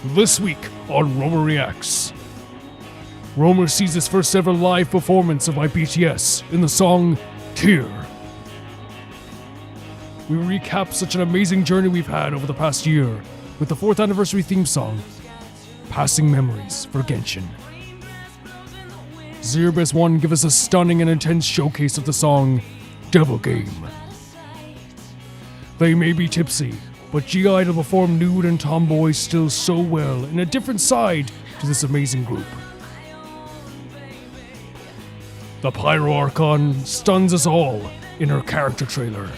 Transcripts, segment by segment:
This week on Romer Reacts. Romer sees his first ever live performance of my BTS in the song Tear. We recap such an amazing journey we've had over the past year with the 4th anniversary theme song, Passing Memories for Genshin. Zerobaseone give us a stunning and intense showcase of the song Devil Game. They may be tipsy, but G-Idol perform nude and tomboy still so well in a different side to this amazing group. The Pyro Archon stuns us all in her character trailer.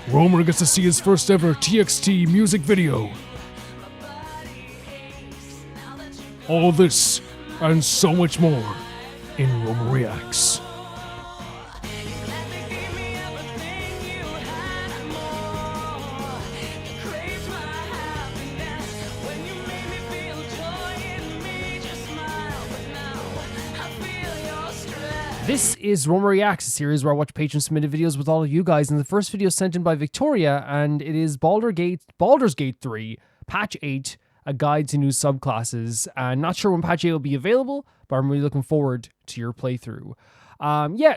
Romer gets to see his first ever TXT music video. All this and so much more in Romer Reacts. This is Romer Reacts, a series where I watch patron-submitted videos with all of you guys, and the first video sent in by Victoria, and it is Baldur's Gate 3, Patch 8, a guide to new subclasses. And not sure when Patch 8 will be available, but I'm really looking forward to your playthrough.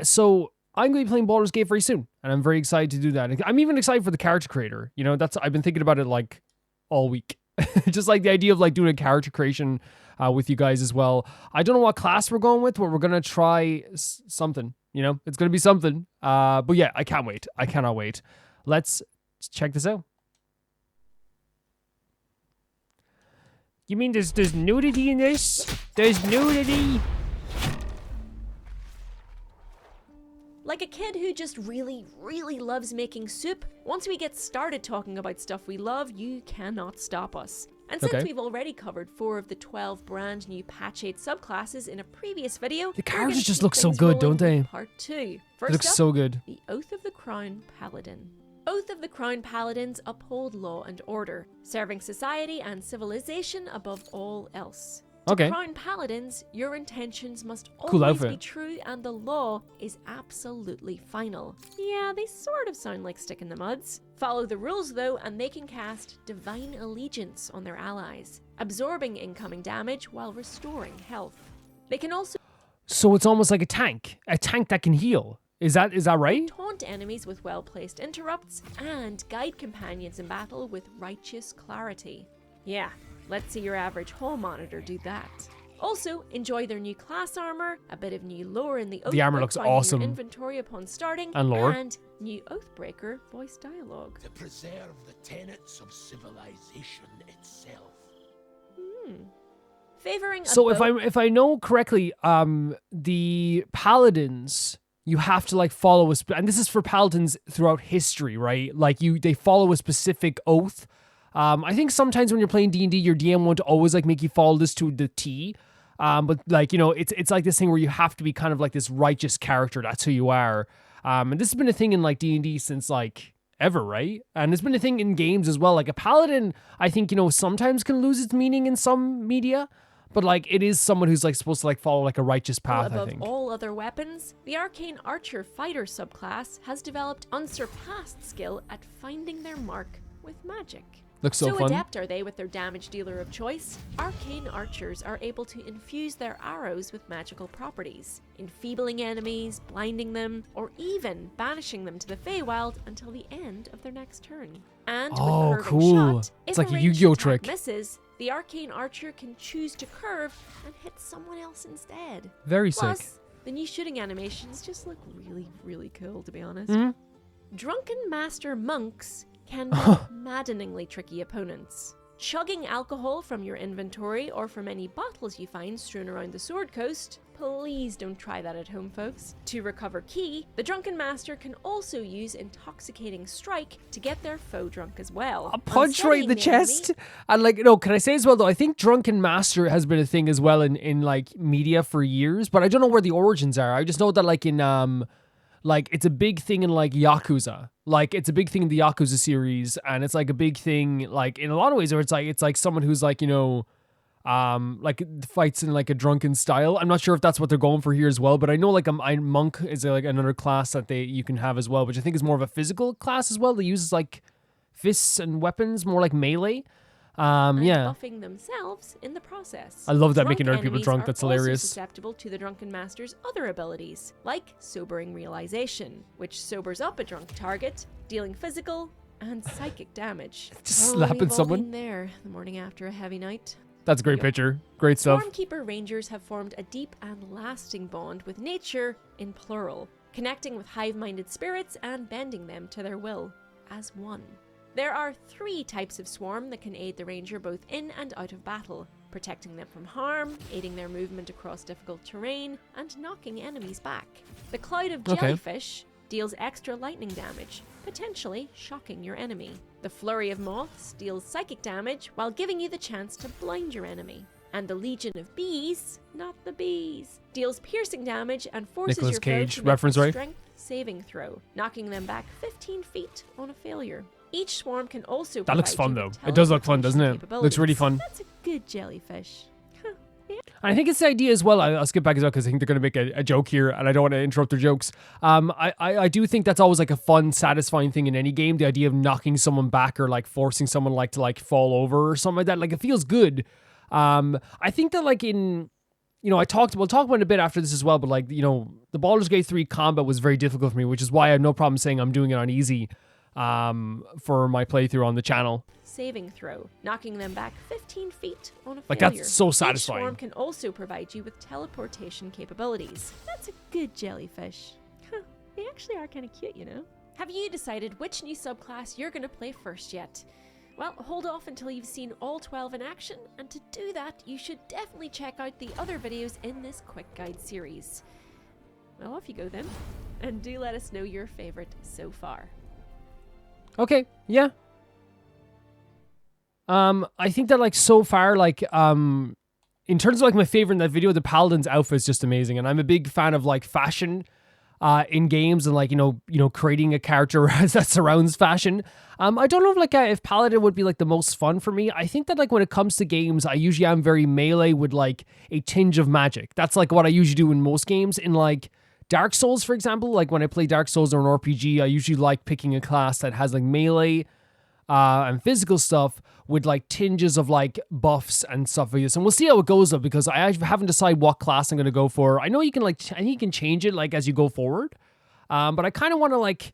So I'm going to be playing Baldur's Gate very soon, and I'm very excited to do that. I'm even excited for the character creator. You know, I've been thinking about it like all week. Just like the idea of like doing a character creation with you guys as well. I don't know what class we're going with, but we're going to try something, you know, it's going to be something. But yeah, I can't wait. I cannot wait. Let's check this out. You mean there's nudity in this? There's nudity? Like a kid who just really loves making soup, once we get started talking about stuff we love, you cannot stop us. And since we've already covered 4 of the 12 brand new Patch 8 subclasses in a previous video, the characters just look so good, don't they? Part 2. First looks so good. The Oath of the Crown Paladin. Oath of the Crown Paladins uphold law and order, serving society and civilization above all else. To Crown Paladins, your intentions must always be true and the law is absolutely final. Yeah, they sort of sound like stick in the muds. Follow the rules though and they can cast Divine Allegiance on their allies, absorbing incoming damage while restoring health. They can also... So it's almost like a tank that can heal. Is that right? Taunt enemies with well-placed interrupts and guide companions in battle with righteous clarity. Yeah. Let's see your average hall monitor do that. Also, enjoy their new class armor, a bit of new lore in the armor looks awesome. Inventory upon starting, and lore, and new Oathbreaker voice dialogue. To preserve the tenets of civilization itself. Favoring. So if I know correctly, the paladins, you have to like follow and this is for paladins throughout history, right? Like they follow a specific oath. I think sometimes when you're playing D&D, your DM won't always like make you follow this to the T. But like, you know, it's like this thing where you have to be kind of like this righteous character. That's who you are. And this has been a thing in like D&D since like ever, right? And it's been a thing in games as well. Like a paladin, I think, you know, sometimes can lose its meaning in some media. But like, it is someone who's like supposed to like follow like a righteous path, I think. Above all other weapons, the Arcane Archer Fighter subclass has developed unsurpassed skill at finding their mark with magic. Looks so fun. Adept are they with their damage dealer of choice, Arcane Archers are able to infuse their arrows with magical properties, enfeebling enemies, blinding them, or even banishing them to the Feywild until the end of their next turn. And with curving cool. shot, It's if like a ranged Yu-Gi-Oh attack trick. misses, the Arcane Archer can choose to curve and hit someone else instead. Very Plus, sick. the new shooting animations just look really cool, to be honest. Mm-hmm. Drunken Master Monks can be maddeningly tricky opponents. Chugging alcohol from your inventory or from any bottles you find strewn around the Sword Coast, please don't try that at home, folks. To recover ki, the Drunken Master can also use Intoxicating Strike to get their foe drunk as well. A punch right in the chest. And like, no, can I say as well though, I think Drunken Master has been a thing as well in like media for years, but I don't know where the origins are. I just know that like in like it's a big thing in like Yakuza. Like it's a big thing in the Yakuza series, and it's like a big thing like in a lot of ways where it's like someone who's like, you know, like fights in like a drunken style. I'm not sure if that's what they're going for here as well, but I know like a monk is like another class that you can have as well, which I think is more of a physical class as well. That uses like fists and weapons, more like melee. And yeah. buffing themselves in the process. I love that Drunk making other people enemies drunk. are That's also hilarious. susceptible to the Drunken Master's other abilities, like Sobering Realization, which sobers up a drunk target, dealing physical and psychic damage. Just slapping we've all someone. been there the morning after a heavy night. That's a great picture. Great stuff. Stormkeeper Rangers have formed a deep and lasting bond with nature, in plural, connecting with hive-minded spirits and bending them to their will as one. There are 3 types of swarm that can aid the ranger both in and out of battle, protecting them from harm, aiding their movement across difficult terrain, and knocking enemies back. The cloud of jellyfish deals extra lightning damage, potentially shocking your enemy. The flurry of moths deals psychic damage while giving you the chance to blind your enemy. And the legion of bees, not the bees, deals piercing damage and forces Nicolas your Cage foe to make reference, a right? strength saving throw, knocking them back 15 feet on a failure. Each swarm can also That looks provide fun you with though. It does look fun, doesn't it? teleportation Looks really capabilities. fun. That's a good jellyfish. Huh. Yeah. And I think it's the idea as well. I'll skip back as well because I think they're going to make a joke here, and I don't want to interrupt their jokes. I do think that's always like a fun, satisfying thing in any game. The idea of knocking someone back or like forcing someone like to like fall over or something like that. Like it feels good. I think that like in, we'll talk about it a bit after this as well. But like the Baldur's Gate 3 combat was very difficult for me, which is why I have no problem saying I'm doing it on easy. For my playthrough on the channel. Saving throw, knocking them back 15 feet on a Like, failure. that's so Each satisfying. swarm can also provide you with teleportation capabilities. That's a good jellyfish. Huh, they actually are kind of cute, Have you decided which new subclass you're going to play first yet? Well, hold off until you've seen all 12 in action, and to do that, you should definitely check out the other videos in this quick guide series. Well, off you go then, and do let us know your favorite so far. Okay, yeah. I think that like so far, like in terms of like my favorite in that video, the Paladin's outfit is just amazing, and I'm a big fan of like fashion in games and like creating a character that surrounds fashion. I don't know if if Paladin would be like the most fun for me. I think that like when it comes to games, I usually am very melee with like a tinge of magic. That's like what I usually do in most games. In like Dark Souls, for example, like when I play Dark Souls or an RPG, I usually like picking a class that has like melee and physical stuff with like tinges of like buffs and stuff like this. And we'll see how it goes though, because I haven't decided what class I'm going to go for. I know you can I think you can change it like as you go forward. But I kind of want to like,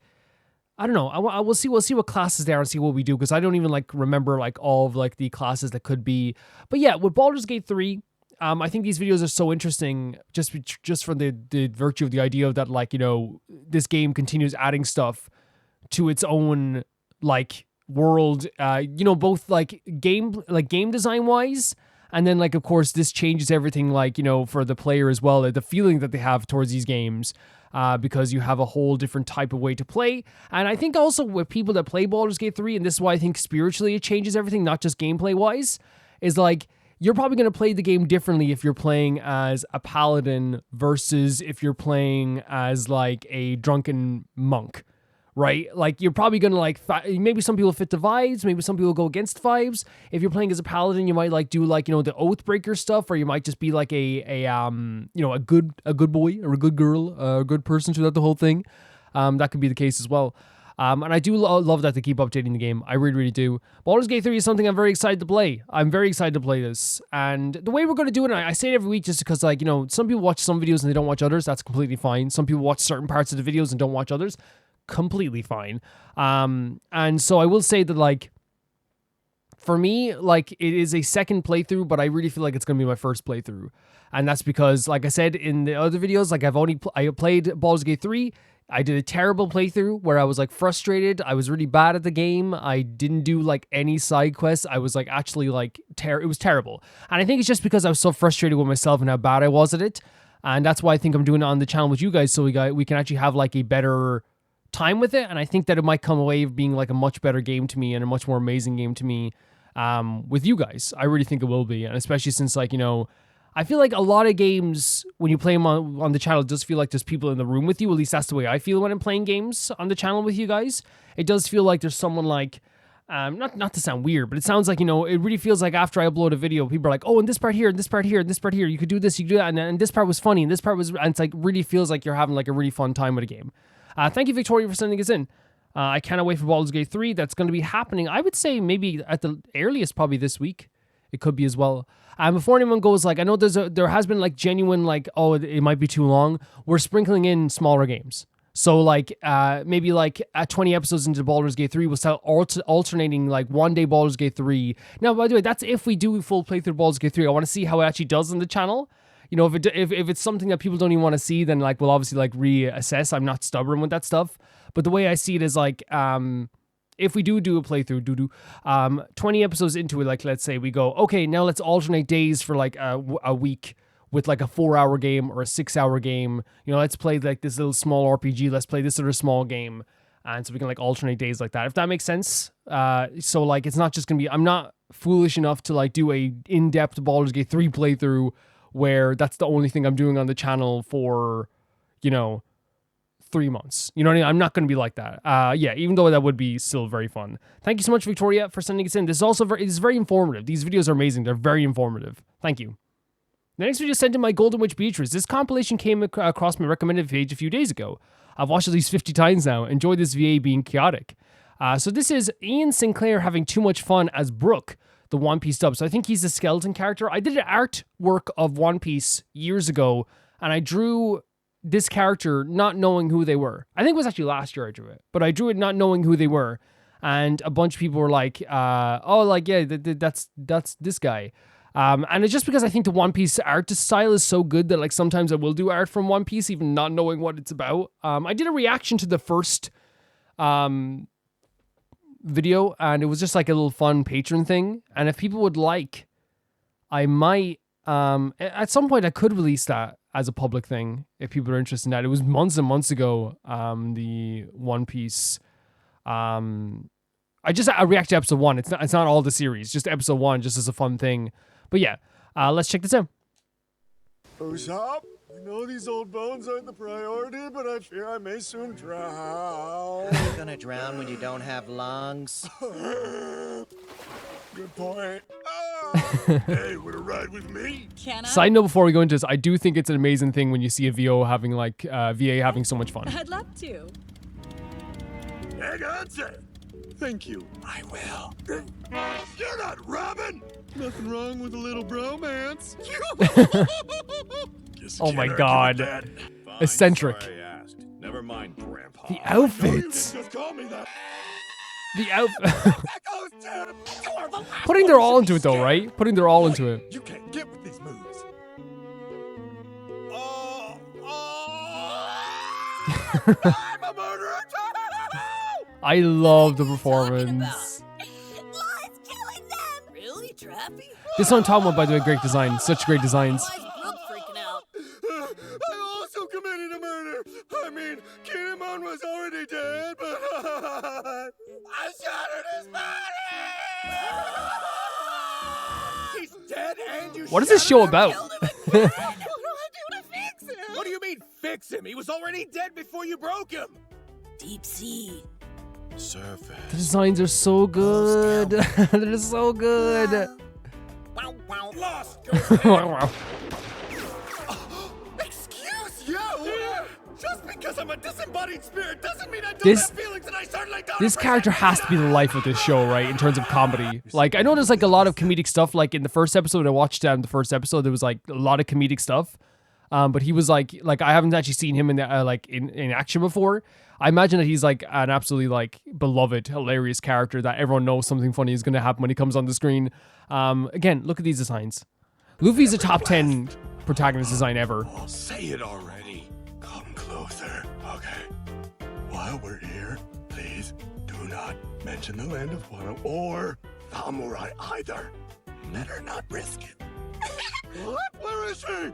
I don't know. We'll see what classes there and see what we do, because I don't even like remember like all of like the classes that could be. But yeah, with Baldur's Gate 3, I think these videos are so interesting just from the virtue of the idea of that, like, this game continues adding stuff to its own like world, both like game design wise, and then like of course this changes everything like for the player as well, the feeling that they have towards these games, because you have a whole different type of way to play. And I think also with people that play Baldur's Gate 3, and this is why I think spiritually it changes everything, not just gameplay wise, is like you're probably going to play the game differently if you're playing as a paladin versus if you're playing as like a drunken monk, right? Like you're probably going to like, maybe some people fit the vibes, maybe some people go against vibes. If you're playing as a paladin, you might like do like, the Oathbreaker stuff, or you might just be like a good boy or a good girl, a good person throughout the whole thing. That could be the case as well. And I do love that they keep updating the game. I really, really do. Baldur's Gate 3 is something I'm very excited to play. I'm very excited to play this. And the way we're going to do it, and I say it every week just because, like, some people watch some videos and they don't watch others. That's completely fine. Some people watch certain parts of the videos and don't watch others. Completely fine. And so I will say that, like, for me, like, it is a second playthrough, but I really feel like it's going to be my first playthrough. And that's because, like I said in the other videos, like, I played Baldur's Gate 3. I did a terrible playthrough where I was like frustrated. I was really bad at the game. I didn't do like any side quests. I was like actually like it was terrible. And I think it's just because I was so frustrated with myself and how bad I was at it. And that's why I think I'm doing it on the channel with you guys, so we can actually have like a better time with it. And I think that it might come away being like a much better game to me and a much more amazing game to me with you guys. I really think it will be. And especially since, like, I feel like a lot of games, when you play them on the channel, it does feel like there's people in the room with you. At least that's the way I feel when I'm playing games on the channel with you guys. It does feel like there's someone like, not to sound weird, but it sounds like, it really feels like after I upload a video, people are like, oh, and this part here, and this part here, and this part here, you could do this, you could do that, and this part was funny, and this part was, and it's like, really feels like you're having like a really fun time with a game. Thank you, Victoria, for sending us in. I cannot wait for Baldur's Gate 3. That's going to be happening, I would say, maybe at the earliest, probably this week. It could be as well. Before anyone goes, like, I know there has been, like, genuine, like, oh, it might be too long. We're sprinkling in smaller games. So, like, maybe, like, at 20 episodes into Baldur's Gate 3, we'll start alternating, like, one day Baldur's Gate 3. Now, by the way, that's if we do full playthrough Baldur's Gate 3. I want to see how it actually does on the channel. You know, if it's something that people don't even want to see, then, like, we'll obviously, like, reassess. I'm not stubborn with that stuff. But the way I see it is, like, if we do a playthrough, 20 episodes into it, like, let's say we go, okay, now let's alternate days for, like, a week with, like, a 4-hour game or a 6-hour game. You know, let's play, like, this little small RPG. Let's play this other small game. And so we can, like, alternate days like that, if that makes sense. So, like, it's not just going to be... I'm not foolish enough to, like, do a in-depth Baldur's Gate 3 playthrough where that's the only thing I'm doing on the channel for, you know, 3 months. You know what I mean? I'm not going to be like that. Yeah, even though that would be still very fun. Thank you so much, Victoria, for sending us in. This is also very informative. These videos are amazing. They're very informative. Thank you. The next video sent in by Golden Witch Beatrice. This compilation came across my recommended page a few days ago. I've watched at least 50 times now. Enjoyed this VA being chaotic. So this is Ian Sinclair having too much fun as Brooke, the One Piece dub. So I think he's a skeleton character. I did an artwork of One Piece years ago, and I drew this character not knowing who they were. I think it was actually last year I drew it, but I drew it not knowing who they were. And a bunch of people were like, oh, like, yeah, that's this guy. And it's just because I think the One Piece art style is so good that, like, sometimes I will do art from One Piece, even not knowing what it's about. I did a reaction to the first video, and it was just like a little fun patron thing. And if people would like, I might, at some point I could release that as a public thing, if people are interested in that. It was months and months ago, the One Piece, I reacted to episode 1. It's not all the series, just episode 1, just as a fun thing. But yeah, let's check this out. Who's up? I know these old bones aren't the priority, but I fear I may soon drown. You're gonna drown when you don't have lungs. Good point. Hey, wanna ride with me? Can I? Side note before we go into this, I do think it's an amazing thing when you see a VO having, like, VA having so much fun. I'd love to. Hang on, sir. Thank you. I will. You're not Robin. Nothing wrong with a little bromance. Oh my God. Eccentric. Sorry I asked. Never mind, Grandpa. The I know you outfits. didn't just call me that. The outfit. That goes to... You are the last Putting their one all to into be it though, scared. right? Putting their all into it. You can't get with these moves. I'm a murderer too! I love the performance. Lies killing them! Really, Trappy? This one I'm talking about, by the way, great design. Such great designs. Why is Brooke freaking out? I also committed a murder. I mean, Kinemon was already dead, but I shattered his body. He's dead, and you. What is this show about? What do I do to fix him? What do you mean fix him? He was already dead before you broke him. Deep sea. Surface. The designs are so good. They're so good. Wow, wow. Lost. Wow. Excuse you? Just because I'm a disembodied spirit doesn't mean I don't This- have feelings, and I certainly don't. This character has to be the life of this show, right? In terms of comedy. Like, I know there's, like, a lot of comedic stuff. Like, in the first episode, I watched the first episode, there was, like, a lot of comedic stuff. But he was, like, I haven't actually seen him in, like, in action before. I imagine that he's, like, an absolutely, like, beloved, hilarious character that everyone knows something funny is going to happen when he comes on the screen. Again, look at these designs. Luffy's a top 10 protagonist design ever. Oh, say it already. Come closer. Okay. While we're here, please do not mention the land of Wano or Samurai either. Better not risk it. What? Where is she?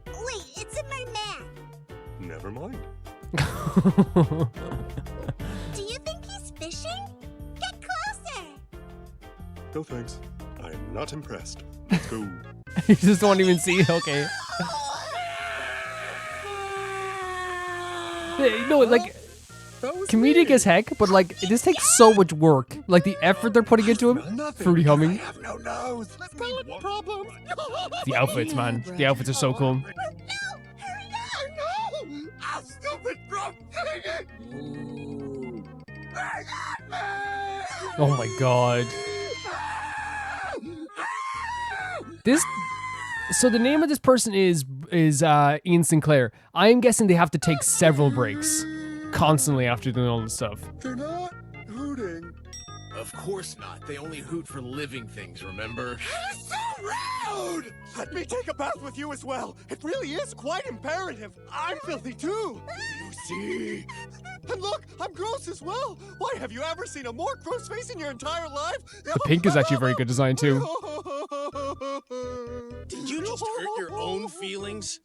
Wait, it's in my map. Never mind. Do you think he's fishing? Get closer. No thanks. I'm not impressed. Let's go. You just don't even see. Okay. No, like, comedic as heck, but, like, this takes so much work. Like, the effort they're putting into him. Fruity humming. I have no nose. Let's call it problem. The outfits, man. The outfits are so cool. No! Hurry up! No! Stupid broke Oh my god. So the name of this person is Ian Sinclair. I'm guessing they have to take several breaks constantly after doing all this stuff. They're not hooting. Of course not. They only hoot for living things, remember? That's so rude! Let me take a bath with you as well. It really is quite imperative. I'm filthy too. You see? And look, I'm gross as well. Why, have you ever seen a more gross face in your entire life? The pink is actually very good design too. Did you just hurt your own feelings?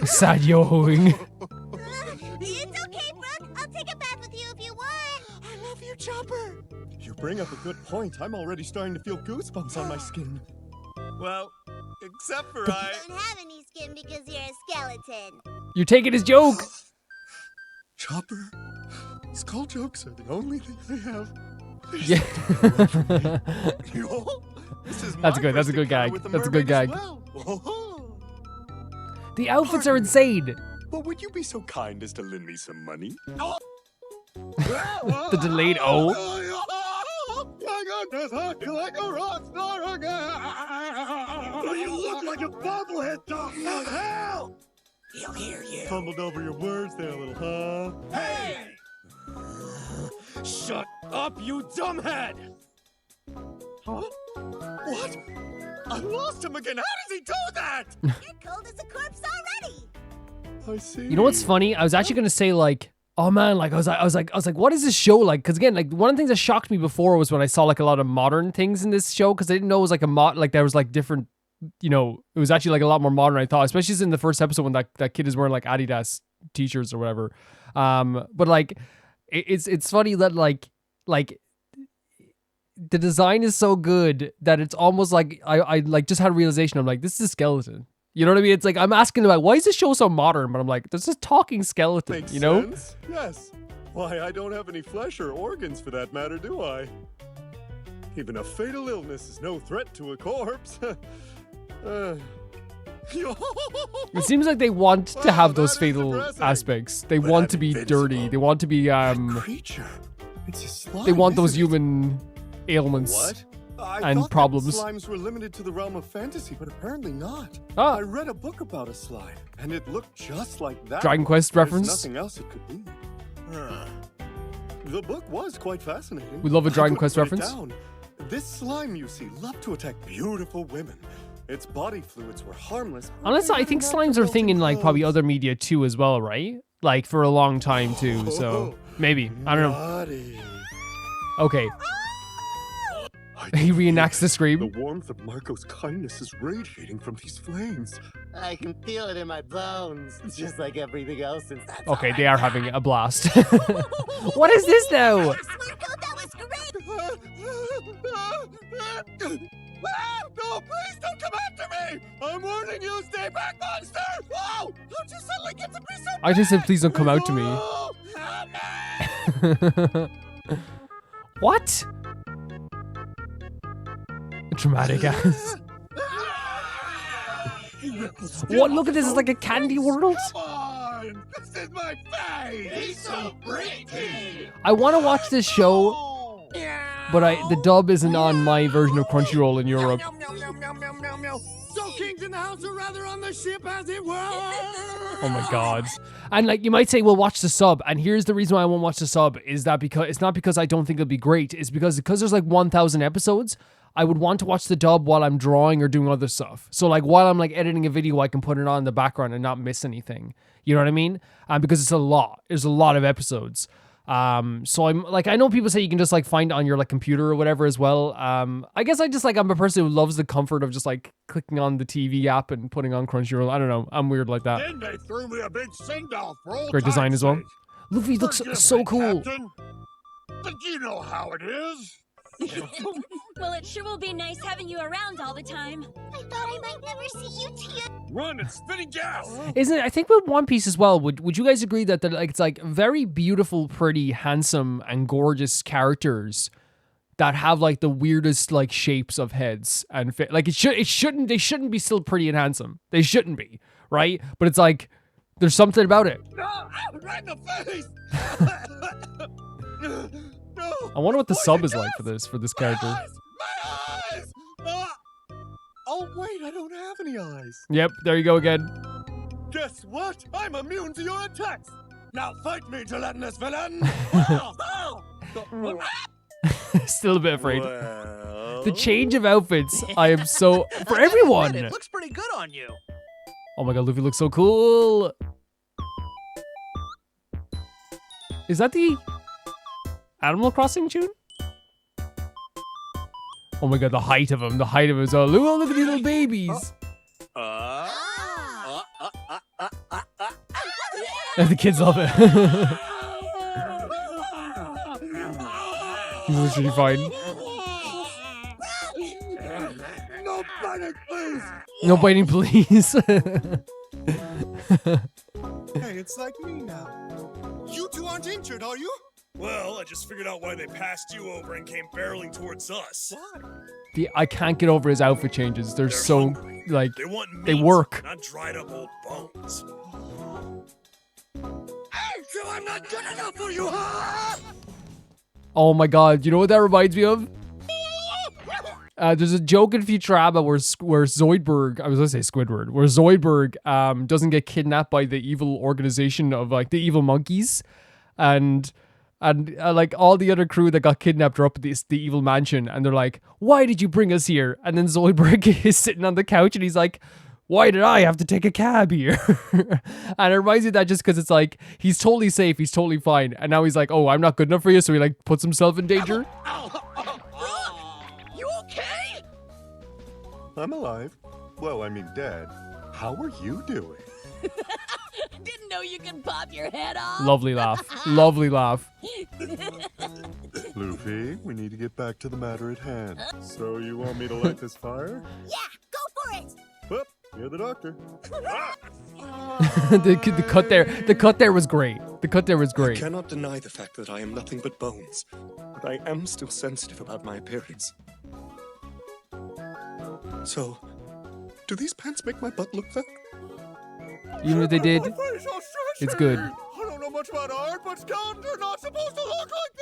Sad yo-hoing. It's okay, Brooke. I'll take a bath with you if you want. I love you, Chopper. You bring up a good point. I'm already starting to feel goosebumps on my skin. Well, except for You don't have any skin because you're a skeleton. You're taking his joke. Chopper, skull jokes are the only thing I have. Yeah. This is That's good. That's a good gag. That's a good gag. The outfits are insane. But would you be so kind as to lend me some money? The delayed O. My goodness, I feel like a rock star again. You look like a bobblehead dog. What the hell? He'll hear you. Fumbled over your words there, little huh? Hey! Shut up, you dumbhead! Huh? What? I lost him again. How does he do that? You're cold as a corpse already. I see. You know what's funny? I was actually gonna say like, oh man, like I was like, what is this show like? Because again, like one of the things that shocked me before was when I saw like a lot of modern things in this show because I didn't know it was like like there was like different, you know, it was actually like a lot more modern than I thought, especially in the first episode when that kid is wearing like Adidas t-shirts or whatever. But like, it's funny that like the design is so good that it's almost like I like just had a realization. I'm like, this is a skeleton. You know what I mean? It's like I'm asking about why is this show so modern, but I'm like, this is talking skeleton. Makes you know? sense. Yes. Why, I don't have any flesh or organs for that matter, do I? Even a fatal illness is no threat to a corpse. It seems like they want to have those fatal aspects. They want to be dirty. They want to be creature. It's a slime, they want those isn't it? human ailments. What? I And thought problems. That slimes were limited to the realm of fantasy, but apparently not. Ah. I read a book about a slime, and it looked just like that. Dragon Quest There's reference. nothing else it could be. The book was quite fascinating. We love a I Dragon couldn't Quest put it reference. down. This slime, you see, loved to attack beautiful women. Its body fluids were harmless. but Honestly, they I think didn't have slimes to are a melt thing in like probably clothes. other media too as well, right? Like for a long time too. So maybe I don't know. Naughty. Okay. He reenacts the The scream. warmth of Marco's kindness is radiating from these flames. I can feel it in my bones, just like everything else since that's Okay, all they I are got. having a blast. What is this though? Marco, that was great. No, please don't come after me! I'm warning you, stay back, monster! Whoa! Don't you suddenly get to be so I just said, bad? please don't come out to me. Oh, help me! What? Dramatic ass. What? Look at this. It's like a candy world. Come on! This is my face! He's so pretty! I want to watch this show, but the dub isn't on my version of Crunchyroll in Europe. So kings in the house are rather on the ship, as it were! Oh my god. And like you might say, well, watch the sub. And here's the reason why I won't watch the sub is that because it's not because I don't think it'll be great. It's because there's like 1,000 episodes. I would want to watch the dub while I'm drawing or doing other stuff. So like while I'm like editing a video, I can put it on in the background and not miss anything. You know what I mean? Because it's a lot. There's a lot of episodes. So I'm like, I know people say you can just like find it on your like computer or whatever as well. I guess I'm a person who loves the comfort of just like clicking on the TV app and putting on Crunchyroll. I don't know. I'm weird like that. Then they threw me a big sing-off for old Great design time's as well. sake. Luffy looks Forgive so me, cool. Captain, but you know how it is. Well, it sure will be nice having you around all the time. I thought I might never see you, Tia. Run, it's spitting gas. Isn't it? I think with One Piece as well, would you guys agree that like it's like very beautiful, pretty, handsome, and gorgeous characters that have like the weirdest like shapes of heads and they shouldn't be still pretty and handsome. They shouldn't be, right? But it's like There's something about it. No, right in the face. No. I wonder what the sub is like for this character. My eyes! Oh wait, I don't have any eyes. Yep, there you go again. Guess what? I'm immune to your attacks. Now fight me, gelatinous villain. Still a bit afraid. Well... The change of outfits, I am so for everyone. It looks pretty good on you. Oh my god, Luffy looks so cool. Is that the Animal Crossing tune? Oh my god, the height of him. The height of him is all, look at these little babies. The kids love it. He's literally fine. No biting, please. No biting, please. Hey, it's like me now. You two aren't injured, are you? Well, I just figured out why they passed you over and came barreling towards us. I can't get over his outfit changes. They're so hungry. like They want meat, they work. not dried up old bones. Hey, so I'm not good enough for you, huh? Oh my god, you know what that reminds me of? There's a joke in Futurama where Zoidberg, I was gonna say Squidward, where Zoidberg doesn't get kidnapped by the evil organization of like the evil monkeys, and like all the other crew that got kidnapped are up at the evil mansion, and they're like, "Why did you bring us here?" And then Zoidberg is sitting on the couch and he's like, "Why did I have to take a cab here?" And it reminds me of that just because it's like he's totally safe, he's totally fine, and now he's like, "Oh, I'm not good enough for you," so he like puts himself in danger. You okay? I'm alive. Well, I mean dead. How are you doing? Didn't know you could pop your head off. Lovely laugh. Lovely laugh. Luffy, we need to get back to the matter at hand. So you want me to light this fire? Yeah, go for it. Well, you're the doctor. the cut there was great. The cut there was I great. cannot deny the fact that I am nothing but bones, but I am still sensitive about my appearance. So, do these pants make my butt look fat? Even if they did, it's good. I don't know much about art, but skeletons are not supposed to look like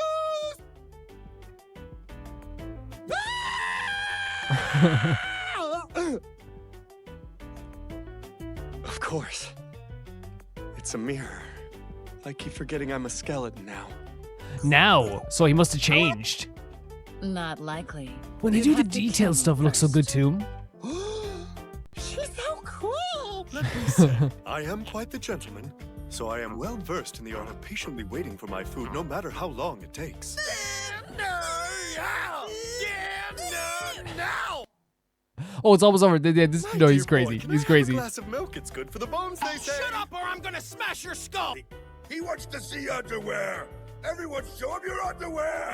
this! Of course. It's a mirror. I keep forgetting I'm a skeleton now. Now, so he must have changed. Not likely. When they do the detailed stuff, it looks so good too. She's so cool. Let me say, I am quite the gentleman, so I am well versed in the art of patiently waiting for my food, no matter how long it takes. Oh, it's almost over. No, he's crazy. He's crazy. A glass of milk, it's good for the bones, they say. Shut up or I'm gonna smash your skull! He wants to see underwear. Everyone, show him your underwear.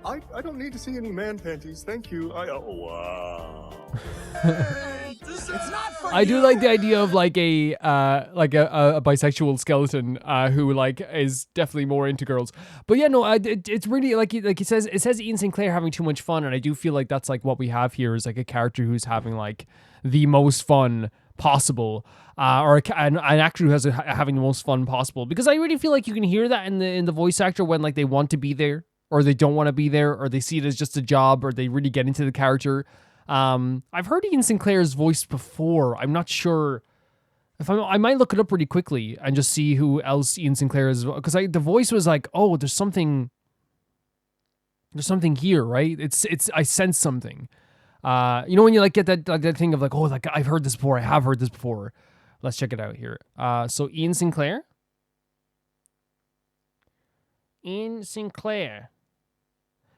I don't need to see any man panties, thank you. Wow. It's not for I do like the idea of like a bisexual skeleton who like is definitely more into girls. But yeah, no, it's really like it says Ian Sinclair having too much fun, and I do feel like that's like what we have here is like a character who's having like the most fun possible, or an actor who has having the most fun possible. Because I really feel like you can hear that in the voice actor when like they want to be there, or they don't want to be there, or they see it as just a job, or they really get into the character. I've heard Ian Sinclair's voice before. I'm not sure if I might look it up really quickly and just see who else Ian Sinclair is, because the voice was like, oh, there's something here, right? It's I sense something. You know when you like get that thing of like, oh, like I've heard this before. I have heard this before. Let's check it out here. So Ian Sinclair.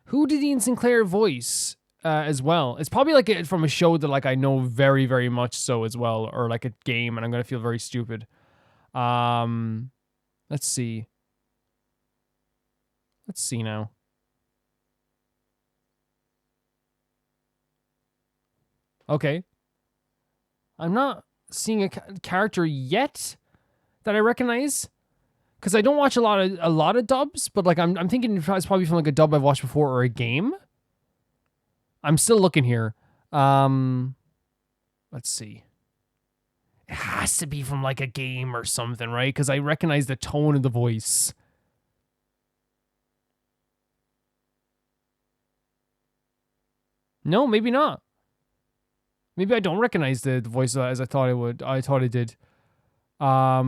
Who did Ian Sinclair voice as well? It's probably like from a show that like I know very, very much so as well, or like a game, and I'm gonna feel very stupid. Let's see. Let's see now. Okay. I'm not seeing a character yet that I recognize, because I don't watch a lot of dubs, but like I'm thinking it's probably from like a dub I've watched before or a game. I'm still looking here. Let's see. It has to be from like a game or something, right? Because I recognize the tone of the voice. No, maybe not. Maybe I don't recognize the voice as I thought I would. I thought I did. I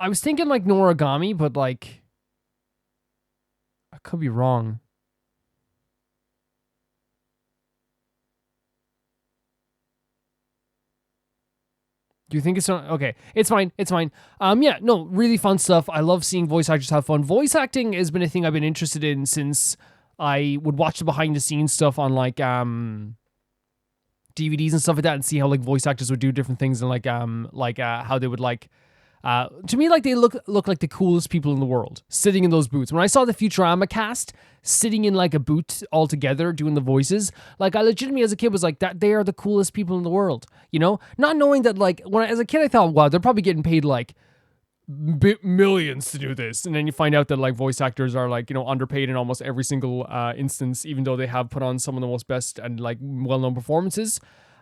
was thinking like Noragami, but like I could be wrong. Do you think it's not? Okay, it's fine. It's fine. Yeah, no, really fun stuff. I love seeing voice actors have fun. Voice acting has been a thing I've been interested in since I would watch the behind the scenes stuff on like DVDs and stuff like that, and see how like voice actors would do different things, and like how they would like. To me, like they look like the coolest people in the world sitting in those booths. When I saw the Futurama cast sitting in like a booth all together doing the voices, like I legitimately as a kid was like that they are the coolest people in the world, you know? Not knowing that like when as a kid I thought, wow, they're probably getting paid like millions to do this, and then you find out that like voice actors are like, you know, underpaid in almost every single instance, even though they have put on some of the most best and like well-known performances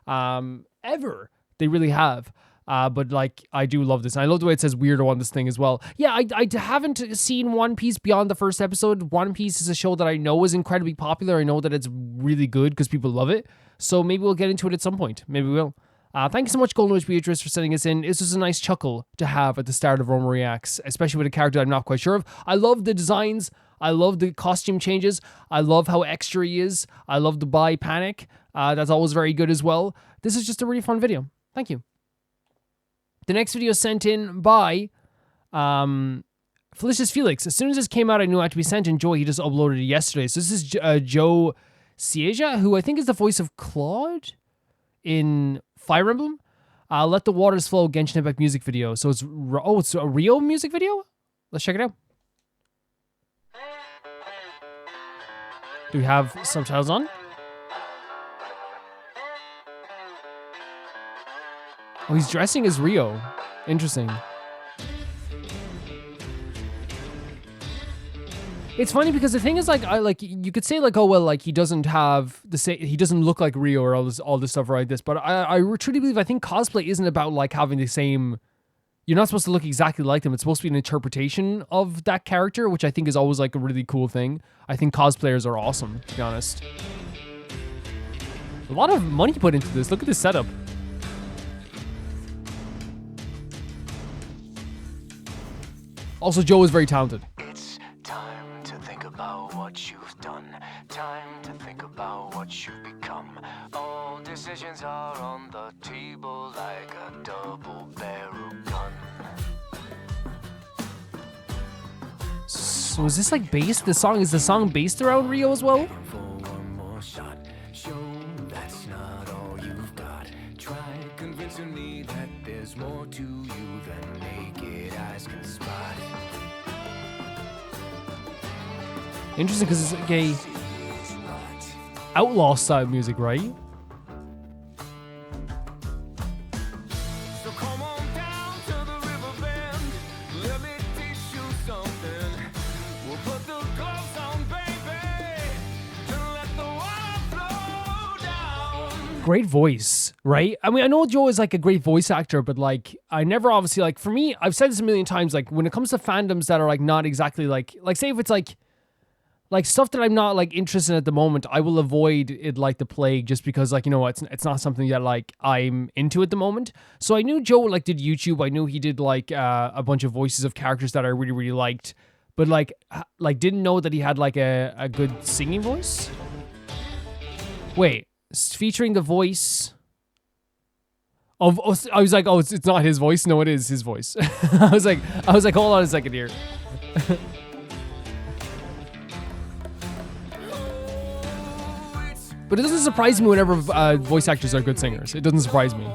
ever. They really have. But like, I do love this. And I love the way it says weirdo on this thing as well. Yeah, I haven't seen One Piece beyond the first episode. One Piece is a show that I know is incredibly popular. I know that it's really good because people love it. So maybe we'll get into it at some point. Maybe we will. Thank you so much, Golden Witch Beatrice, for sending us in. This was a nice chuckle to have at the start of Roma Reacts, especially with a character I'm not quite sure of. I love the designs. I love the costume changes. I love how extra he is. I love the buy panic. That's always very good as well. This is just a really fun video. Thank you. The next video sent in by Felicious Felix. As soon as this came out, I knew it had to be sent in. Joy, he just uploaded it yesterday. So this is Joe Sieja, who I think is the voice of Claude in Fire Emblem. Let the Waters Flow Genshin Impact music video. So it's a Wrio music video? Let's check it out. Do we have subtitles on? Oh, he's dressing as Wrio. Interesting. It's funny because the thing is, like, you could say like, oh well, like he doesn't have the same, he doesn't look like Wrio or all this stuff like this. But I truly believe I think cosplay isn't about like having the same. You're not supposed to look exactly like them. It's supposed to be an interpretation of that character, which I think is always like a really cool thing. I think cosplayers are awesome, to be honest. A lot of money put into this. Look at this setup. Also, Joe is very talented. It's time to think about what you've done. Time to think about what you've become. All decisions are on the table like a double-barrel gun. So is this like based? Is the song based around Wrio as well? For one more shot, show that's not all you've got. Try convincing me that there's more to you than naked eyes can spot. Interesting, because it's like a outlaw style music, right? So come on down to the river bend. Let me teach you something. We'll put the gloves on, baby, and let the water flow down. Great voice, right? I mean, I know Joe is like a great voice actor, but like, I never obviously, like, for me, I've said this a million times, like, when it comes to fandoms that are like not exactly like say if it's like stuff that I'm not like interested in at the moment, I will avoid it like the plague, just because like, you know, it's not something that like I'm into at the moment. So I knew Joe like did YouTube. I knew he did like a bunch of voices of characters that I really, really liked, but like didn't know that he had like a good singing voice. Wait, featuring the voice of, I was like, oh, it's not his voice. No, it is his voice. I was like, hold on a second here. But it doesn't surprise me whenever voice actors are good singers. It doesn't surprise me.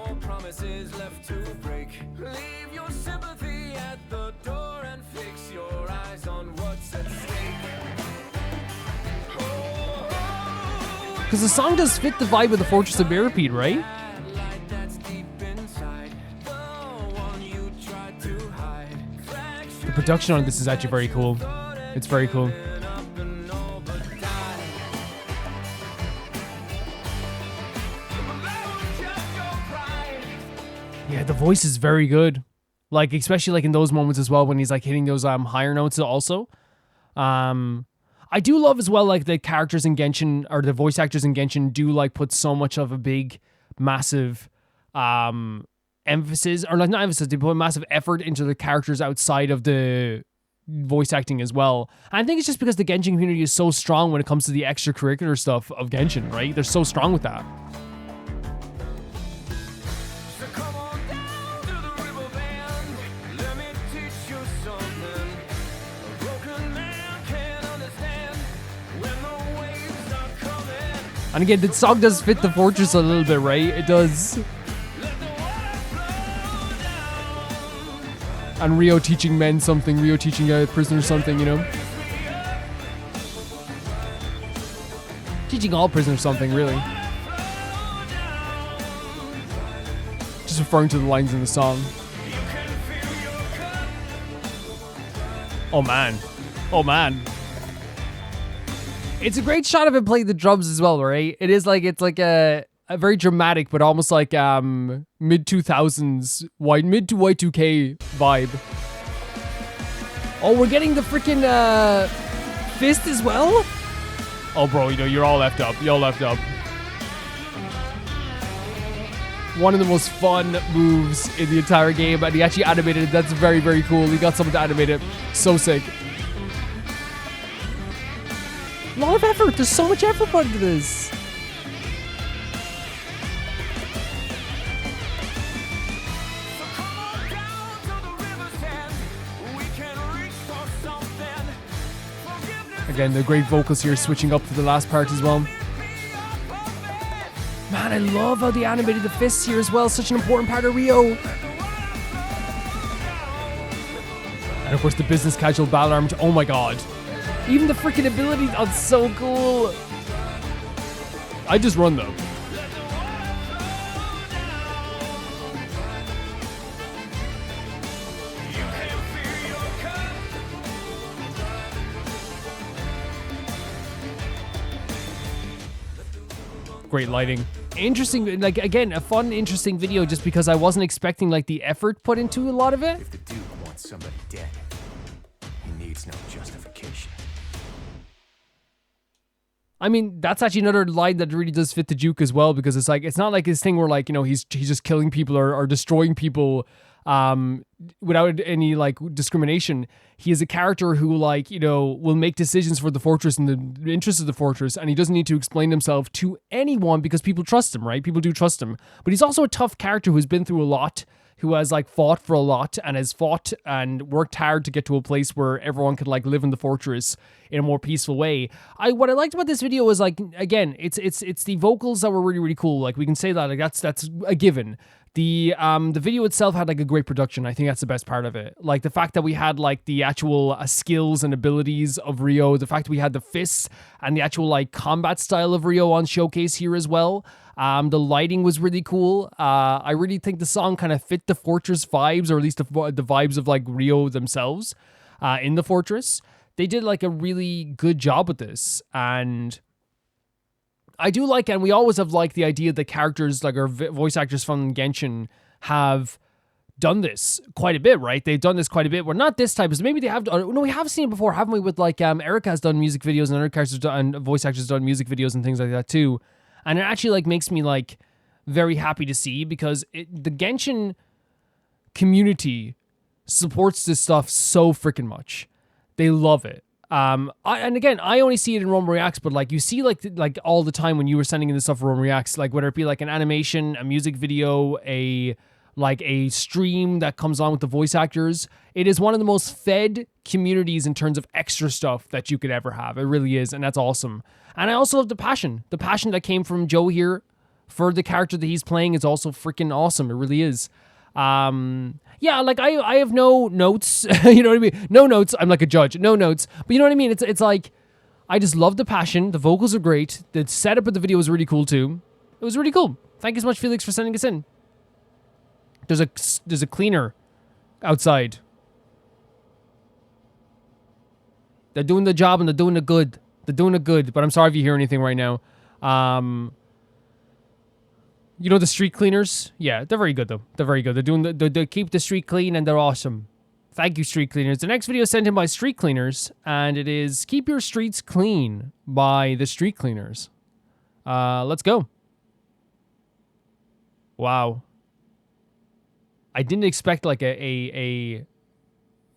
Because the song does fit the vibe of the Fortress of Barrowpeed, right? The production on this is actually very cool. It's very cool. Yeah, the voice is very good. Like, especially like in those moments as well when he's like hitting those higher notes also. I do love as well like the characters in Genshin, or the voice actors in Genshin do like put so much of a big, massive emphasis, or like not emphasis, they put massive effort into the characters outside of the voice acting as well. And I think it's just because the Genshin community is so strong when it comes to the extracurricular stuff of Genshin, right? They're so strong with that. And again, the song does fit the fortress a little bit, right? It does. And Wrio teaching men something, Wrio teaching a prisoner something, you know? Teaching all prisoners something, really. Just referring to the lines in the song. Oh man. Oh man. It's a great shot of him playing the drums as well, right? It is like, it's like a very dramatic, but almost like mid-2000s, mid to Y2K vibe. Oh, we're getting the freaking fist as well? Oh, bro, you know, you're all left up. You're all left up. One of the most fun moves in the entire game, and he actually animated it. That's very, very cool. He got someone to animate it. So sick. A lot of effort. There's so much effort put into this. Again, the great vocals here switching up for the last part as well. Man, I love how they animated the fists here as well. Such an important part of Wrio. And of course the business casual battle arm. Oh my god. Even the freaking abilities, that's so cool. I just run though. Great lighting. Interesting, like again, a fun, interesting video just because I wasn't expecting like the effort put into a lot of it. If the Duke wants somebody dead, he needs no justification. I mean, that's actually another line that really does fit the Duke as well, because it's like, it's not like his thing where like, you know, he's just killing people or destroying people without any like discrimination. He is a character who like, you know, will make decisions for the fortress in the interest of the fortress, and he doesn't need to explain himself to anyone because people trust him, right? People do trust him. But he's also a tough character who's been through a lot, who has like fought for a lot and has fought and worked hard to get to a place where everyone could like live in the fortress in a more peaceful way. What I liked about this video was like, again, it's the vocals that were really, really cool. Like we can say that, like that's a given. The video itself had like a great production. I think that's the best part of it. Like the fact that we had like the actual skills and abilities of Wrio, the fact that we had the fists and the actual like combat style of Wrio on showcase here as well. The lighting was really cool. I really think the song kind of fit the fortress vibes, or at least the vibes of like Wrio themselves in the fortress. They did like a really good job with this, and I do like, and we always have like the idea that characters like our voice actors from Genshin have done this quite a bit, right? They've done this quite a bit. Well, not this type, but maybe they have. No, we have seen it before, haven't we? With like Erica has done music videos, and other characters and voice actors have done music videos and things like that too. And it actually like makes me like very happy to see, because the Genshin community supports this stuff so freaking much. They love it. And again, I only see it in Rome Reacts, but like you see like all the time when you were sending in the stuff for Rome Reacts, like whether it be like an animation, a music video, a stream that comes on with the voice actors, it is one of the most fed communities in terms of extra stuff that you could ever have. It really is, and that's awesome. And I also love the passion. The passion that came from Joe here for the character that he's playing is also freaking awesome. It really is. Yeah, like I have no notes, you know what I mean? No notes. I'm like a judge. No notes. But you know what I mean? It's like, I just love the passion. The vocals are great. The setup of the video was really cool too. It was really cool. Thank you so much, Felix, for sending us in. There's a cleaner outside. They're doing the job and they're doing it good. They're doing it good, but I'm sorry if you hear anything right now. You know the street cleaners? Yeah, they're very good though. They're very good. They're doing they keep the street clean and they're awesome. Thank you, street cleaners. The next video is sent in by street cleaners, and it is Keep Your Streets Clean by the street cleaners. Let's go. Wow. I didn't expect like a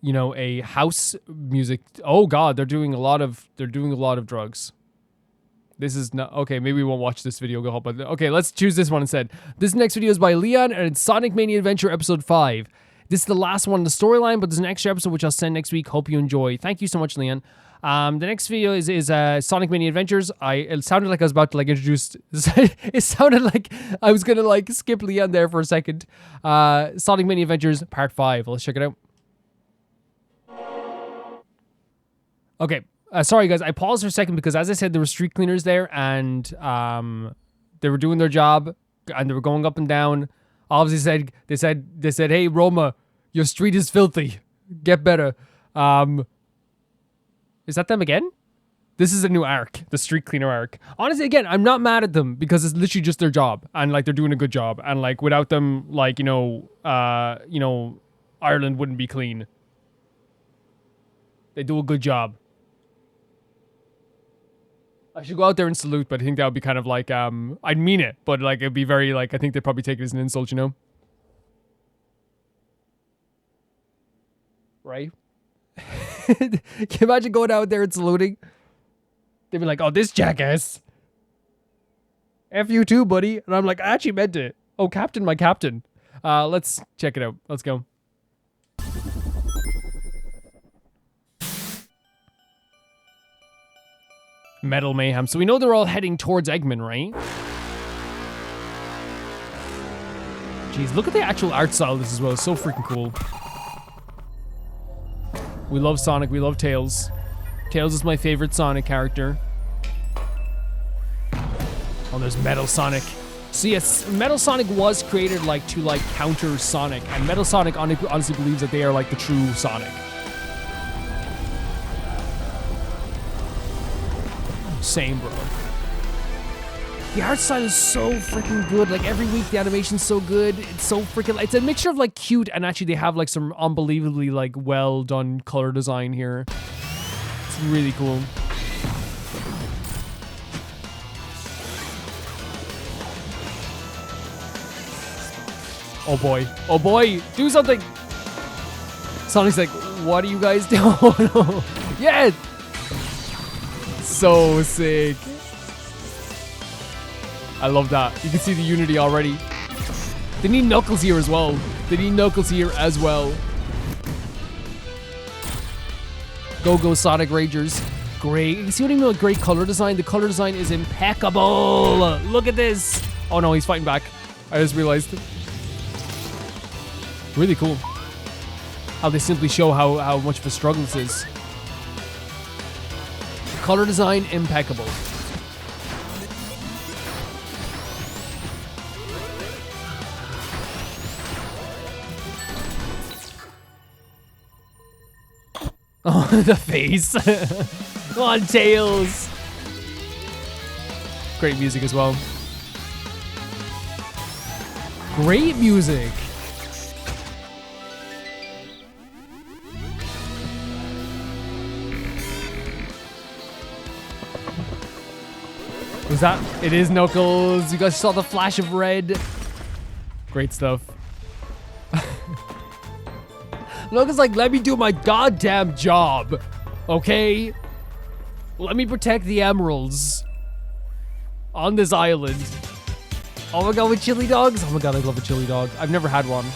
you know, a house music. Oh god, they're doing a lot of drugs. This is not okay. Maybe we won't watch this video. Go but okay, let's choose this one instead. This next video is by Leon, and it's Sonic Mania Adventure Episode 5. This is the last one in the storyline, but there's an extra episode which I'll send next week. Hope you enjoy. Thank you so much, Leon. The next video is Sonic Mania Adventures. It sounded like I was about to like introduce. It sounded like I was gonna like skip Leon there for a second. Sonic Mania Adventures Part 5. Let's check it out. Okay. Sorry guys, I paused for a second because as I said, there were street cleaners there and they were doing their job and they were going up and down. Obviously they said, hey Roma, your street is filthy. Get better. Is that them again? This is a new arc, the street cleaner arc. Honestly, again, I'm not mad at them because it's literally just their job and like they're doing a good job and like without them, like, you know, Ireland wouldn't be clean. They do a good job. I should go out there and salute, but I think that would be kind of like, I'd mean it, but like, it'd be very like, I think they'd probably take it as an insult, you know? Right? Can you imagine going out there and saluting? They'd be like, oh, this jackass. F you too, buddy. And I'm like, I actually meant it. Oh, Captain, my Captain. Let's check it out. Let's go. Metal Mayhem. So we know they're all heading towards Eggman, right? Jeez, look at the actual art style of this as well. It's so freaking cool. We love Sonic. We love Tails. Tails is my favorite Sonic character. Oh, there's Metal Sonic. So yes, Metal Sonic was created like to like counter Sonic, and Metal Sonic honestly believes that they are like the true Sonic. Same, bro. The art style is so freaking good. Like every week the animation's so good. It's so freaking, it's a mixture of like cute and actually they have like some unbelievably like well done color design here. It's really cool. Oh boy. Oh boy. Do something. Sonic's like, what are you guys doing? Oh, no. Yeah. So sick. I love that. You can see the unity already. They need Knuckles here as well. They need Knuckles here as well. Go Sonic Rangers. Great. You see what I mean with great color design? The color design is impeccable. Look at this. Oh no, he's fighting back. I just realized. Really cool. How they simply show how much of a struggle this is. Color design, impeccable. Oh, the face. Come on, Tails. Great music as well. Great music. Was that? It is Knuckles. You guys saw the flash of red. Great stuff. Knuckles like, let me do my goddamn job. Okay? Let me protect the emeralds. On this island. Oh my god, with chili dogs? Oh my god, I love a chili dog. I've never had one.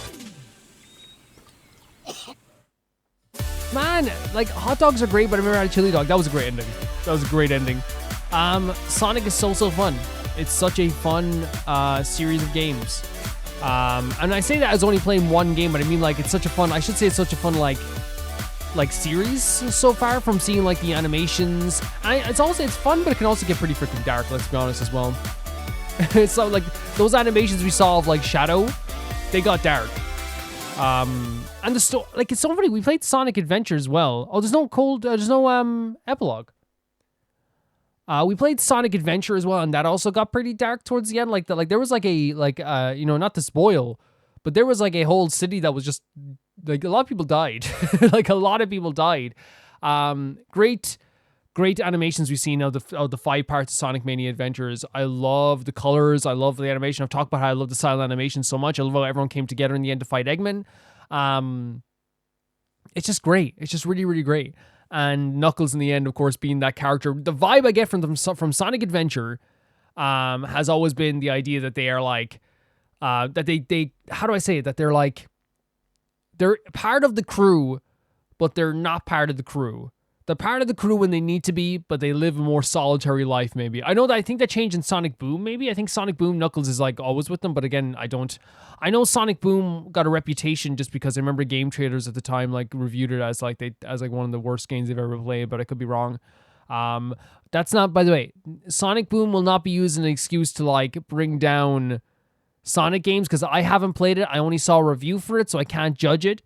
Man, like, hot dogs are great, but I've never had a chili dog. That was a great ending. That was a great ending. Sonic is so fun. It's such a fun series of games. And I say that as only playing one game, but I mean like it's such a fun, I should say it's such a fun like series so far, from seeing like the animations. And it's fun, but it can also get pretty freaking dark, let's be honest as well. It's so like those animations we saw of like Shadow, they got dark. And the story, like, it's so funny, we played Sonic Adventure as well. Oh, there's no epilogue. We played Sonic Adventure as well, and that also got pretty dark towards the end. There was not to spoil, but there was like a whole city that was just like a lot of people died. Like a lot of people died. Great animations we've seen of the 5 parts of Sonic Mania Adventures. I love the colors. I love the animation. I've talked about how I love the style animation so much. I love how everyone came together in the end to fight Eggman. It's just great. It's just really, really great. And Knuckles in the end, of course, being that character. The vibe I get from Sonic Adventure has always been the idea that they are like, that they how do I say it? That they're like, they're part of the crew, but they're not part of the crew. They're part of the crew when they need to be, but they live a more solitary life, maybe. I think that changed in Sonic Boom, maybe. I think Sonic Boom, Knuckles is like always with them, but again, I don't. I know Sonic Boom got a reputation just because I remember Game Traders at the time like reviewed it as like one of the worst games they've ever played, but I could be wrong. That's not, by the way, Sonic Boom will not be used as an excuse to like bring down Sonic games because I haven't played it. I only saw a review for it, so I can't judge it.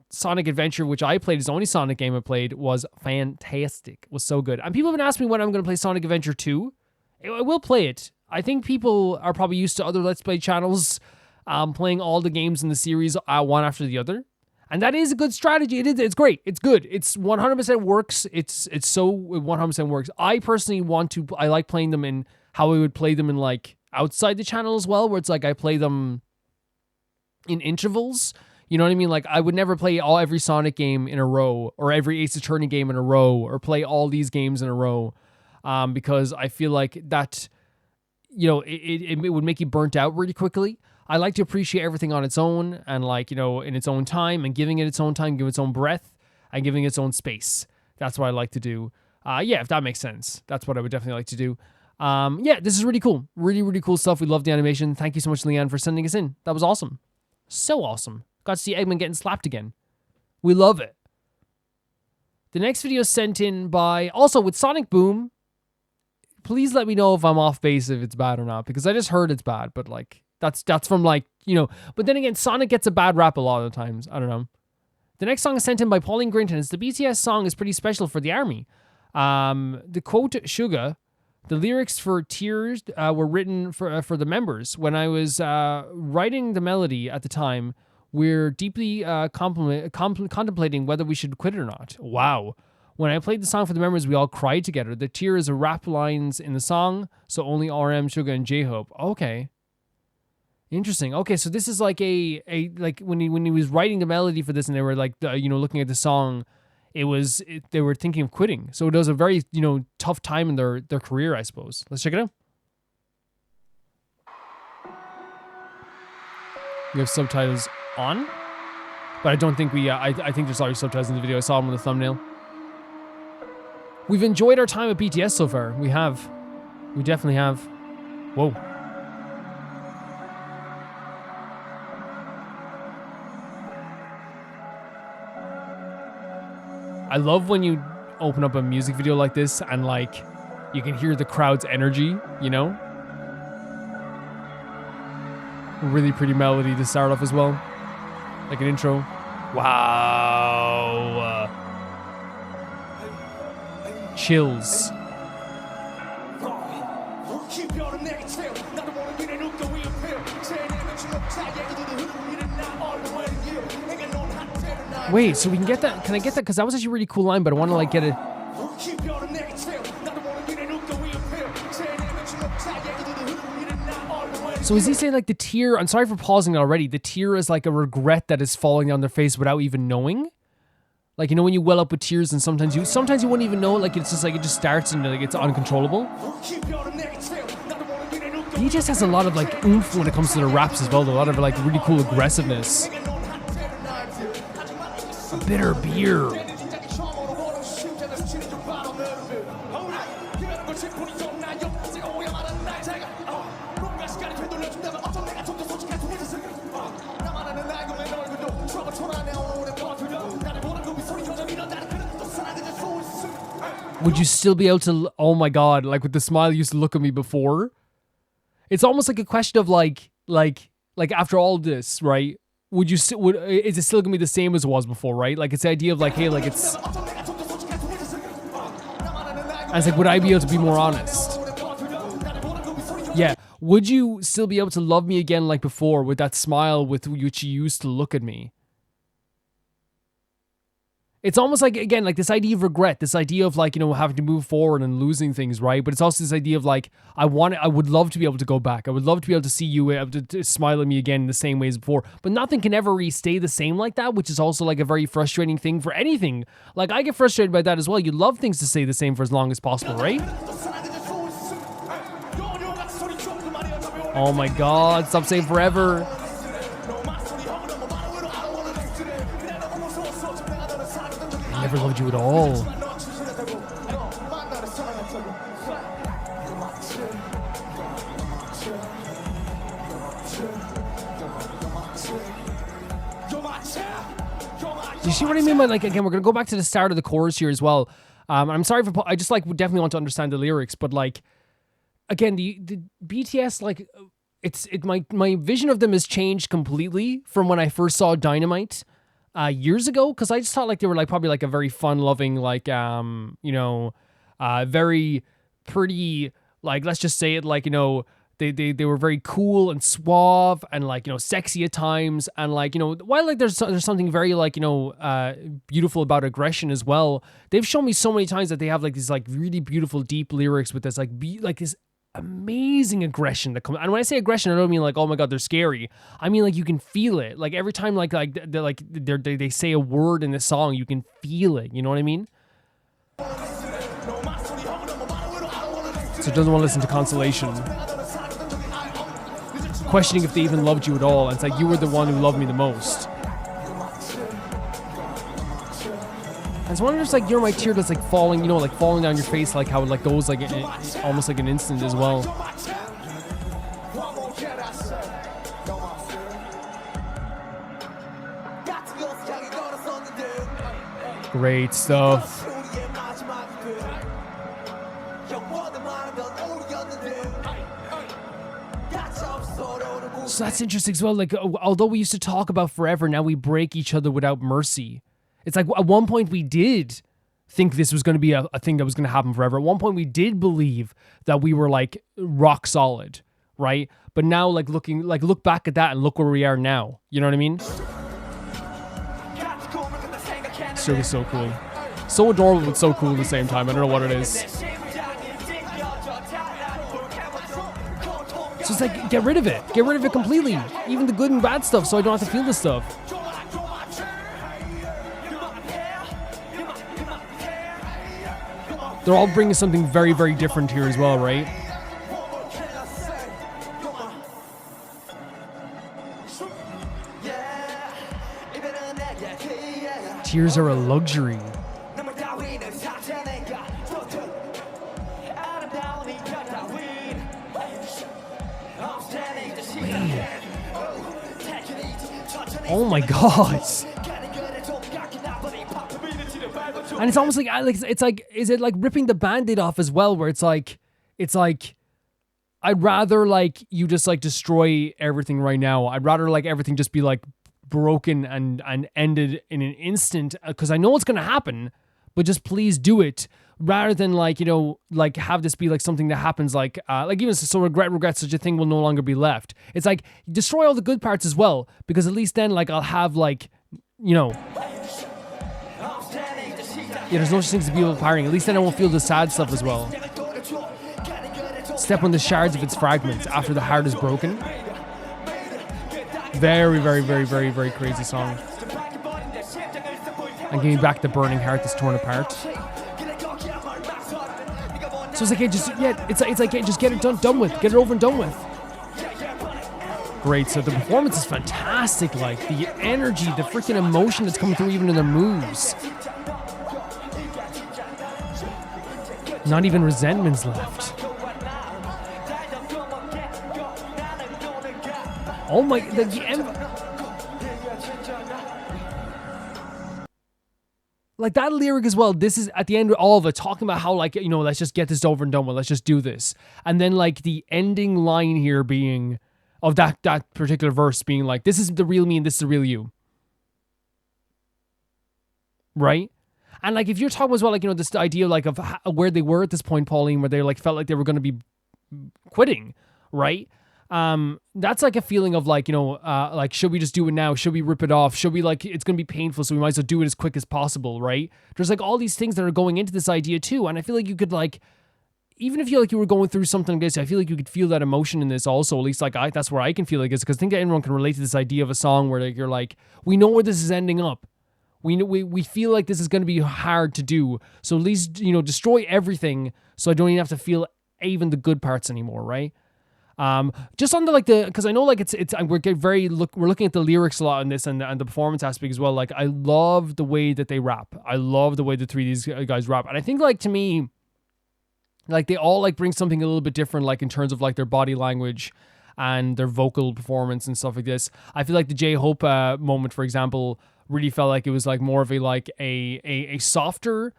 Sonic Adventure, which I played, is the only Sonic game I played, was fantastic. It was so good. And people have been asking me when I'm going to play Sonic Adventure 2. I will play it. I think people are probably used to other Let's Play channels playing all the games in the series one after the other. And that is a good strategy. It's great. It's good. It's 100% works. It's so 100% works. I personally I like playing them in how I would play them in like outside the channel as well, where it's like I play them in intervals. You know what I mean? Like, I would never play every Sonic game in a row or every Ace Attorney game in a row or play all these games in a row because I feel like that, it would make you burnt out really quickly. I like to appreciate everything on its own and, like, in its own time and giving it its own time, giving its own breath and giving it its own space. That's what I like to do. If that makes sense. That's what I would definitely like to do. This is really cool. Really, really cool stuff. We love the animation. Thank you so much, Leanne, for sending us in. That was awesome. So awesome. Got to see Eggman getting slapped again. We love it. The next video is sent in by, also with Sonic Boom. Please let me know if I'm off base, if it's bad or not, because I just heard it's bad, but like, that's from like, but then again, Sonic gets a bad rap a lot of the times. I don't know. The next song is sent in by Pauline Grinton. It's the BTS song is pretty special for the army. The quote, Suga, the lyrics for Tears were written for the members. When I was writing the melody at the time, we're deeply contemplating whether we should quit or not. Wow. When I played the song for the members, we all cried together. The tear is a rap lines in the song, so only RM, Suga, and J-Hope. Okay. Interesting. Okay, so this is like like when he was writing the melody for this and they were like, looking at the song, they were thinking of quitting. So it was a very, tough time in their career, I suppose. Let's check it out. We have subtitles on, but I don't think I think there's already subtitles in the video. I saw them on the thumbnail. We've enjoyed our time at BTS so far. We have. We definitely have. Whoa. I love when you open up a music video like this and like you can hear the crowd's energy, Really pretty melody to start off as well. Like an intro. Wow. Chills. Wait, so we can get that? Can I get that? Because that was actually a really cool line, but I want to like get it. So is he saying like the tear? I'm sorry for pausing it already. The tear is like a regret that is falling down their face without even knowing. Like, when you well up with tears and sometimes you wouldn't even know. Like, it's just like it just starts and like it's uncontrollable. He just has a lot of like oomph when it comes to the raps as well. A lot of like really cool aggressiveness. A bitter beer. Would you still be able to, oh my god, like with the smile you used to look at me before? It's almost like a question of like after all this, right? Is it still gonna be the same as it was before, right? Like it's the idea of like, hey, like it's And it's like, would I be able to be more honest? Yeah. Would you still be able to love me again like before with that smile with which you used to look at me? It's almost like, again, like this idea of regret, this idea of like, you know, having to move forward and losing things, right? But it's also this idea of like, I would love to be able to go back. I would love to be able to see you able to smile at me again in the same way as before. But nothing can ever really stay the same like that, which is also like a very frustrating thing for anything. Like I get frustrated by that as well. You love things to stay the same for as long as possible, right? Oh my God, stop saying forever. I never loved you at all. Do you see what I mean by, like, again, we're going to go back to the start of the chorus here as well. I'm sorry for, I just like would definitely want to understand the lyrics, but like, again, the BTS, like, my vision of them has changed completely from when I first saw Dynamite years ago, because I just thought like they were like probably like a very fun-loving, like you know, very pretty, like, let's just say it, like, you know, they were very cool and suave and like, you know, sexy at times, and like, you know, while like there's something very like, you know, beautiful about aggression as well. They've shown me so many times that they have like these like really beautiful deep lyrics with this like this amazing aggression that comes. And when I say aggression, I don't mean like, oh my God, they're scary. I mean like you can feel it. Like every time they say a word in this song, you can feel it. You know what I mean? So it doesn't want to listen to Consolation, questioning if they even loved you at all. And it's like, you were the one who loved me the most. And it's wondering if like you're my tear that's like falling, you know, like falling down your face, like how it like goes like almost like an instant as well. Great stuff. So that's interesting as well. Like, although we used to talk about forever, now we break each other without mercy. It's like at one point we did think this was going to be a thing that was going to happen forever. At one point we did believe that we were like rock solid, right? But now like look back at that and look where we are now. You know what I mean? So cool. So adorable but so cool at the same time. I don't know what it is. So it's like, get rid of it. Get rid of it completely. Even the good and bad stuff, so I don't have to feel this stuff. They're all bringing something very, very different here as well, right? Tears are a luxury. Man. Oh my God. And it's almost like it's like, is it like ripping the Band-Aid off as well, where it's like I'd rather like you just like destroy everything right now. I'd rather like everything just be like broken and ended in an instant, because I know what's gonna happen, but just please do it, rather than like, you know, like have this be like something that happens like even so regret such a thing will no longer be left. It's like destroy all the good parts as well, because at least then like I'll have like, you know, yeah, there's no such thing as people firing. At least then I won't feel the sad stuff as well. Step on the shards of its fragments after the heart is broken. Very, very, very, very, very crazy song. And giving back the burning heart that's torn apart. So it's like, hey, it's like, hey, just get it done with. Get it over and done with. Great. So the performance is fantastic. Like the energy, the freaking emotion that's coming through even in their moves. Not even resentments left. Oh my, like that lyric as well. This is at the end of all of it, talking about how like, you know, let's just get this over and done with. Let's just do this. And then like the ending line here being of that particular verse being like, this is the real me and this is the real you. Right? And like if you're talking as well, like, you know, this idea like of where they were at this point, Pauline, where they like felt like they were going to be quitting, right? That's like a feeling of like, you know, like, should we just do it now? Should we rip it off? Should we, like, it's going to be painful, so we might as well do it as quick as possible, right? There's like all these things that are going into this idea too. And I feel like you could like, even if you like you were going through something like this, I feel like you could feel that emotion in this also. At least like that's where I can feel like this, because I think that everyone can relate to this idea of a song where like, you're like, we know where this is ending up. We feel like this is going to be hard to do. So at least, you know, destroy everything so I don't even have to feel even the good parts anymore, right? Just on the like the, because I know like we're looking at the lyrics a lot in this and the performance aspect as well. Like I love the way that they rap. I love the way the three of these guys rap, and I think like to me, like they all like bring something a little bit different, like in terms of like their body language and their vocal performance and stuff like this. I feel like the J-Hope moment, for example, really felt like it was like more of a softer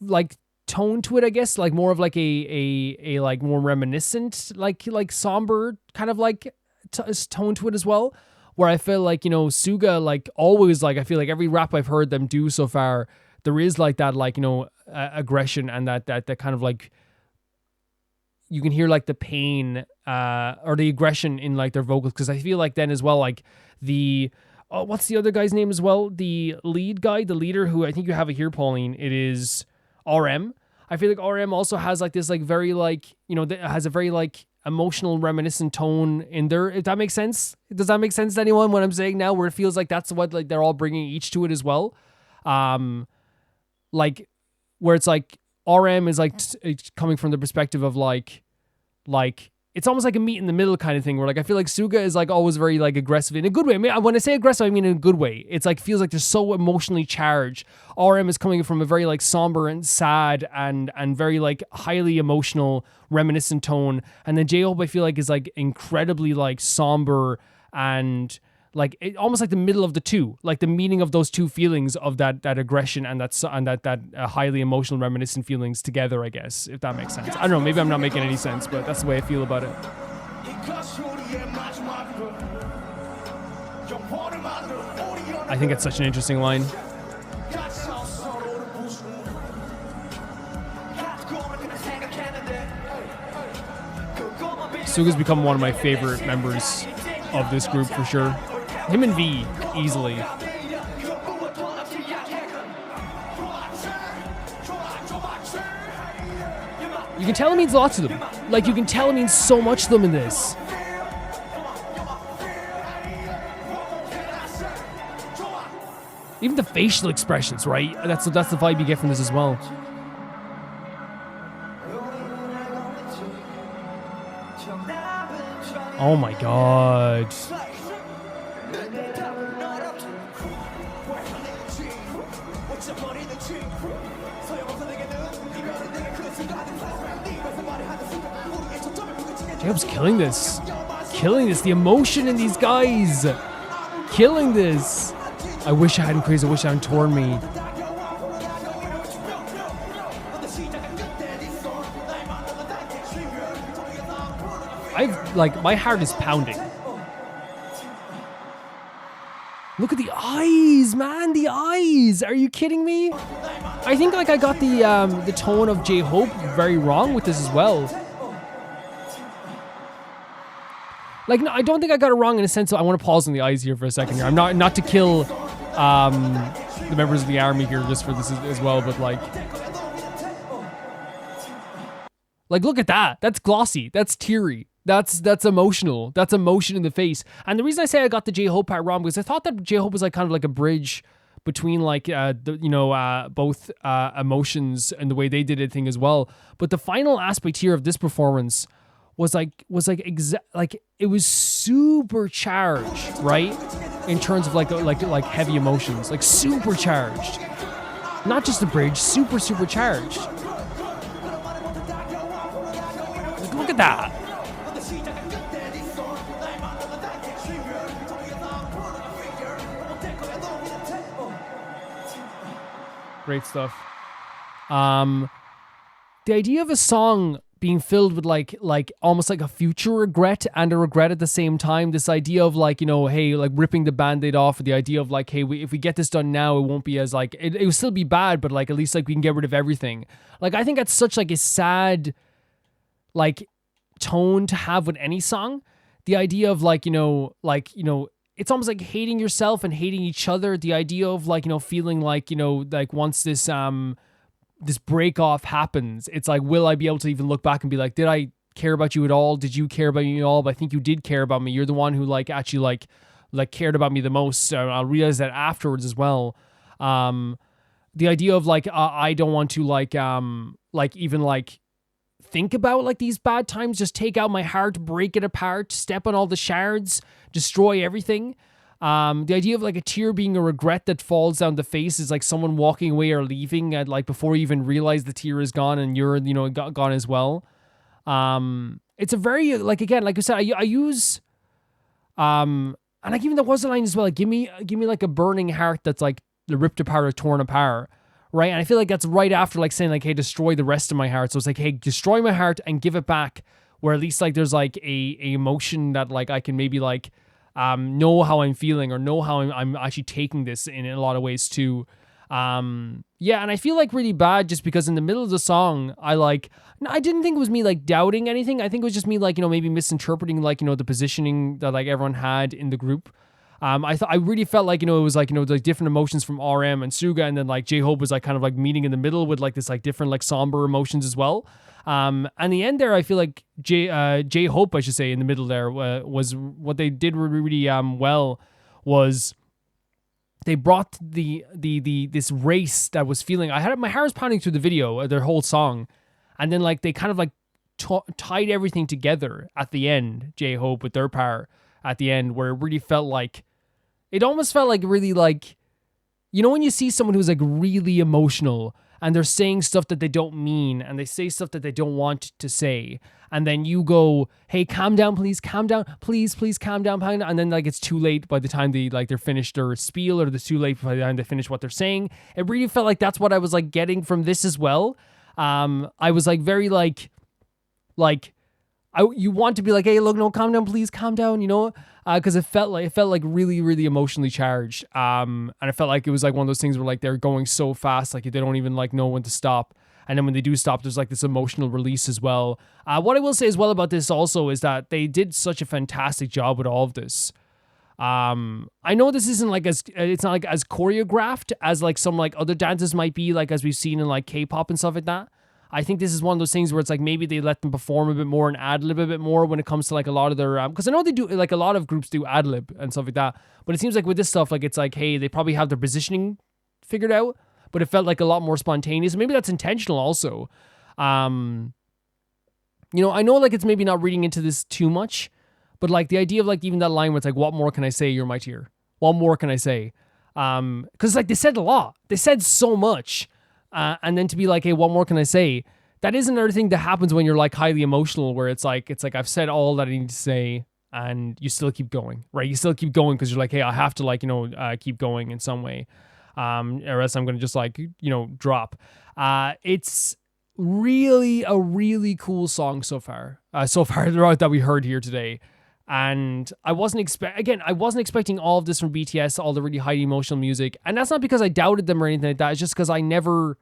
like tone to it, I guess, like more of like a like more reminiscent like somber kind of like tone to it as well, where I feel like, you know, Suga, like always, like I feel like every rap I've heard them do so far, there is like that, like, you know, aggression and that kind of like, you can hear like the pain or the aggression in like their vocals, because I feel like then as well, like the what's the other guy's name as well? The lead guy, the leader, who I think you have it here, Pauline. It is RM. I feel like RM also has like this like very like, you know, has a very like emotional reminiscent tone in there, if that makes sense. Does that make sense to anyone what I'm saying now, where it feels like that's what like they're all bringing each to it as well? Like where it's like RM is like coming from the perspective of like it's almost like a meet in the middle kind of thing, where like I feel like Suga is like always very like aggressive in a good way. I mean, when I say aggressive, I mean in a good way. It's like feels like they're so emotionally charged. RM is coming from a very like somber and sad and very like highly emotional reminiscent tone, and then J-Hope I feel like is like incredibly like somber and like almost like the middle of the two, like the meaning of those two feelings of that aggression and that highly emotional reminiscent feelings together, I guess, if that makes sense. I don't know, maybe I'm not making any sense, but that's the way I feel about it. I think it's such an interesting line. Suga's become one of my favorite members of this group for sure. Him and V, easily. You can tell it means lots to them. Like, you can tell it means so much to them in this. Even the facial expressions, right? That's the vibe you get from this as well. Oh my god. Jacob's killing this. Killing this. The emotion in these guys. Killing this. I wish I hadn't crazed. I wish I hadn't torn me. My heart is pounding. Look at the eyes, man. The eyes. Are you kidding me? I think like I got the tone of J-Hope very wrong with this as well. Like, no, I don't think I got it wrong in a sense. So I want to pause on the eyes here for a second here. I'm not to kill the members of the army here just for this as well, but like look at that. That's glossy. That's teary. That's emotional. That's emotion in the face. And the reason I say I got the J-Hope part wrong because I thought that J-Hope was like kind of like a bridge between like both emotions and the way they did it thing as well. But the final aspect here of this performance was it was super charged, right? In terms of like heavy emotions, like super charged. Not just a bridge, super charged. Like, look at that. Great stuff. The idea of a song being filled with like almost like a future regret and a regret at the same time. This idea of like, you know, hey, like ripping the Band-Aid off, the idea of like, hey, if we get this done now, it won't be as like, it will still be bad, but like at least like we can get rid of everything. Like I think that's such like a sad like tone to have with any song. The idea of like, you know, it's almost like hating yourself and hating each other. The idea of like, you know, feeling like, you know, like once this break off happens, it's like, will I be able to even look back and be like, did I care about you at all? Did you care about me at all? But I think you did care about me. You're the one who like actually like cared about me the most. I'll realize that afterwards as well. The idea of like, I don't want to like even like think about like these bad times, just take out my heart, break it apart, step on all the shards, destroy everything. The idea of like a tear being a regret that falls down the face is like someone walking away or leaving at like before you even realize the tear is gone and you're, you know, gone as well. It's a very like, again, like I said, I use and like even there was a line as well, like give me like a burning heart that's like ripped apart or torn apart, right? And I feel like that's right after like saying like, hey, destroy the rest of my heart. So it's like, hey, destroy my heart and give it back, where at least like there's like a emotion that like I can maybe like know how I'm feeling or know how I'm actually taking this in a lot of ways too. Yeah, and I feel like really bad just because in the middle of the song, I didn't think it was me like doubting anything. I think it was just me like, you know, maybe misinterpreting like, you know, the positioning that like everyone had in the group. I really felt like, you know, it was like, you know, like different emotions from RM and Suga, and then like J-Hope was like kind of like meeting in the middle with like this like different like somber emotions as well. And the end there, I feel like J-Hope, I should say, in the middle there was what they did really well was they brought this race that was feeling. My heart was pounding through the video, their whole song, and then like they kind of like tied everything together at the end. J-Hope with their power at the end, where it really felt like, it almost felt like really like, you know, when you see someone who's like really emotional and they're saying stuff that they don't mean and they say stuff that they don't want to say, and then you go, hey, calm down, please calm down, please calm down, and then like it's too late by the time they're finished their spiel, or it's too late by the time they finish what they're saying. It really felt like that's what I was like getting from this as well. I was like very like you want to be like, hey, look, no, calm down, please calm down, you know, because it felt like really, really emotionally charged. And it felt like it was like one of those things where like they're going so fast, like they don't even like know when to stop. And then when they do stop, there's like this emotional release as well. What I will say as well about this also is that they did such a fantastic job with all of this. I know this isn't like it's not like as choreographed as like some like other dances might be, like as we've seen in like K-pop and stuff like that. I think this is one of those things where it's like maybe they let them perform a bit more and ad-lib a bit more when it comes to like a lot of their because I know they do, like a lot of groups do ad-lib and stuff like that, but it seems like with this stuff, like it's like, hey, they probably have their positioning figured out, but it felt like a lot more spontaneous. Maybe that's intentional also. You know, I know like it's maybe not reading into this too much, but like the idea of like even that line where it's like, what more can I say, you're my tear? What more can I say? Because like they said a lot, they said so much. And then to be like, hey, what more can I say? That is another thing that happens when you're like highly emotional, where it's like I've said all that I need to say, and you still keep going, right? You still keep going because you're like, hey, I have to like, you know, keep going in some way, or else I'm going to just like, you know, drop. It's really a really cool song so far that we heard here today. And I wasn't expecting all of this from BTS, all the really highly emotional music. And that's not because I doubted them or anything like that. It's just because I never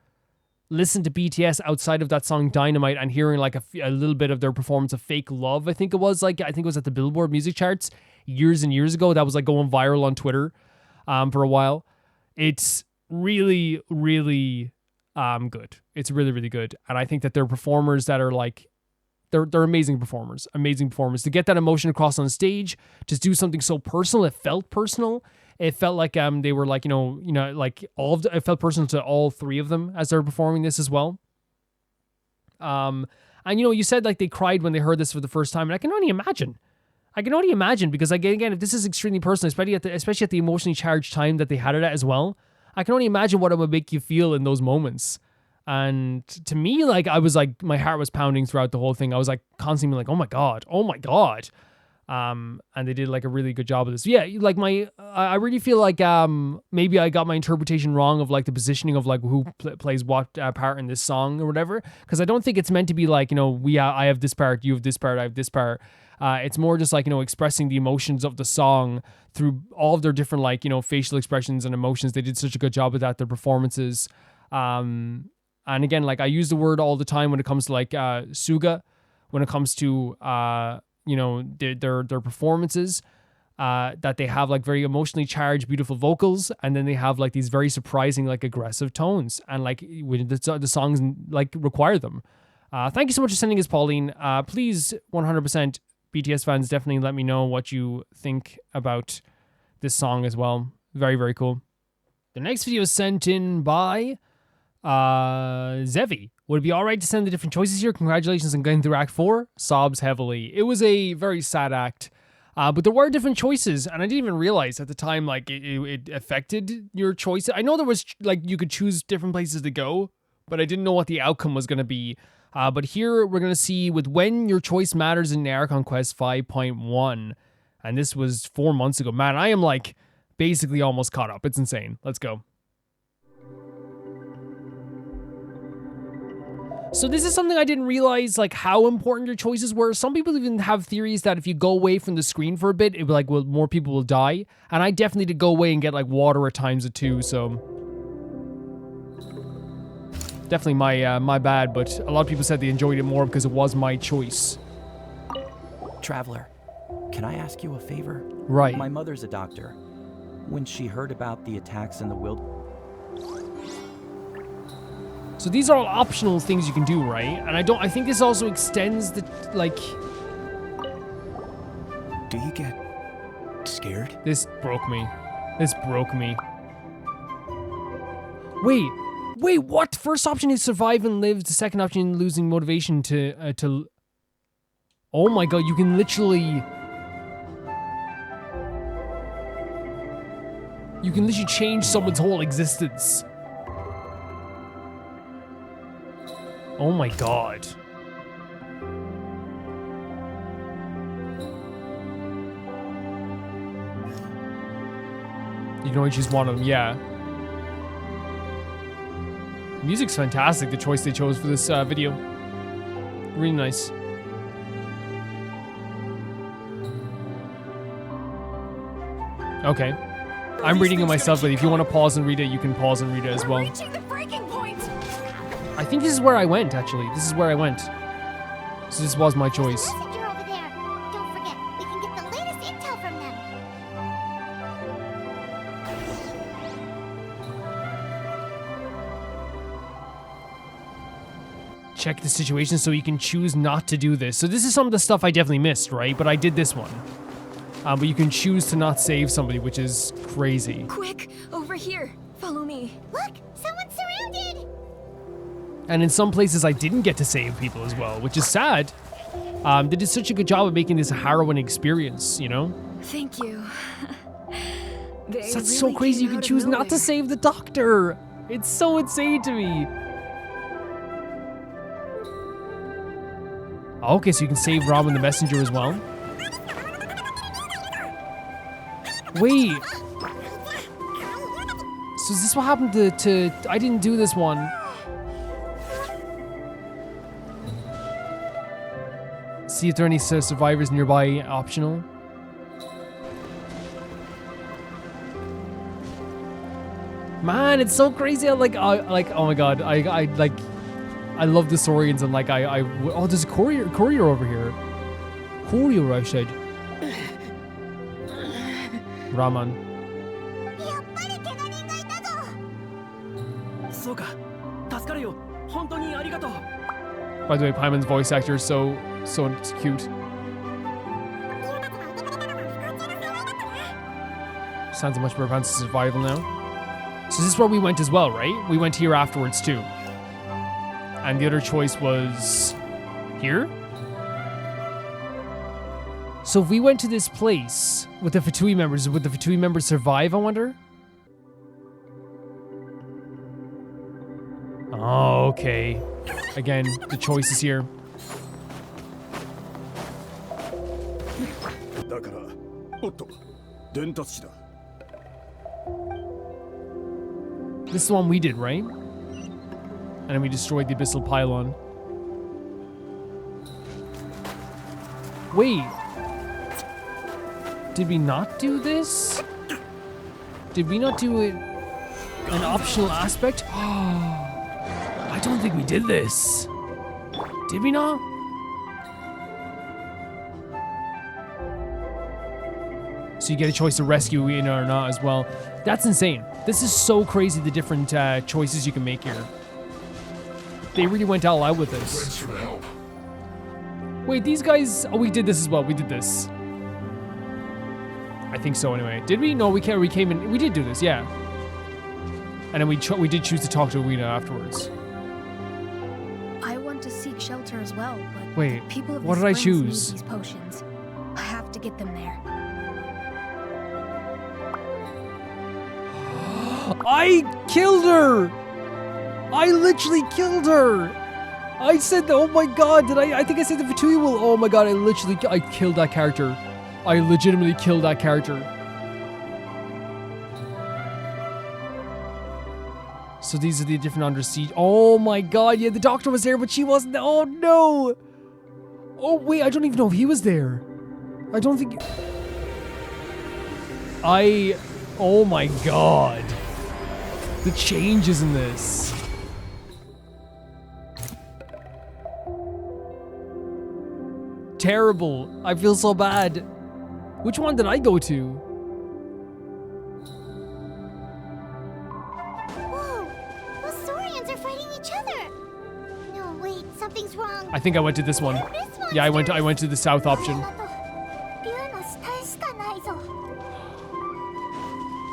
listened to BTS outside of that song Dynamite and hearing like a little bit of their performance of Fake Love. I think it was at the Billboard music charts years and years ago. That was like going viral on Twitter for a while. It's really, really good. It's really, really good. And I think that they're performers that are like, They're amazing performers. To get that emotion across on stage, to do something so personal, it felt personal. It felt like they were like, like it felt personal to all three of them as they're performing this as well. And you said like they cried when they heard this for the first time, and I can only imagine because again, if this is extremely personal, especially at the emotionally charged time that they had it at as well, I can only imagine what it would make you feel in those moments. And to me, like, I was like, my heart was pounding throughout the whole thing. I was like constantly like, oh my God. And they did like a really good job of this. Yeah, like I really feel like maybe I got my interpretation wrong of like the positioning of like who plays what part in this song or whatever. Because I don't think it's meant to be like, you know, I have this part, you have this part, I have this part. It's more just like, you know, expressing the emotions of the song through all of their different like, you know, facial expressions and emotions. They did such a good job with that. Their performances. And again, like I use the word all the time when it comes to like Suga, when it comes to you know, their performances, that they have like very emotionally charged, beautiful vocals, and then they have like these very surprising, like aggressive tones, and like when the songs like require them. Thank you so much for sending us, Pauline. Please, 100% BTS fans, definitely let me know what you think about this song as well. Very, very cool. The next video is sent in by Zevi. Would it be alright to send the different choices here? Congratulations on getting through Act 4. Sobs heavily. It was a very sad act. But there were different choices, and I didn't even realize at the time, like, it affected your choice. I know there was, like, you could choose different places to go, but I didn't know what the outcome was going to be. But here we're going to see with when your choice matters in Archon Quest 5.1. And this was 4 months ago. Man, I am, like, basically almost caught up. It's insane. Let's go. So this is something I didn't realize, like, how important your choices were. Some people even have theories that if you go away from the screen for a bit, it will, like, well, more people will die. And I definitely did go away and get, like, water at times of two, so... Definitely my bad, but a lot of people said they enjoyed it more because it was my choice. Traveler, can I ask you a favor? Right. My mother's a doctor. When she heard about the attacks in the wilderness... So these are all optional things you can do, right? And I think this also extends the, like... Do you get scared? This broke me. This broke me. Wait, what? First option is survive and live. The second option, losing motivation to... Oh my god, you can literally... You can literally change someone's whole existence. Oh my god. You can only choose one of them, yeah. Music's fantastic, the choice they chose for this video. Really nice. Okay. I'm reading it myself, but if you want to pause and read it, you can pause and read it as well. I think this is where I went, actually. This is where I went. So this was my choice. Messenger over there. Don't forget, we can get the latest intel from them. Check the situation so you can choose not to do this. So this is some of the stuff I definitely missed, right? But I did this one. But you can choose to not save somebody, which is crazy. Quick, over here. Follow me. Look, someone's surrounded. And in some places, I didn't get to save people as well, which is sad. They did such a good job of making this a harrowing experience, you know? Thank you. That's really so crazy. You can choose not to save the doctor. It's so insane to me. Okay, so you can save Robin the Messenger as well. Wait. So is this what happened to I didn't do this one. See if there are any survivors nearby, optional. Man, it's so crazy. Oh my god. I love the Saurians and like oh, there's a courier over here. Courier, I said. Raman. By the way, Paimon's voice actor is so cute. Sounds like much better plans to survival now. So this is where we went as well, right? We went here afterwards too. And the other choice was here? So if we went to this place with the Fatui members, would the Fatui members survive, I wonder? Oh, okay. Again, the choice is here. This is the one we did, right? And then we destroyed the abyssal pylon. Wait. Did we not do this? Did we not do it an optional aspect? I don't think we did this. Did we not? So you get a choice to rescue Ina or not as well. That's insane. This is so crazy, the different choices you can make here. They really went all out with this. Wait, these guys... Oh, we did this as well. We did this. I think so anyway. Did we? No, we came in... We did do this, yeah. And then we did choose to talk to Ina afterwards. I want to seek shelter as well, but wait, people of what did I choose? These potions. I have to get them there. I killed her! I literally killed her! I said, oh my god, I think I said the Fatui will. Oh my god, I killed that character. I legitimately killed that character. So these are the different under siege. Oh my god, yeah, the doctor was there, but she wasn't. Oh no! Oh wait, I don't even know if he was there. I don't think... Oh my god. The changes in this. Terrible. I feel so bad. Which one did I go to? Whoa! Those Saurians are fighting each other! No, wait, something's wrong. I think I went to this one. Yeah, I went to the south option.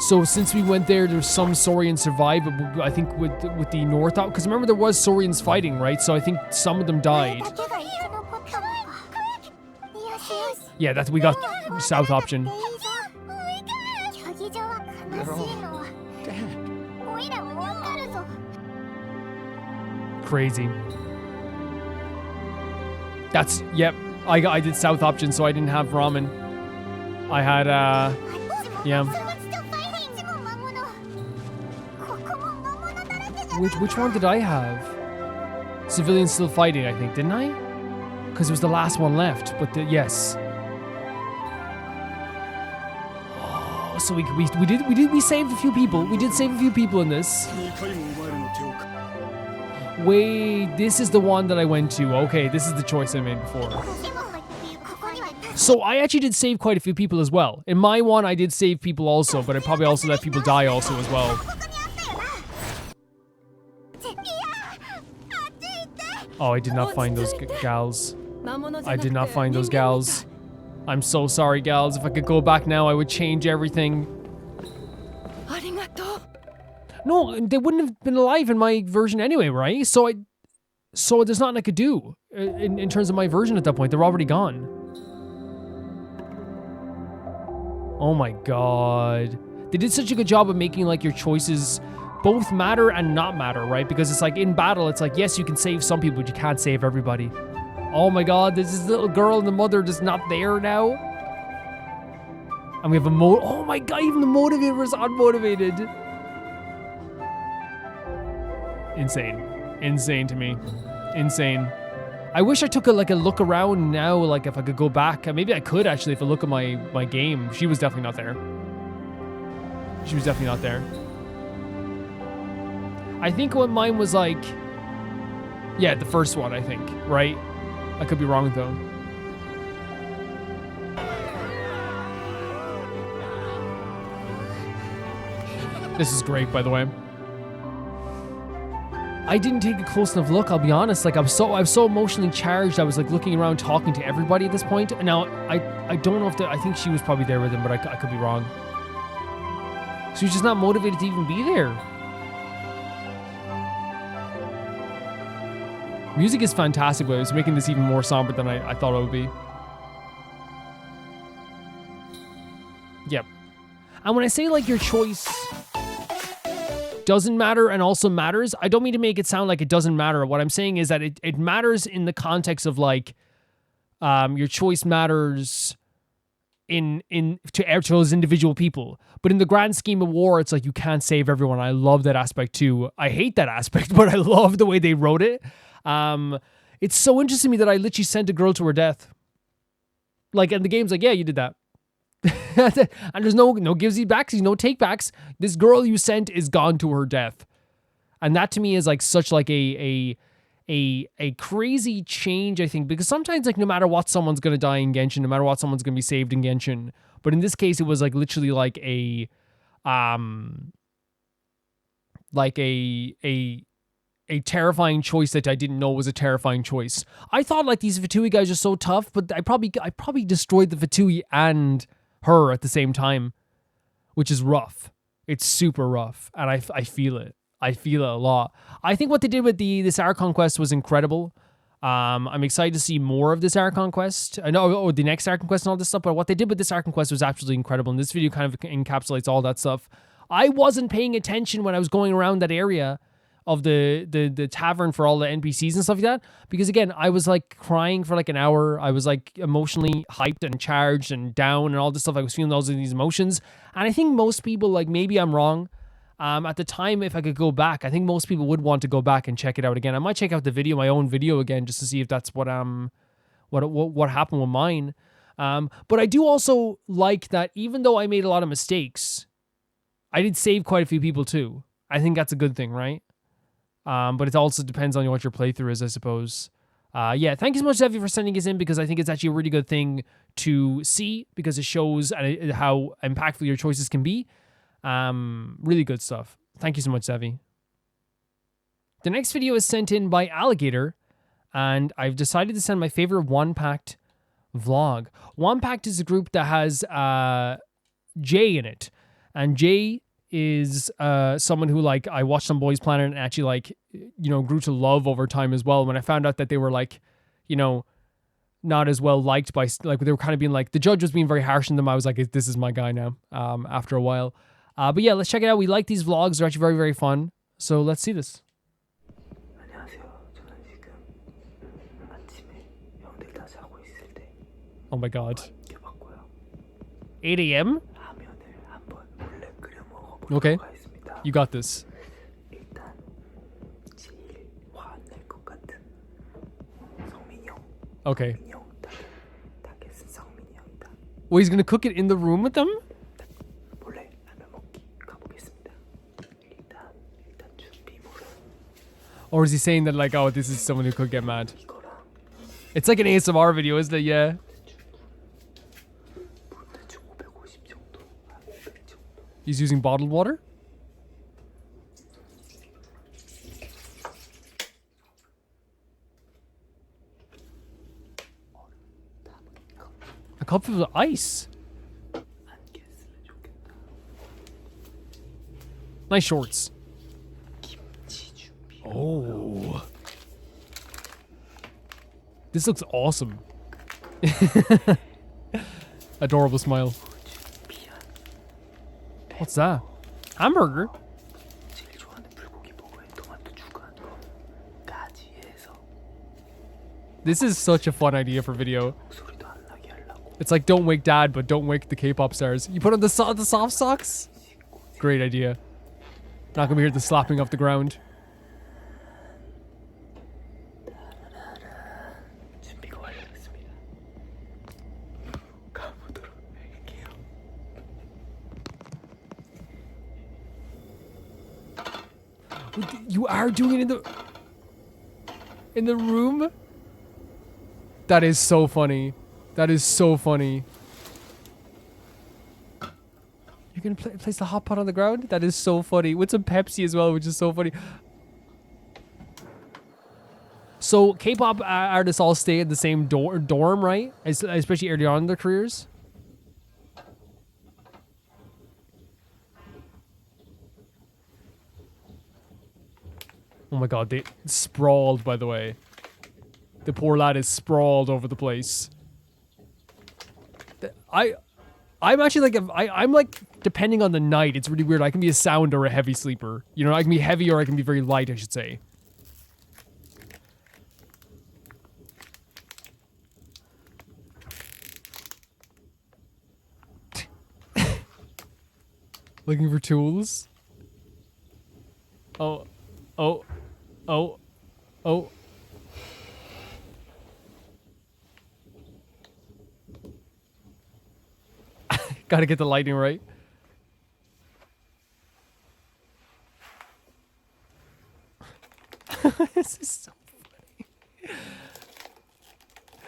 So since we went there's some Saurians survived, but I think with the north out, because remember there was Saurians fighting, right? So I think some of them died. Yeah, that's we got south option. Crazy. That's yep. I did south option, so I didn't have ramen. I had yeah. Which one did I have? Civilians still fighting, I think, didn't I? Because it was the last one left, but yes. Oh, so we saved a few people. We did save a few people in this. Wait, this is the one that I went to. Okay, this is the choice I made before. So I actually did save quite a few people as well. In my one, I did save people also, but I probably also let people die also as well. Oh, I did not find those gals. I did not find those gals. I'm so sorry, gals. If I could go back now, I would change everything. No, they wouldn't have been alive in my version anyway, right? So there's nothing I could do in terms of my version at that point. They're already gone. Oh my god. They did such a good job of making like your choices both matter and not matter, right? Because it's like in battle, it's like, yes, you can save some people, but you can't save everybody. Oh my god, there's this little girl and the mother just not there now. And we have oh my god, even the motivator is unmotivated. Insane. Insane to me. Insane. I wish I took a look around now, like if I could go back. Maybe I could actually if I look at my game. She was definitely not there. She was definitely not there. I think what mine was like, yeah, the first one, I think, right? I could be wrong though. This is great, by the way. I didn't take a close enough look, I'll be honest. Like I was so emotionally charged. I was like looking around, talking to everybody at this point. And now I don't know if I think she was probably there with him, but I could be wrong. She was just not motivated to even be there. Music is fantastic, but it was making this even more somber than I thought it would be. Yep. And when I say like your choice doesn't matter and also matters, I don't mean to make it sound like it doesn't matter. What I'm saying is that it matters in the context of like your choice matters to those individual people. But in the grand scheme of war, it's like you can't save everyone. I love that aspect too. I hate that aspect, but I love the way they wrote it. It's so interesting to me that I literally sent a girl to her death. Like, and the game's like, yeah, you did that. And there's no givesy backs, no take backs. This girl you sent is gone to her death. And that to me is like such like a crazy change, I think, because sometimes like no matter what, someone's gonna die in Genshin, no matter what, someone's gonna be saved in Genshin. But in this case, it was like literally like a terrifying choice that I didn't know was a terrifying choice. I thought like these Fatui guys are so tough, but I probably destroyed the Fatui and her at the same time, which is rough. It's super rough, and I feel it. I feel it a lot. I think what they did with this Archon quest was incredible. I'm excited to see more of this Archon quest. I know the next Archon quest and all this stuff, but what they did with this Archon quest was absolutely incredible. And this video kind of encapsulates all that stuff. I wasn't paying attention when I was going around that area of the tavern for all the NPCs and stuff like that, because again, I was like crying for like an hour. I was like emotionally hyped and charged and down and all this stuff. I was feeling all of these emotions, and I think most people, like, maybe I'm wrong. At the time, if I could go back, I think most people would want to go back and check it out again. I might check out the video, my own video again, just to see if that's what happened with mine. But I do also like that even though I made a lot of mistakes, I did save quite a few people too. I think that's a good thing, right? But it also depends on what your playthrough is, I suppose. Yeah, thank you so much, Zevi, for sending us in, because I think it's actually a really good thing to see, because it shows how impactful your choices can be. Really good stuff. Thank you so much, Zevi. The next video is sent in by Alligator, and I've decided to send my favorite One Pact vlog. One Pact is a group that has Jay in it, and Jay is someone who, like, I watched on Boys Planet and actually, like, you know, grew to love over time as well. When I found out that they were, like, you know, not as well liked by, like, they were kind of being like, the judge was being very harsh on them, I was like, this is my guy now, after a while. But yeah, let's check it out. We like these vlogs. They're actually very, very fun. So let's see this. Oh my god. 8 a.m.? Okay. You got this. Okay. Well, he's gonna cook it in the room with them? Or is he saying that, like, oh, this is someone who could get mad? It's like an ASMR video, isn't it? Yeah. He's using bottled water? A cup of ice. Nice shorts. Oh. This looks awesome. Adorable smile. What's that? Hamburger? This is such a fun idea for video. It's like, don't wake dad, but don't wake the K-pop stars. You put on the soft socks? Great idea. Not gonna be here the slapping off the ground. You are doing it in the room? That is so funny. That is so funny. You're gonna place the hot pot on the ground? That is so funny. With some Pepsi as well, which is so funny. So K-pop artists all stay in the same dorm, right? Especially early on in their careers. Oh my god, they sprawled, by the way. The poor lad is sprawled over the place. I'm actually like, I'm like, depending on the night, it's really weird. I can be a sound or a heavy sleeper. You know, I can be heavy or I can be very light, I should say. Looking for tools. Oh. Oh. Oh. Oh. Gotta get the lighting right. This is so funny.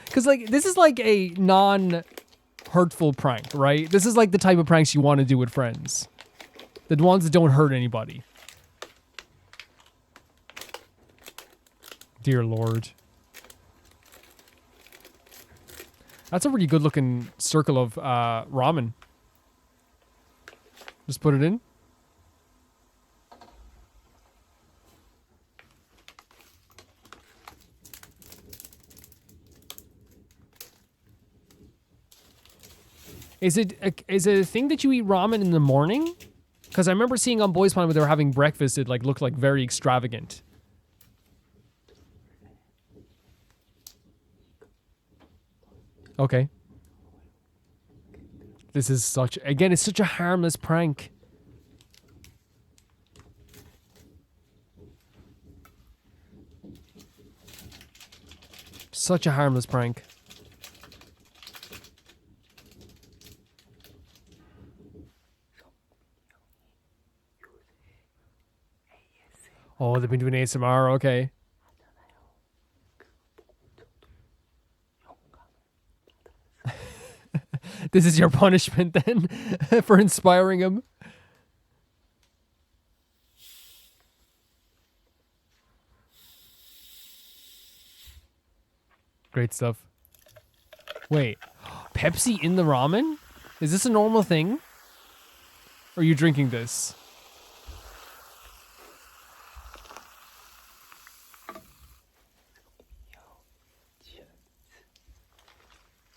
Because, like, this is like a non-hurtful prank, right? This is like the type of pranks you want to do with friends. The ones that don't hurt anybody. Dear Lord. That's a really good looking circle of ramen. Just put it in. Is it a thing that you eat ramen in the morning? Because I remember seeing on Boys Planet when they were having breakfast, it like looked like very extravagant. Okay. This is such, again, it's such a harmless prank. Such a harmless prank. Oh, they've been doing ASMR, okay. This is your punishment then for inspiring him. Great stuff. Wait, Pepsi in the ramen? Is this a normal thing? Or are you drinking this?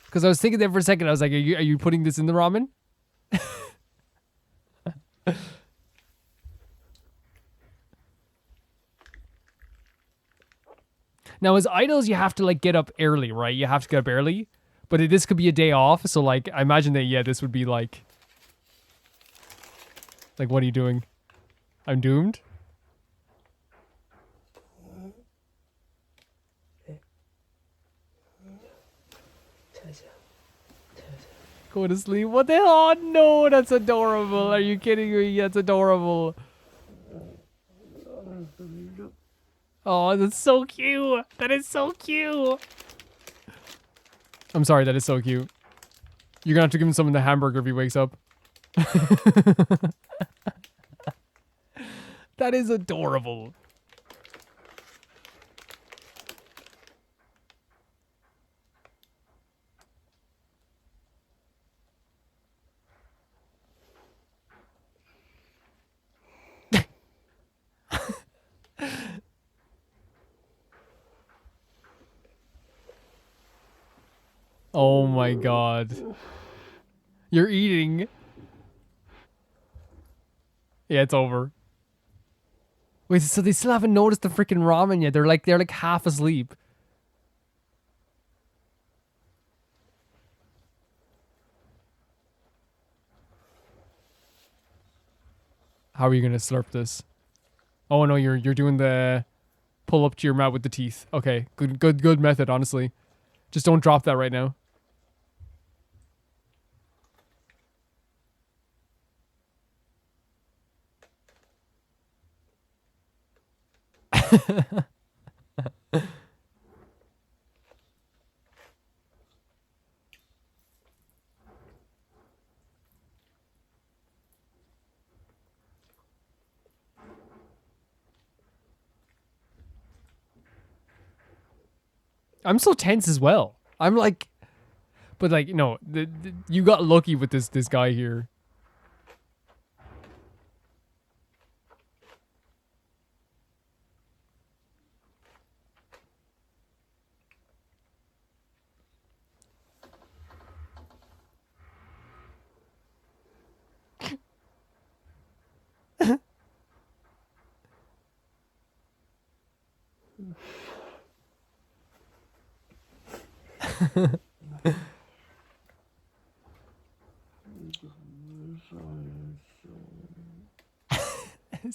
Because I was thinking there for a second, I was like, are you putting this in the ramen? Now, as idols, you have to like get up early, right? You have to get up early. But this could be a day off, so like, I imagine that, yeah, this would be like, what are you doing? I'm doomed? Go to sleep. What the hell? Oh, no, that's adorable. Are you kidding me? That's adorable. Oh, that's so cute. That is so cute. I'm sorry, that is so cute. You're gonna have to give him some of the hamburger if he wakes up. That is adorable. Oh my god. You're eating. Yeah, it's over. Wait, so they still haven't noticed the freaking ramen yet. They're like half asleep. How are you gonna slurp this? Oh no, you're doing the pull up to your mouth with the teeth. Okay, good method, honestly. Just don't drop that right now. I'm so tense as well. I'm like, but like, no, you got lucky with this guy here.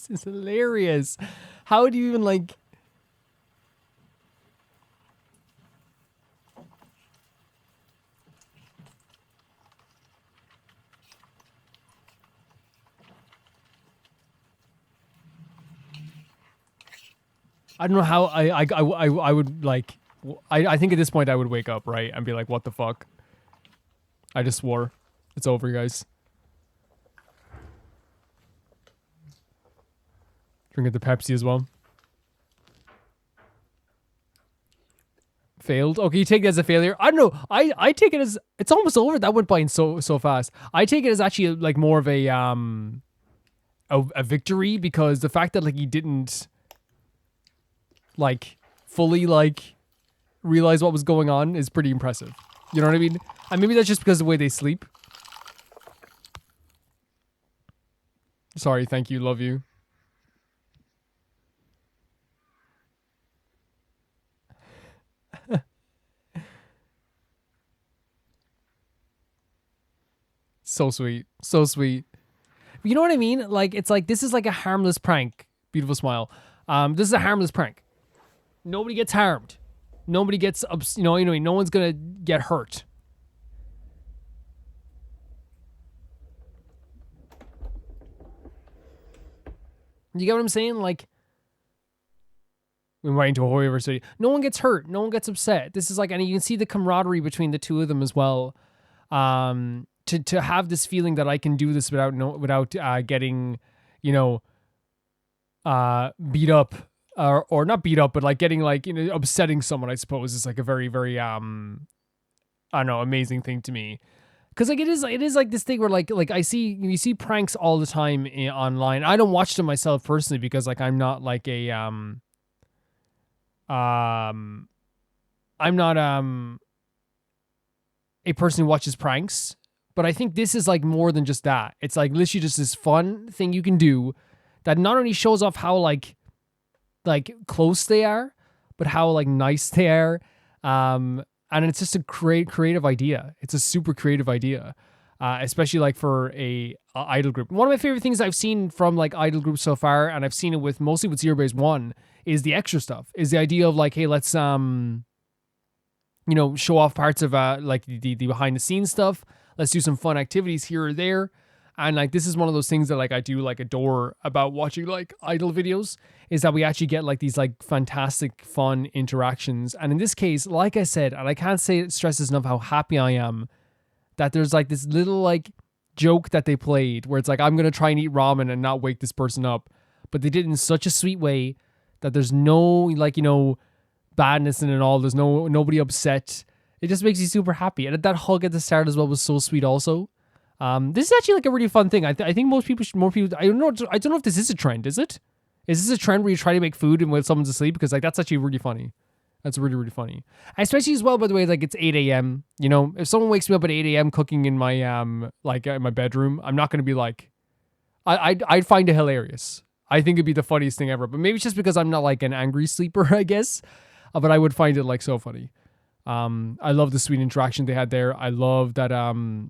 This is hilarious. How do you even like... I don't know how I would like... I think at this point I would wake up, right? And be like, what the fuck? I just swore. It's over, guys. Drink the Pepsi as well. Failed. Okay, you take it as a failure. I don't know. I take it as it's almost over. That went by so fast. I take it as actually like more of a victory, because the fact that like he didn't like fully like realize what was going on is pretty impressive. You know what I mean? And maybe that's just because of the way they sleep. Sorry, thank you, love you. So sweet. So sweet. You know what I mean? Like, it's like, this is like a harmless prank. Beautiful smile. This is a harmless prank. Nobody gets harmed. Nobody gets, no one's gonna get hurt. You get what I'm saying? Like, we're right into a horror university. No one gets hurt. No one gets upset. This is like, and you can see the camaraderie between the two of them as well. To have this feeling that I can do this without getting, beat up, or not beat up, but like getting like, upsetting someone, I suppose, is like a very, very, I don't know, amazing thing to me. Cause like it is like this thing where like you see pranks all the time online. I don't watch them myself personally because like I'm not like a, I'm not a person who watches pranks. But I think this is like more than just that. It's like literally just this fun thing you can do that not only shows off how like close they are, but how like nice they are. And it's just a creative idea. It's a super creative idea, especially like for a idol group. One of my favorite things I've seen from like idol groups so far, and I've seen it mostly with Zerobaseone, is the extra stuff. Is the idea of like, hey, let's show off parts of like the behind the scenes stuff. Let's do some fun activities here or there. And like, this is one of those things that like I do like adore about watching like idol videos, is that we actually get like these like fantastic fun interactions. And in this case, like I said, and I can't stress enough how happy I am that there's like this little like joke that they played where it's like, I'm going to try and eat ramen and not wake this person up. But they did it in such a sweet way that there's no like, badness in it all. There's nobody upset. It just makes you super happy. And that hug at the start as well was so sweet also. This is actually like a really fun thing. I think more people, I don't know if this is a trend, is it? Is this a trend where you try to make food and when someone's asleep? Because like, that's actually really funny. That's really, really funny. Especially as well, by the way, like it's 8 a.m. If someone wakes me up at 8 a.m. cooking in my, in my bedroom, I'm not going to be like, I'd find it hilarious. I think it'd be the funniest thing ever. But maybe it's just because I'm not like an angry sleeper, I guess. But I would find it like so funny. I love the sweet interaction they had there. I love that, actually,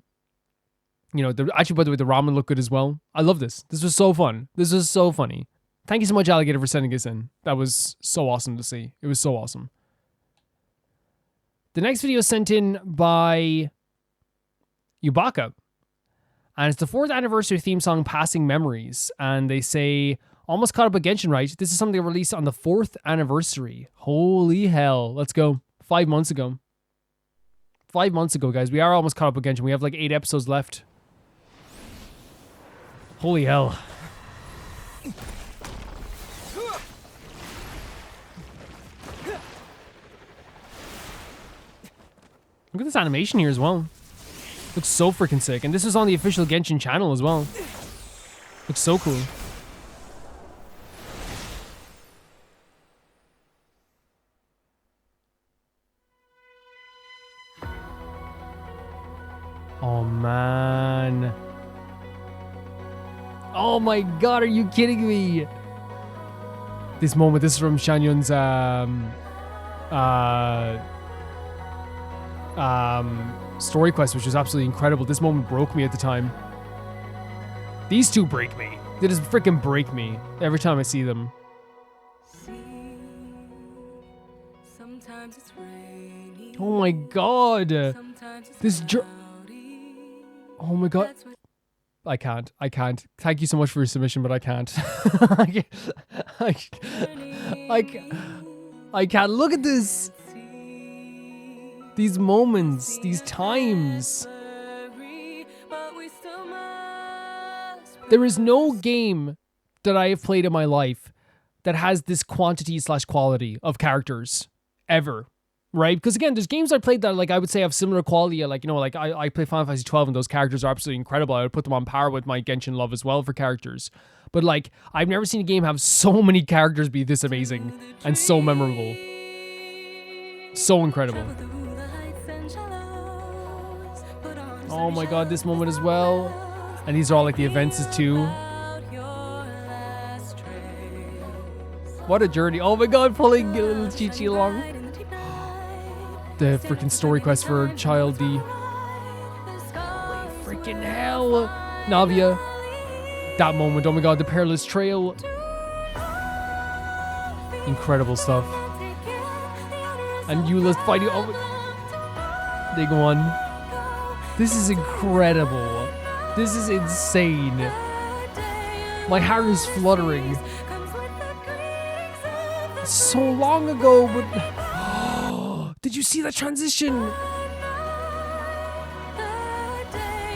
by the way, the ramen looked good as well. I love this. This was so fun. This was so funny. Thank you so much, Alligator, for sending us in. That was so awesome to see. It was so awesome. The next video is sent in by Yubaka. And it's the 4th anniversary theme song, Passing Memories. And they say, almost caught up with Genshin, right? This is something released on the 4th anniversary. Holy hell. Let's go. 5 months ago. 5 months ago, guys. We are almost caught up with Genshin. We have like 8 episodes left. Holy hell. Look at this animation here as well. Looks so freaking sick. And this is on the official Genshin channel as well. Looks so cool. Oh, man. Oh, my God. Are you kidding me? This moment, this is from Shanyun's story quest, which was absolutely incredible. This moment broke me at the time. These two break me. They just freaking break me every time I see them. Oh my god. This oh my god. I can't. Thank you so much for your submission, but I can't. I can't. Look at this. These moments, these times. There is no game that I have played in my life that has this quantity / quality of characters ever. Right? Because again, there's games I played that like I would say have similar quality. Like, you know, like I play Final Fantasy 12 and those characters are absolutely incredible. I would put them on par with my Genshin love as well for characters. But like, I've never seen a game have so many characters be this amazing and so memorable. So incredible. Oh my god, this moment as well. And these are all like the events too. What a journey. Oh my god, pulling little Chi-Chi along. The freaking story quest for Child D. Holy freaking hell. Navia. That moment. Oh my god, the perilous trail. Incredible stuff. And Eula's fighting. Oh my... Big one. This is incredible. This is insane. My heart is fluttering. So long ago, but... Did you see that transition?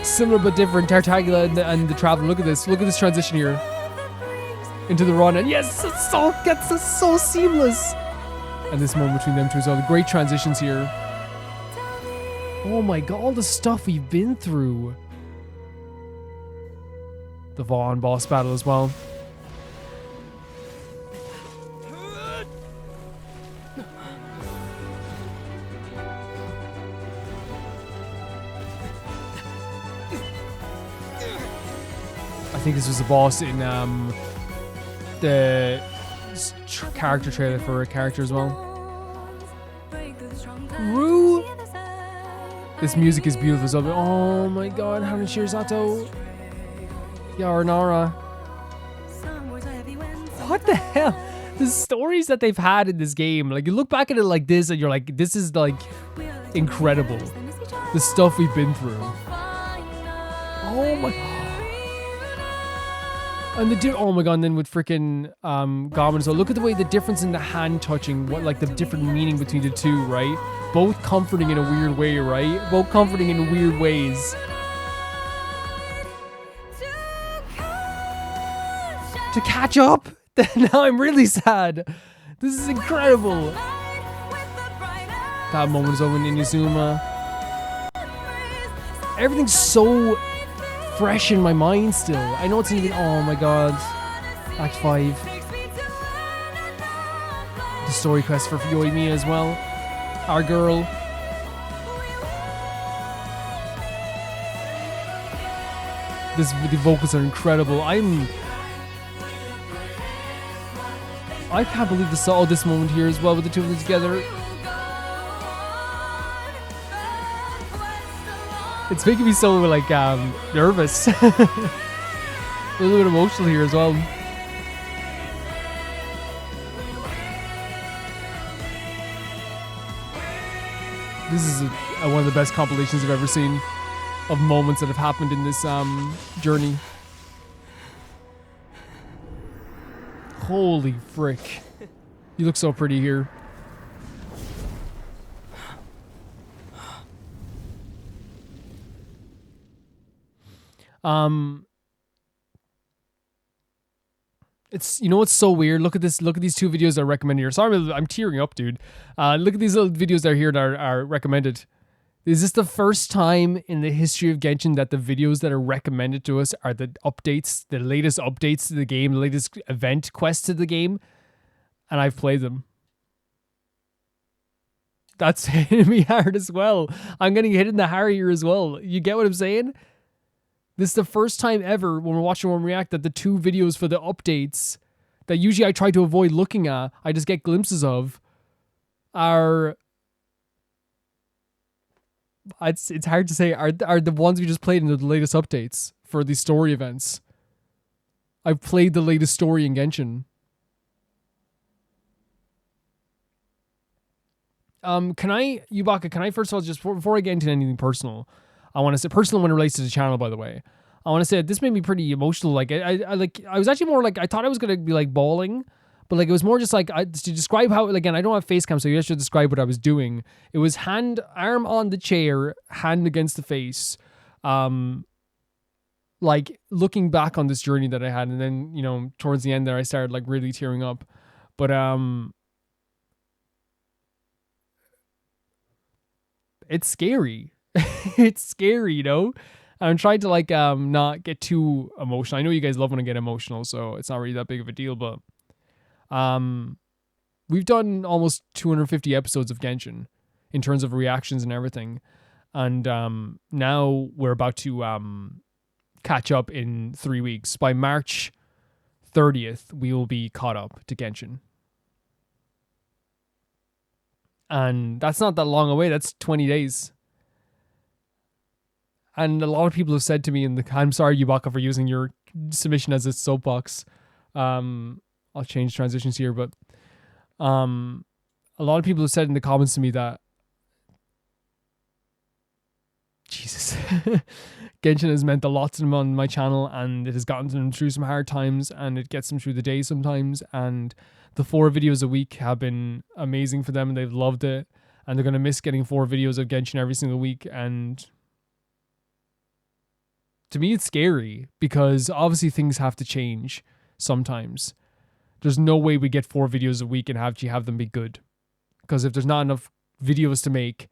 Similar but different. Tartaglia and the Traveler. Look at this. Look at this transition here. Into the run. And yes, it's so seamless. And this moment between them two as well. The great transitions here. Oh my god, all the stuff we've been through. The Vaughn boss battle as well. I think this was the boss in the character trailer for a character as well. Rue! This music is beautiful as well. Oh my god, Hana Shirasato. Yaranara. What the hell? The stories that they've had in this game. Like, you look back at it like this and you're like, this is like incredible. The stuff we've been through. Oh my god. And oh my god, and then with freaking Garmin as well. Look at the way the difference in the hand touching, what like the different meaning between the two, right? Both comforting in a weird way, right? Both comforting in weird ways. To catch up? Now I'm really sad. This is incredible. That moment is over in Inazuma. Everything's so fresh in my mind still. I know it's even... Oh my god. Act 5. The story quest for Yoimiya as well. Our girl. The vocals are incredible. I can't believe this moment here as well with the two of them together. It's making me so like nervous. A little bit emotional here as well. This is one of the best compilations I've ever seen of moments that have happened in this journey. Holy frick. You look so pretty here. It's, you know what's so weird? Look at this. Look at these two videos I recommend here. Sorry, I'm tearing up, dude. Look at these little videos that are here that are recommended. Is this the first time in the history of Genshin that the videos that are recommended to us are the updates, the latest updates to the game, the latest event quests to the game? And I've played them. That's hitting me hard as well. I'm getting hit in the heart here as well. You get what I'm saying? This is the first time ever when we're watching one react that the two videos for the updates that usually I try to avoid looking at, I just get glimpses of, are... It's hard to say, are the ones we just played in the latest updates for the story events. I've played the latest story in Genshin. Yubaka, can I first of all, just before I get into anything personal, I want to say, personal when it relates to the channel, by the way, I want to say that this made me pretty emotional. Like, I was actually more like, I thought I was going to be like bawling, but like, it was more just like, to describe how, again, I don't have face cam, so you have to describe what I was doing. It was arm on the chair, hand against the face, like looking back on this journey that I had. And then, you know, towards the end there, I started like really tearing up, but, it's scary. It's scary, you know? I'm trying to like not get too emotional. I know you guys love when I get emotional, so it's not really that big of a deal, but we've done almost 250 episodes of Genshin in terms of reactions and everything. And now we're about to catch up in 3 weeks. By March 30th, we will be caught up to Genshin. And that's not that long away. That's 20 days. And a lot of people have said to me I'm sorry, Yubaka, for using your submission as a soapbox. I'll change transitions here, but a lot of people have said in the comments to me that Jesus, Genshin has meant a lot to them on my channel, and it has gotten them through some hard times, and it gets them through the day sometimes, and the 4 videos a week have been amazing for them, and they've loved it, and they're going to miss getting 4 videos of Genshin every single week. And to me, it's scary because obviously things have to change sometimes. There's no way we get 4 videos a week and have them be good, because if there's not enough videos to make,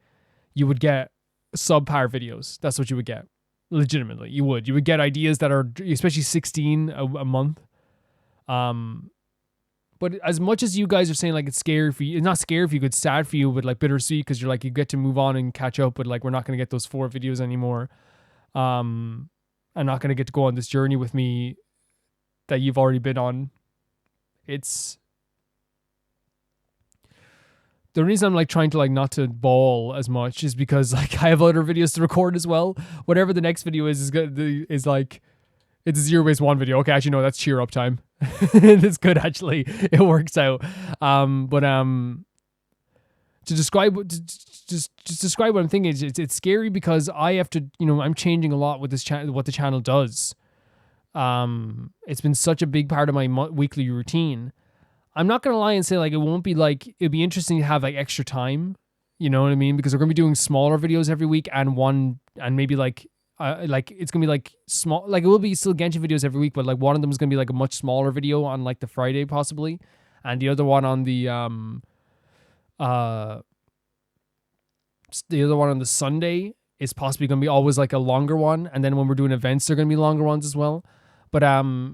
you would get subpar videos. That's what you would get. Legitimately, you would get ideas that are especially 16 a month. But as much as you guys are saying like it's scary for you, it's not scary for you, it's sad for you, but like bittersweet, because you're like, you get to move on and catch up, but like we're not going to get those 4 videos anymore. I'm not going to get to go on this journey with me that you've already been on. It's the reason I'm like trying to like not to bawl as much is because like I have other videos to record as well. Whatever the next video is good, is like, it's a Zerobaseone video. Okay, actually no, that's cheer up time. It's good, actually. It works out. To describe just describe what I'm thinking, it's scary because I have to, you know, I'm changing a lot with this channel, what the channel does. It's been such a big part of my weekly routine. I'm not gonna lie and say like it won't be like, it'd be interesting to have like extra time, you know what I mean? Because we're gonna be doing smaller videos every week, and maybe like it's gonna be like small, like it will be still Genshin videos every week, but like one of them is gonna be like a much smaller video on like the Friday possibly, and the other one on the Sunday is possibly gonna be always like a longer one, and then when we're doing events, they're gonna be longer ones as well. But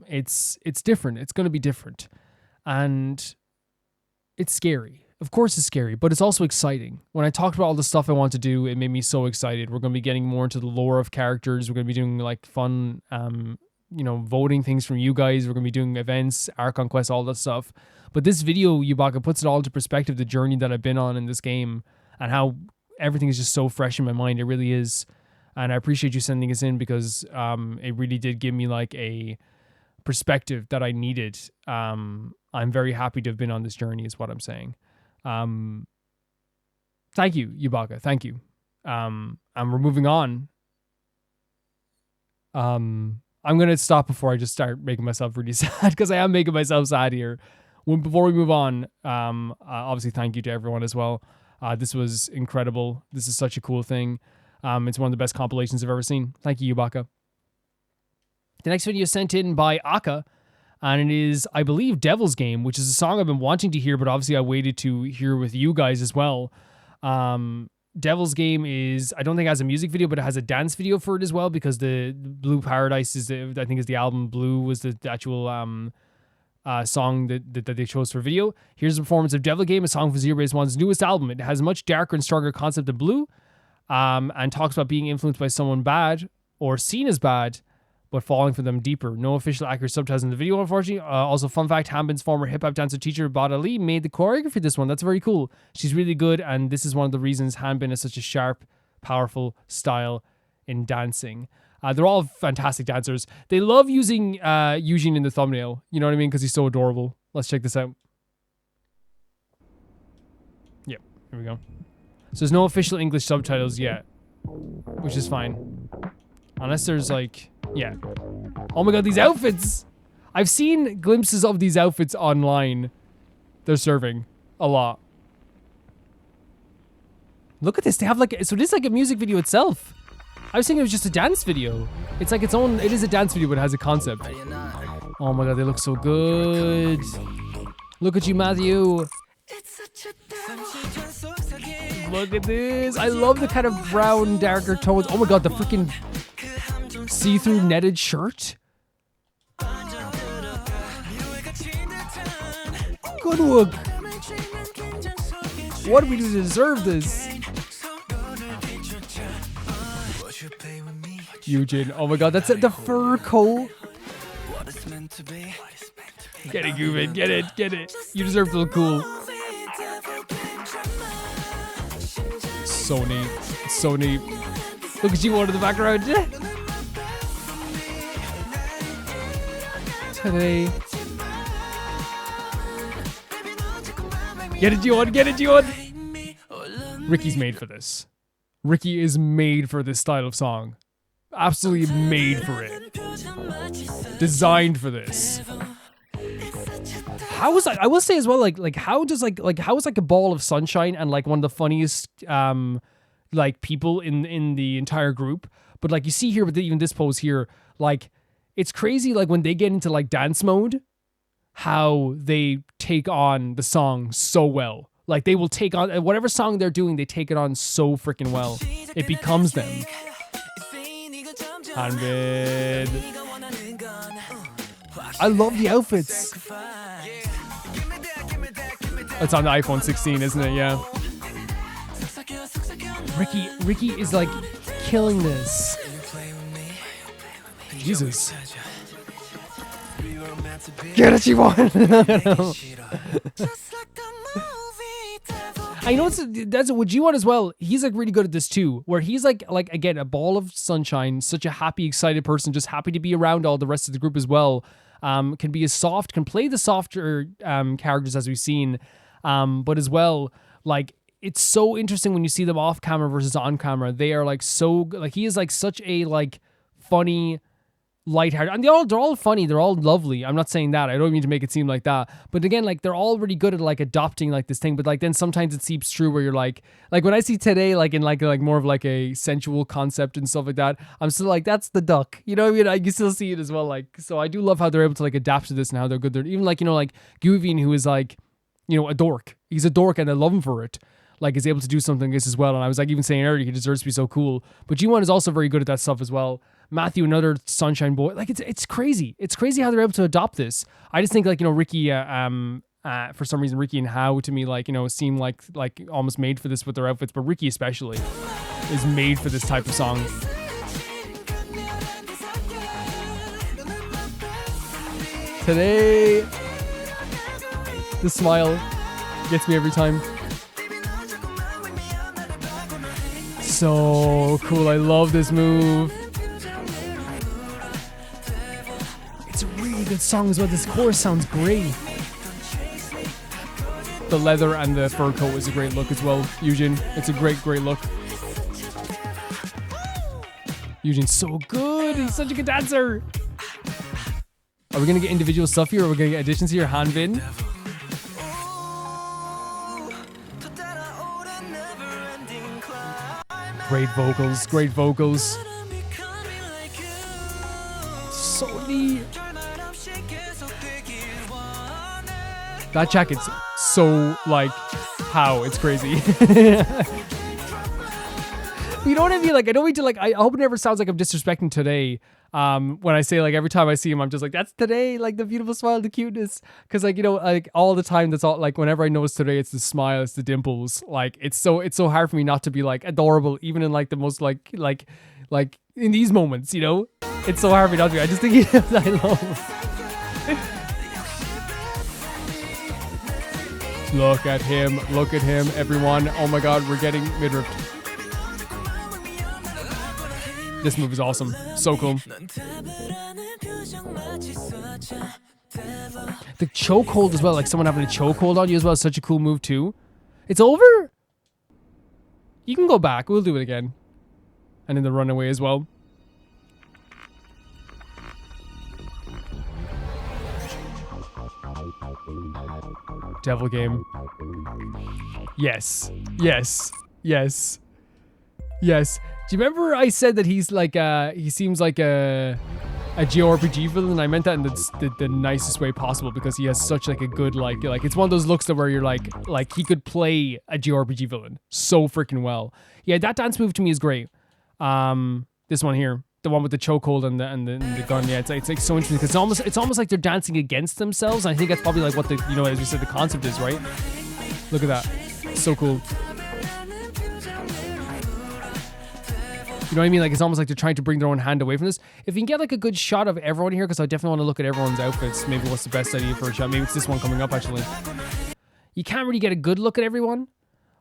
it's different. It's gonna be different, and it's scary. Of course it's scary, but it's also exciting. When I talked about all the stuff I want to do, it made me so excited. We're going to be getting more into the lore of characters. We're going to be doing like fun, voting things from you guys. We're going to be doing events, Archon quests, all that stuff. But this video, Yubaka, puts it all into perspective, the journey that I've been on in this game, and how everything is just so fresh in my mind. It really is. And I appreciate you sending us in, because it really did give me like a perspective that I needed. I'm very happy to have been on this journey is what I'm saying. Thank you, Yubaka. Thank you. And we're moving on. I'm going to stop before I just start making myself really sad, because I am making myself sad here. Before we move on, obviously thank you to everyone as well. This was incredible. This is such a cool thing. It's one of the best compilations I've ever seen. Thank you, Yubaka. The next video is sent in by Aka, and it is, I believe, Devil's Game, which is a song I've been wanting to hear, but obviously I waited to hear with you guys as well. Devil's Game is, I don't think it has a music video, but it has a dance video for it as well, because the Blue Paradise is, I think is the album. Blue was the actual song that they chose for video. Here's the performance of Devil Game, a song from Zerobaseone's newest album. It has a much darker and stronger concept than Blue, and talks about being influenced by someone bad, or seen as bad, but falling for them deeper. No official accurate subtitles in the video, unfortunately. Also, fun fact, Hanbin's former hip-hop dancer teacher, Bada Lee, made the choreography for this one. That's very cool. She's really good, and this is one of the reasons Hanbin has such a sharp, powerful style in dancing. They're all fantastic dancers. They love using Eugene in the thumbnail. You know what I mean? Because he's so adorable. Let's check this out. Yep, here we go. So there's no official English subtitles yet, which is fine. Unless there's like, yeah. Oh my god, these outfits! I've seen glimpses of these outfits online. They're serving a lot. Look at this. They have like, so this is like a music video itself. I was thinking it was just a dance video. It's like its own, it is a dance video, but it has a concept. Oh my god, they look so good. Look at you, Matthew. Look at this. I love the kind of brown, darker tones. Oh my god, the freaking see-through netted shirt. Good work. What do we do to deserve this? Eugene. Oh my god, that's it. The fur coat. Get it, Goobin. Get it. Get it. You deserve to look cool. So neat. So neat. Look at you in the background. Today. Get it, G1. Get it, G1. Ricky's made for this. Ricky is made for this style of song. Absolutely made for it. Designed for this. How was I will say as well, like how does how is like a ball of sunshine and like one of the funniest like people in the entire group, but like you see here with even this pose here, like it's crazy like when they get into like dance mode, how they take on the song so well. Like they will take on whatever song they're doing, they take it on so freaking well. It becomes them. Hanbin. I love the outfits. It's on the iPhone 16, isn't it? Yeah. Ricky is like killing this. Jesus. Get it, you want. I know that's what you want as well. He's like really good at this too, where he's like again a ball of sunshine, such a happy, excited person, just happy to be around all the rest of the group as well. Can be as soft, can play the softer characters as we've seen, but as well like it's so interesting when you see them off camera versus on camera. They are like so like he is like such a like funny, lighthearted, and they're all funny, they're all lovely. I'm not saying that, I don't mean to make it seem like that, but again, like they're all really good at like adopting like this thing, but like then sometimes it seeps through where you're like when I see today like in like more of like a sensual concept and stuff like that, I'm still like, that's the duck, you know what I mean? I can still see it as well. Like, so I do love how they're able to like adapt to this and how they're good. They're even like, you know, like Guvin, who is like, you know, a dork, he's a dork and I love him for it, like is able to do something like this as well. And I was like even saying earlier, he deserves to be so cool, but G1 is also very good at that stuff as well. Matthew, another sunshine boy. Like it's crazy. It's crazy how they're able to adopt this. I just think like, you know, Ricky, for some reason, Ricky and How to me, like, you know, seem like almost made for this with their outfits, but Ricky especially is made for this type of song. Today, the smile gets me every time. So cool. I love this move. Good song as well. This chorus sounds great. The leather and the fur coat is a great look as well, Eugene. It's a great look. Eugene's so good. He's such a good dancer. Are we gonna get individual stuff here, or are we gonna get additions here? Hanbin. Great vocals. Great vocals. So neat. That jacket's so, like, how? It's crazy. You know what I mean? Like, I don't mean to, like, I hope it never sounds like I'm disrespecting Today. When I say, like, every time I see him, I'm just like, that's Today, like, the beautiful smile, the cuteness. Because, like, you know, like, all the time, that's all, like, whenever I notice Today, it's the smile, it's the dimples. Like, it's so hard for me not to be, like, adorable, even in, like, the most, like, in these moments, you know? It's so hard for me not to be. I just think I love. Look at him, everyone. Oh my god, we're getting midriff. This move is awesome. So cool. The chokehold as well, like someone having a chokehold on you as well, is such a cool move too. It's over? You can go back. We'll do it again. And then the runaway as well. Devil game. Yes. Yes. Yes. Yes. Do you remember I said that he's like he seems like a JRPG villain? I meant that in the nicest way possible because he has such like a good like it's one of those looks that where you're like he could play a JRPG villain so freaking well. Yeah, that dance move to me is great. This one here, the one with the chokehold and the gun. Yeah, it's like so interesting because it's almost like they're dancing against themselves. And I think that's probably like what the as we said the concept is, right? Look at that, so cool. You know what I mean? Like, it's almost like they're trying to bring their own hand away from this. If you can get like a good shot of everyone here, because I definitely want to look at everyone's outfits. Maybe what's the best idea for a shot? Maybe it's this one coming up, actually. You can't really get a good look at everyone,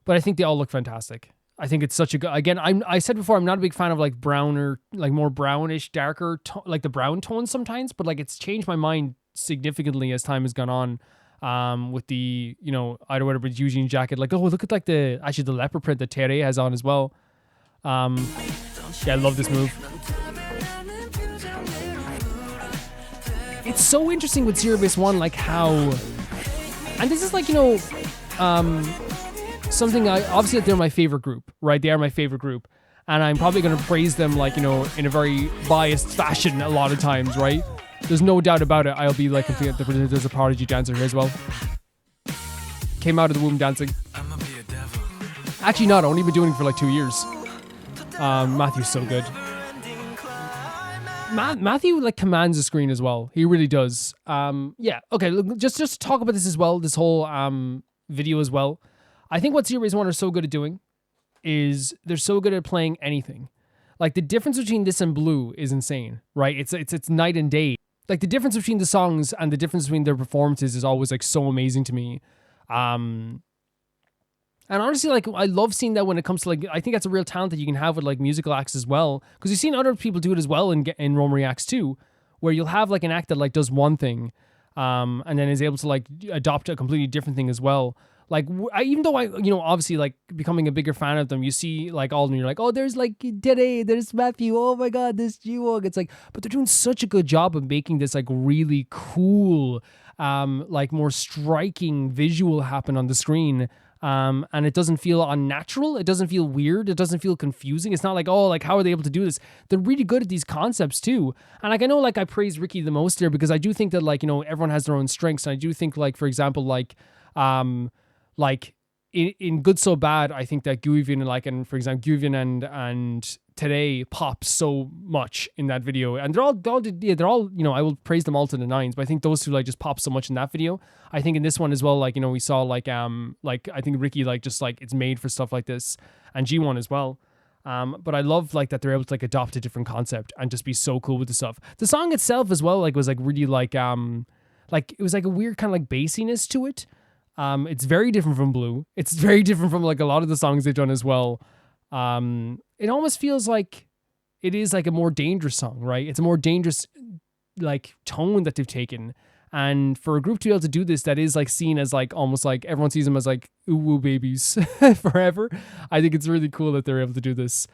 but I think they all look fantastic. I think it's such a good... Again, I said before, I'm not a big fan of like browner, like more brownish, darker, like the brown tones sometimes, but like it's changed my mind significantly as time has gone on. With the, either whatever it's Eugene jacket. Like, oh, look at like the leopard print that Tere has on as well. Yeah, I love this move. It's so interesting with Zerobaseone, like how, and this is like, something obviously like they're my favorite group, right? They are my favorite group. And I'm probably going to praise them like, in a very biased fashion a lot of times, right? There's no doubt about it. I'll be like, there's a Prodigy dancer here as well. Came out of the womb dancing. Actually not, I've only been doing it for like 2 years. Matthew's so good. Matthew like commands the screen as well. He really does. Yeah. Okay. Look, just to talk about this as well. This whole video as well. I think what Zerobaseone are so good at doing is they're so good at playing anything. Like the difference between this and Blue is insane, right? It's night and day. Like the difference between the songs and the difference between their performances is always like so amazing to me. And honestly, like, I love seeing that when it comes to, like, I think that's a real talent that you can have with, like, musical acts as well. Because you've seen other people do it as well in Rome Reacts too, where you'll have, like, an act that, like, does one thing, and then is able to, like, adopt a completely different thing as well. Like, even though obviously, like, becoming a bigger fan of them, you see, like, all of them, you're like, oh, there's, like, Tere, there's Matthew, oh my god, there's Jiwook. It's like, but they're doing such a good job of making this, like, really cool, like, more striking visual happen on the screen. And it doesn't feel unnatural. It doesn't feel weird. It doesn't feel confusing. It's not like, oh, like, how are they able to do this? They're really good at these concepts too. And like, I know, like, I praise Ricky the most here because I do think that, like, everyone has their own strengths. And I do think, like, for example, like in Good So Bad, I think that Guivian, like, and for example, Guivian and Today pop so much in that video, and they're all I will praise them all to the nines, but I think those two like just pop so much in that video. I think in this one as well, like, we saw like I think Ricky, like, just like it's made for stuff like this, and G1 as well. But I love like that they're able to like adopt a different concept and just be so cool with the stuff. The song itself as well, like, was like really like it was like a weird kind of like bassiness to it. It's very different from Blue. It's very different from like a lot of the songs they've done as well. It almost feels like it is like a more dangerous song, right? It's a more dangerous like tone that they've taken. And for a group to be able to do this, that is like seen as like almost like everyone sees them as like ooh babies forever. I think it's really cool that they're able to do this.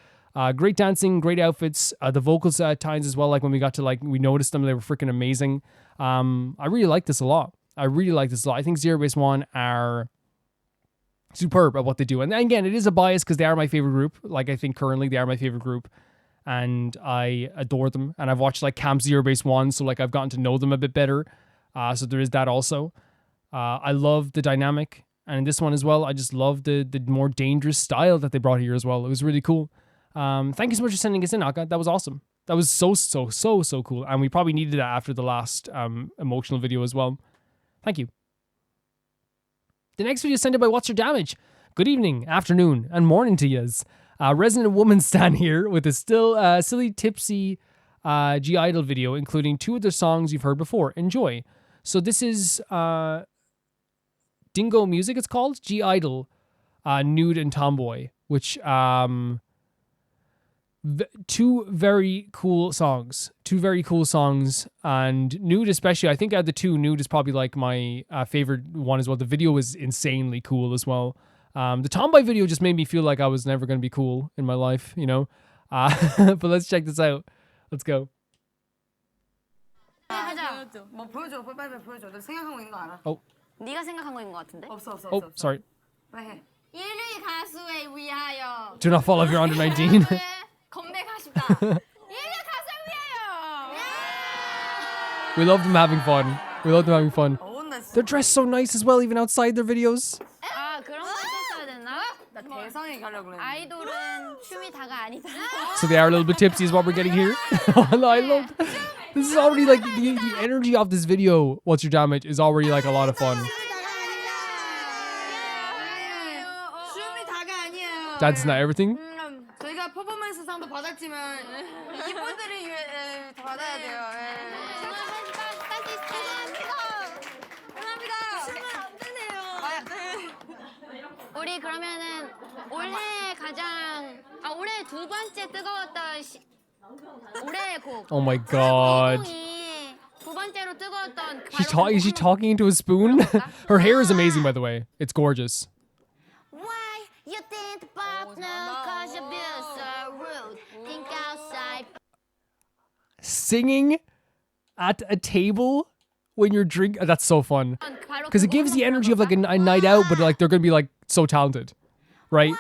Great dancing, great outfits. The vocals at times as well. Like when we got to like, we noticed them, they were freaking amazing. I really like this a lot. I think Zerobaseone are superb at what they do. And again, it is a bias because they are my favorite group. Like, I think currently they are my favorite group. And I adore them. And I've watched like Camp Zerobaseone, so like I've gotten to know them a bit better. So there is that also. I love the dynamic. And in this one as well, I just love the more dangerous style that they brought here as well. It was really cool. Thank you so much for sending us in, Aka. That was awesome. That was so cool. And we probably needed that after the last emotional video as well. Thank you. The next video is sent in by What's Your Damage? Good evening, afternoon, and morning to yous. Resident Woman Stan here with a still silly Tipsy G Idol video, including 2 of their songs you've heard before. Enjoy. So this is Dingo Music, it's called. G Idol, Nude and Tomboy, which Two very cool songs. And Nude especially, I think out of the two, Nude is probably like my favorite one as well. The video is insanely cool as well. The Tomboy video just made me feel like I was never going to be cool in my life, you know? But let's check this out. Let's go. Oh. 네가 생각한 거인 것 같은데? 없어. Oh, sorry. 왜 해? 1위 가수에 위하여. Do not follow if you're under 19. 건배가 싶다. 1위 가수에 위하여. We love them having fun. They're dressed so nice as well, even outside their videos. 아, 그런 거 했어야 됐나? 나 대성에 가려고 그랬는데. 아이돌은 춤이 다가 아니다. So they are a little bit tipsy is what we're getting here. I love this is already like the energy of this video. What's Your Damage is already like a lot of fun. That's not everything. 저희가 퍼포먼스상도 받았지만 이분들을 위해 받아야 돼요. 우리 그러면은 올해 두 번째 뜨거웠던 올해의 곡. Oh my god. 두 번째로 뜨거웠던. Is she talking into a spoon? Her hair is amazing, by the way. It's gorgeous. Why you think about now? 'Cause you're so rude. Think outside. Singing at a table when you're drinking. That's so fun. Because it gives the energy of like a night out, but like they're gonna be like so talented, right?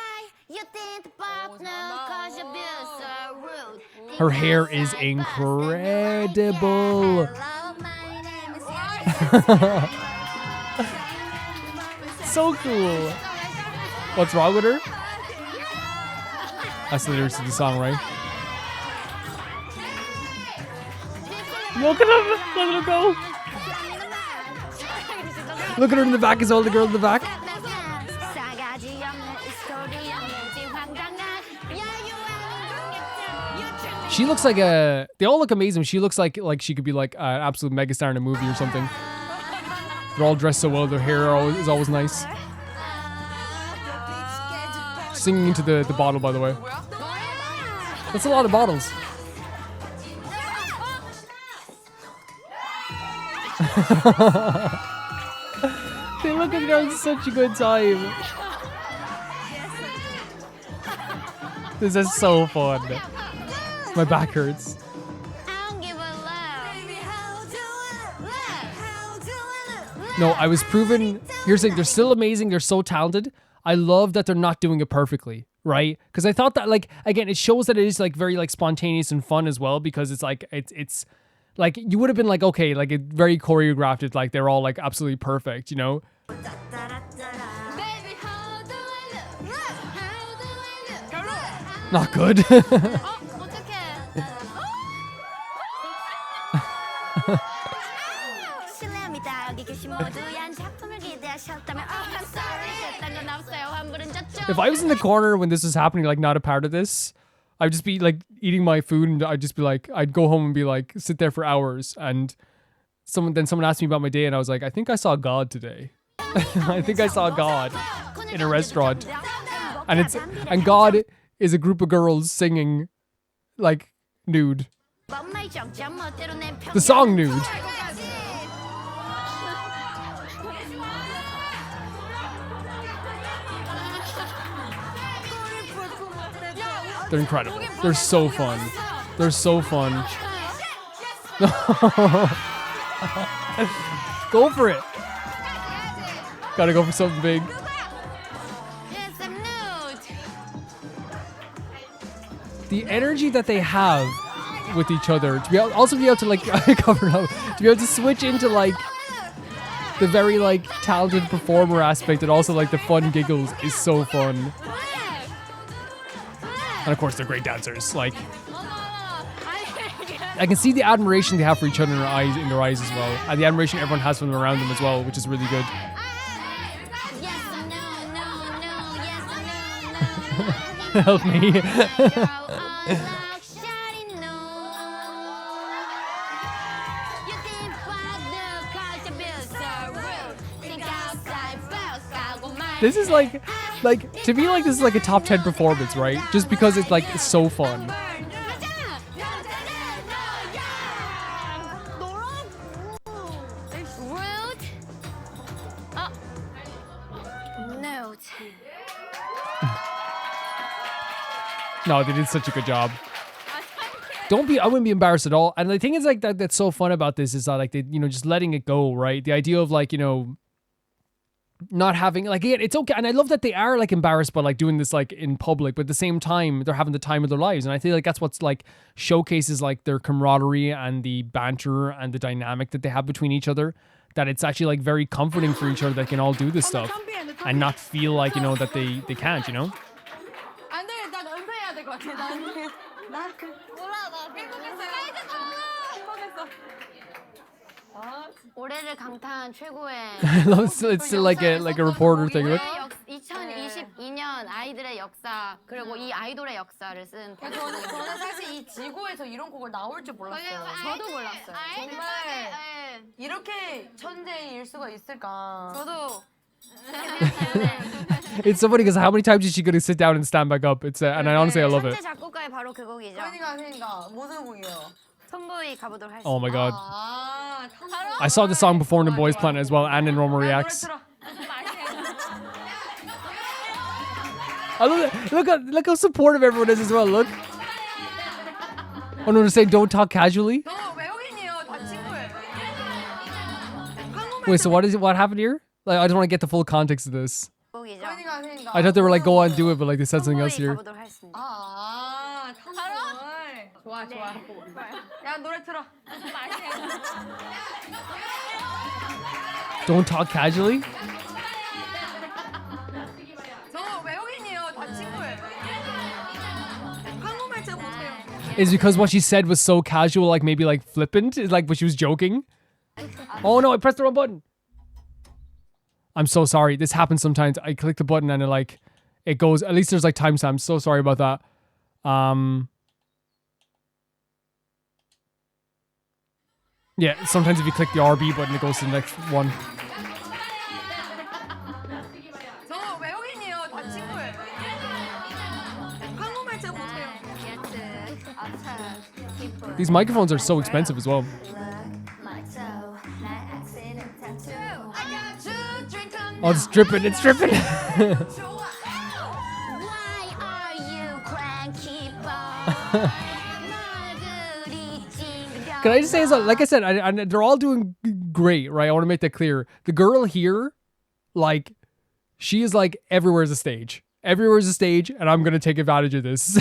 Her hair is incredible. So cool. What's wrong with her? That's the lyrics of the song, right? Look at him! Let him go! Look at her in the back as well, the girl in the back. She looks like a... They all look amazing. She looks like she could be like an absolute megastar in a movie or something. They're all dressed so well. Their hair is always nice. Singing into the bottle, by the way. That's a lot of bottles. They look at her having such a good time. This is so fun. My back hurts. No, I was proven. Here's the thing, they're still amazing. They're so talented. I love that they're not doing it perfectly, right? Because I thought that, like, again, it shows that it is like very like spontaneous and fun as well. Because it's like it's like you would have been like, okay, like it very choreographed. It's like they're all like absolutely perfect, you know? Not good. If I was in the corner when this was happening, like not a part of this, I'd just be like eating my food and I'd just be like, I'd go home and be like, sit there for hours. And someone asked me about my day and I was like, I think I saw God today. I think I saw God in a restaurant. And God is a group of girls singing like Nude. The song Nude. They're incredible. They're so fun. They're so fun. Go for it. Gotta go for something big. The energy that they have with each other, to be able to like cover it up, to be able to switch into like the very like talented performer aspect and also like the fun giggles is so fun. And of course, they're great dancers. Like, I can see the admiration they have for each other in their eyes as well, and the admiration everyone has from around them as well, which is really good. Help me. This is like Like, to me, like, this is like a top 10 performance, right? Just because it's like so fun. No, they did such a good job. I wouldn't be embarrassed at all. And the thing is, like, that's so fun about this is that, like, they, you know, just letting it go, right? The idea of, like, you know, not having, like, again, it's okay. And I love that they are, like, embarrassed by, like, doing this, like, in public, but at the same time, they're having the time of their lives. And I feel like that's what's, like, showcases, like, their camaraderie and the banter and the dynamic that they have between each other. That it's actually, like, very comforting for each other that can all do this stuff and not feel like, you know, that they can't, you know? It's still like a reporter thing. Look. 2022년 아이들의 역사 그리고 이 아이돌의 역사를 쓴 저는 사실 이 지구에서 이런 곡을 나올 줄 몰랐어요. 저도 몰랐어요. 정말 이렇게 천재일 수가 있을까? 저도. It's so funny because how many times is she gonna sit down and stand back up? It's and I honestly I love it. 작곡가의 바로 그 곡이죠. 그러니까 무슨 곡이에요? 톰보이 가보도록 하겠습니다. Oh my god. I saw the song before in the Boys Planet as well and in Roma Reacts. I look how supportive everyone is as well. Look. Oh no, they're saying don't talk casually. Wait, so what happened here? Like, I just want to get the full context of this. I thought they were like go on do it, but like they said something else here. Don't talk casually. Is because what she said was so casual, like maybe like flippant, is like, but she was joking. Oh no, I pressed the wrong button. I'm so sorry. This happens sometimes. I click the button and it goes, at least there's like timestamps. So sorry about that. Yeah, sometimes if you click the RB button, it goes to the next one. These microphones are so expensive as well. Oh, it's dripping, it's dripping. Can I just say, like I said, they're all doing great, right? I want to make that clear. The girl here, like, she is like, everywhere is a stage. Everywhere is a stage, and I'm going to take advantage of this.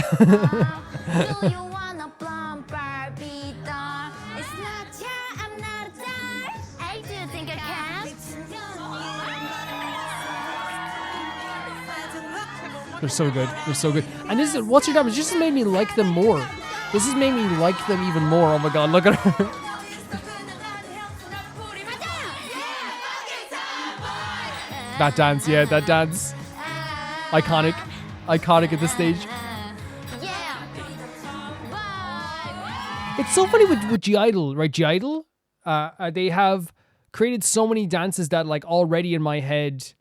They're so good. They're so good. And this is, what's your name? It just made me like them more. This has made me like them even more. Oh my god, look at her. That dance, yeah, that dance. Iconic. Iconic at this stage. It's so funny with G-Idol, right? G-Idol, they have created so many dances that like already in my head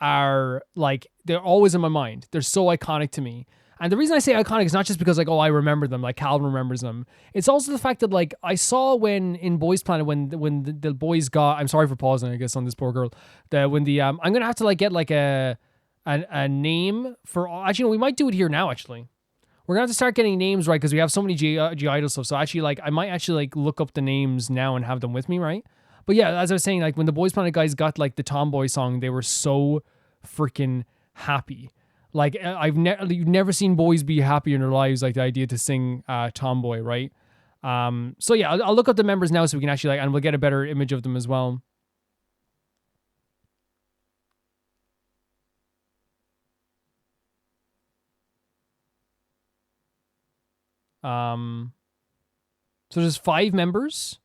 are like, they're always in my mind. They're so iconic to me. And the reason I say iconic is not just because like, oh, I remember them, like Calvin remembers them. It's also the fact that like, I saw when in Boys Planet, when the boys got, I'm sorry for pausing, I guess, on this poor girl. I'm going to have to like get like a name for, actually, no, we might do it here now, actually. We're going to have to start getting names, right? Because we have so many G-Idol stuff. So actually, like, I might actually like look up the names now and have them with me, right? But yeah, as I was saying, like when the Boys Planet guys got like the Tomboy song, they were so freaking happy. Like you've never seen boys be happy in their lives, like the idea to sing Tomboy, right? So yeah, I'll look up the members now so we can actually like, and we'll get a better image of them as well. So there's 5 members.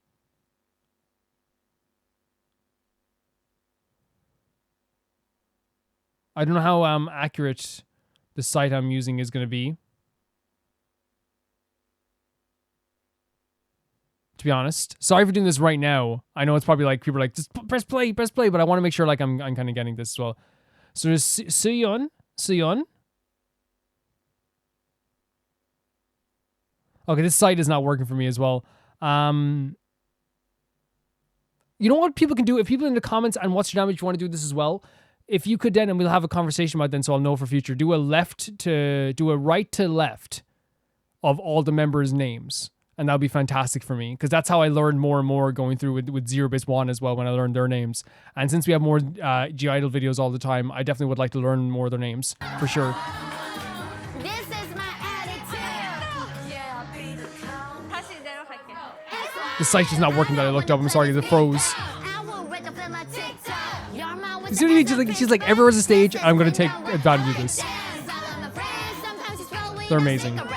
I don't know how accurate the site I'm using is going to be. To be honest. Sorry for doing this right now. I know it's probably like, people are like, just press play, but I want to make sure like I'm kind of getting this as well. So there's Suyun, Suyeon. Okay, this site is not working for me as well. You know what people can do? If people in the comments and what's your damage, you want to do this as well. If you could then, and we'll have a conversation about then, so I'll know for future. Do a right to left of all the members' names, and that'll be fantastic for me because that's how I learned more and more going through with Zerobaseone as well when I learned their names. And since we have more G-Idol videos all the time, I definitely would like to learn more of their names for sure. The site is not working that I looked up. I'm sorry, it froze. You see what I mean? She's like, everywhere's a stage. I'm going to take advantage of this. They're amazing. Can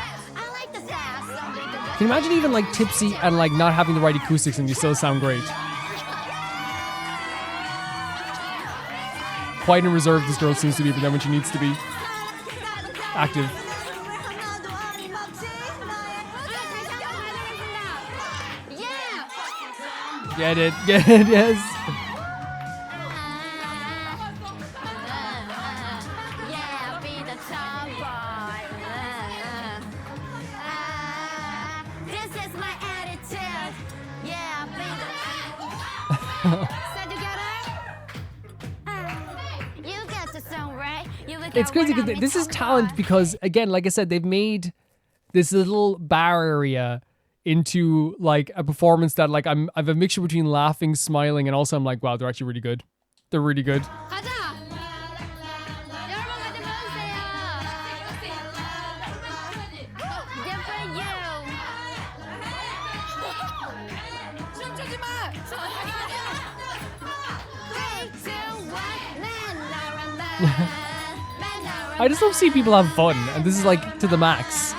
you imagine even like Tipsy and like not having the right acoustics and you still sound great? Quiet and reserved this girl seems to be, but then when she needs to be active. Get it, yes. It's crazy because this is talent because, again, like I said, they've made this little bar area into like a performance that like I have a mixture between laughing, smiling, and also I'm like, wow, they're actually really good. They're really good. I just love seeing people have fun, and this is like to the max.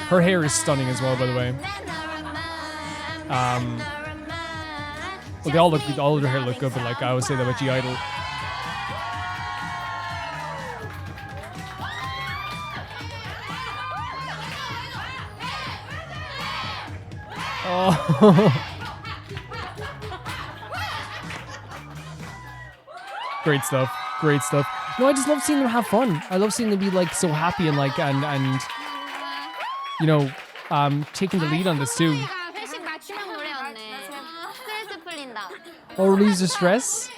Her hair is stunning as well, by the way. Well, they all look good. All of their hair look good, but like I always say that about G-Idol. Oh. Great stuff. Great stuff. No, I just love seeing them have fun. I love seeing them be like so happy and like and you know, taking the lead on this too. Oh, relieves the stress.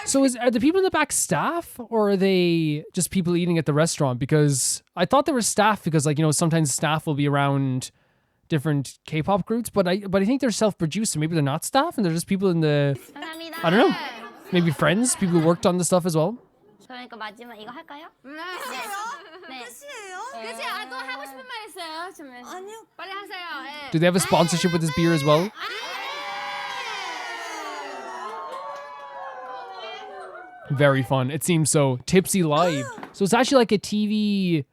So are the people in the back staff or are they just people eating at the restaurant? Because I thought they were staff because like, you know, sometimes staff will be around different K-pop groups, but I think they're self-produced, so maybe they're not staff and they're just people in the, I don't know, maybe friends, people who worked on the stuff as well. Do they have a sponsorship with this beer as well? Very fun. It seems so. Tipsy Live. So it's actually like a TV,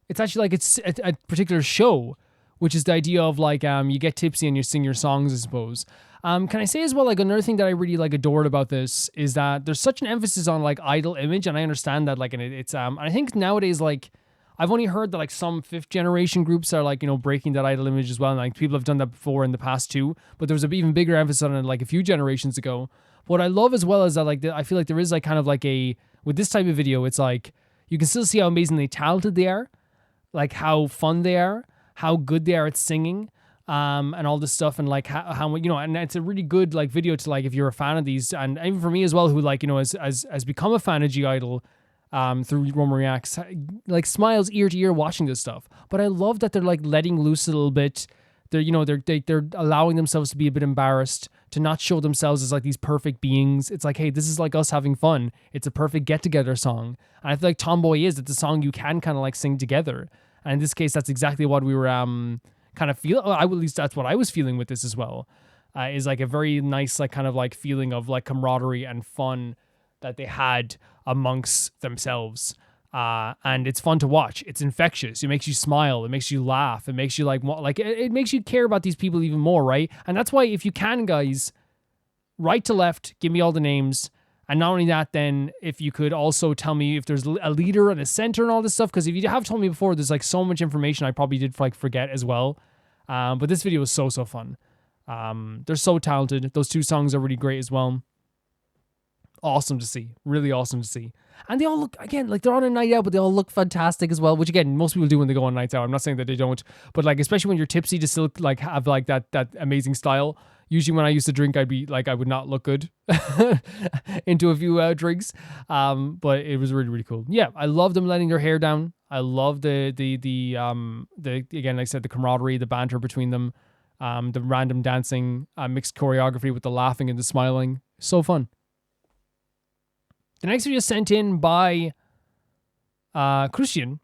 it's actually like it's a particular show, which is the idea of like you get tipsy and you sing your songs, I suppose. Can I say as well, like another thing that I really like adored about this is that there's such an emphasis on like idol image, and I understand that like, and it's I think nowadays like I've only heard that like some 5th generation groups are like, you know, breaking that idol image as well, and like people have done that before in the past too, but there was an even bigger emphasis on it like a few generations ago. What I love as well is that like I feel like there is like kind of like with this type of video, it's like you can still see how amazingly talented they are, like how fun they are, how good they are at singing, and all this stuff, and like how you know, and it's a really good like video to like if you're a fan of these, and even for me as well, who like, you know, has become a fan of G-Idol through Roma Reacts, like smiles ear to ear watching this stuff. But I love that they're like letting loose a little bit. They're, you know, they're allowing themselves to be a bit embarrassed, to not show themselves as like these perfect beings. It's like, hey, this is like us having fun. It's a perfect get together song, and I feel like Tomboy is. It's a song you can kind of like sing together. And in this case, that's exactly what we were kind of feel. At least that's what I was feeling with this as well. Is like a very nice, like kind of like feeling of like camaraderie and fun that they had amongst themselves. And it's fun to watch. It's infectious. It makes you smile. It makes you laugh. It makes you like it makes you care about these people even more, right? And that's why if you can, guys, right to left, give me all the names. And not only that, then if you could also tell me if there's a leader and a center and all this stuff, because if you have told me before, there's like so much information I probably did like forget as well. But this video was so fun. They're so talented. Those 2 songs are really great as well. Awesome to see. Really awesome to see. And they all look, again, like they're on a night out, but they all look fantastic as well, which again, most people do when they go on nights out. I'm not saying that they don't, but like, especially when you're tipsy to still like have like that amazing style. Usually when I used to drink, I'd be like, I would not look good into a few drinks. But it was really, really cool. Yeah, I love them letting their hair down. I love the again, like I said, the camaraderie, the banter between them, the random dancing, mixed choreography with the laughing and the smiling. So fun. The next video is sent in by Christian.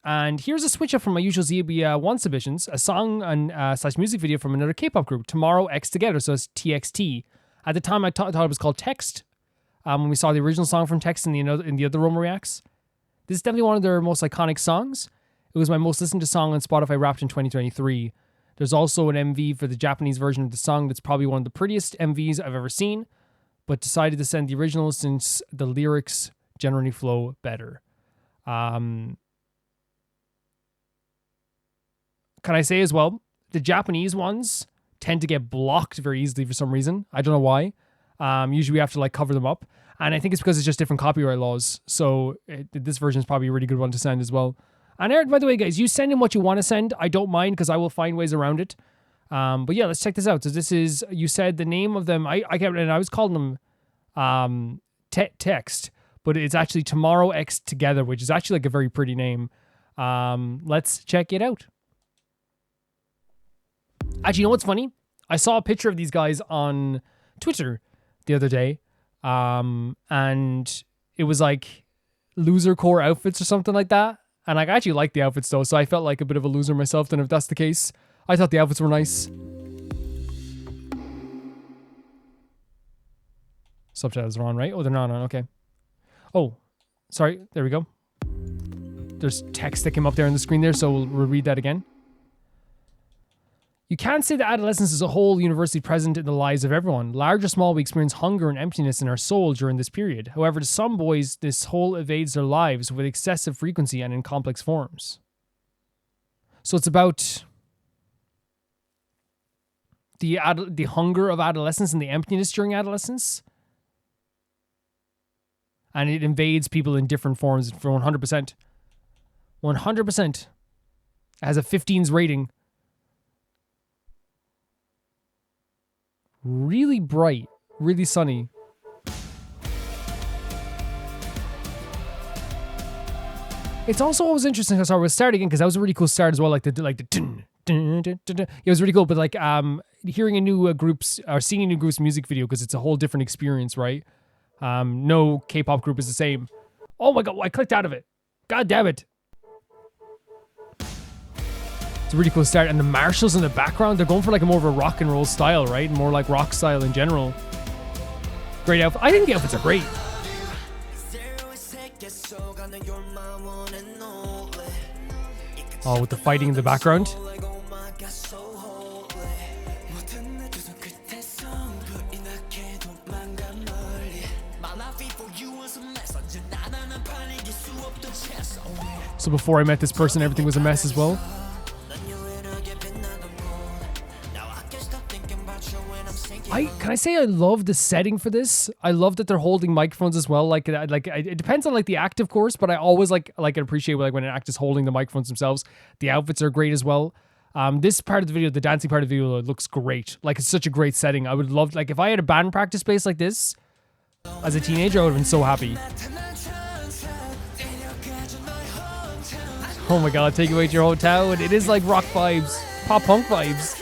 And here's a switch up from my usual ZB1 submissions, a song and slash music video from another K-pop group, Tomorrow X Together, so it's TXT. At the time, I thought it was called Text, when we saw the original song from Text in the other Roma Reacts. This is definitely one of their most iconic songs. It was my most listened to song on Spotify Wrapped in 2023. There's also an MV for the Japanese version of the song that's probably one of the prettiest MVs I've ever seen, but decided to send the original since the lyrics generally flow better. Can I say as well, the Japanese ones tend to get blocked very easily for some reason. I don't know why. Usually we have to like cover them up. And I think it's because it's just different copyright laws. So this version is probably a really good one to send as well. And Eric, by the way, guys, you send in what you want to send. I don't mind because I will find ways around it. But yeah, let's check this out. So this is, you said the name of them, I can't, and I was calling them Text, but it's actually Tomorrow X Together, which is actually like a very pretty name. Let's check it out. Actually, you know what's funny? I saw a picture of these guys on Twitter the other day, and it was like loser core outfits or something like that. And I actually like the outfits though, so I felt like a bit of a loser myself. Then if that's the case, I thought the outfits were nice. Subtitles are on, right? Oh, they're not on. Okay. Oh, sorry. There we go. There's text that came up there on the screen there, so we'll read that again. You can't say that adolescence is a whole universally present in the lives of everyone. Large or small, we experience hunger and emptiness in our soul during this period. However, to some boys, this hole evades their lives with excessive frequency and in complex forms. So it's about the hunger of adolescence and the emptiness during adolescence. And it invades people in different forms for 100%. 100%. It has a 15's rating. Really bright, really sunny. It's also always interesting to start with start again because that was a really cool start as well, like the dun, dun, dun, dun, dun. It was really cool, but like hearing a new group's or seeing a new group's music video because it's a whole different experience, right? No K-pop group is the same. Oh my god, I clicked out of it. God damn it. It's a really cool start, and the marshals in the background, they're going for like a more of a rock and roll style, right? More like rock style in general. Great outfit. I think the outfits are great. Oh, with the fighting in the background. So before I met this person, everything was a mess as well. Can I say I love the setting for this? I love that they're holding microphones as well. Like it depends on like the act, of course, but I always like appreciate like when an act is holding the microphones themselves. The outfits are great as well. This part of the video, the dancing part of the video, looks great. Like it's such a great setting. I would love, like if I had a band practice space like this as a teenager, I would have been so happy. Oh my god, take away to your hometown. It is like rock vibes, pop punk vibes.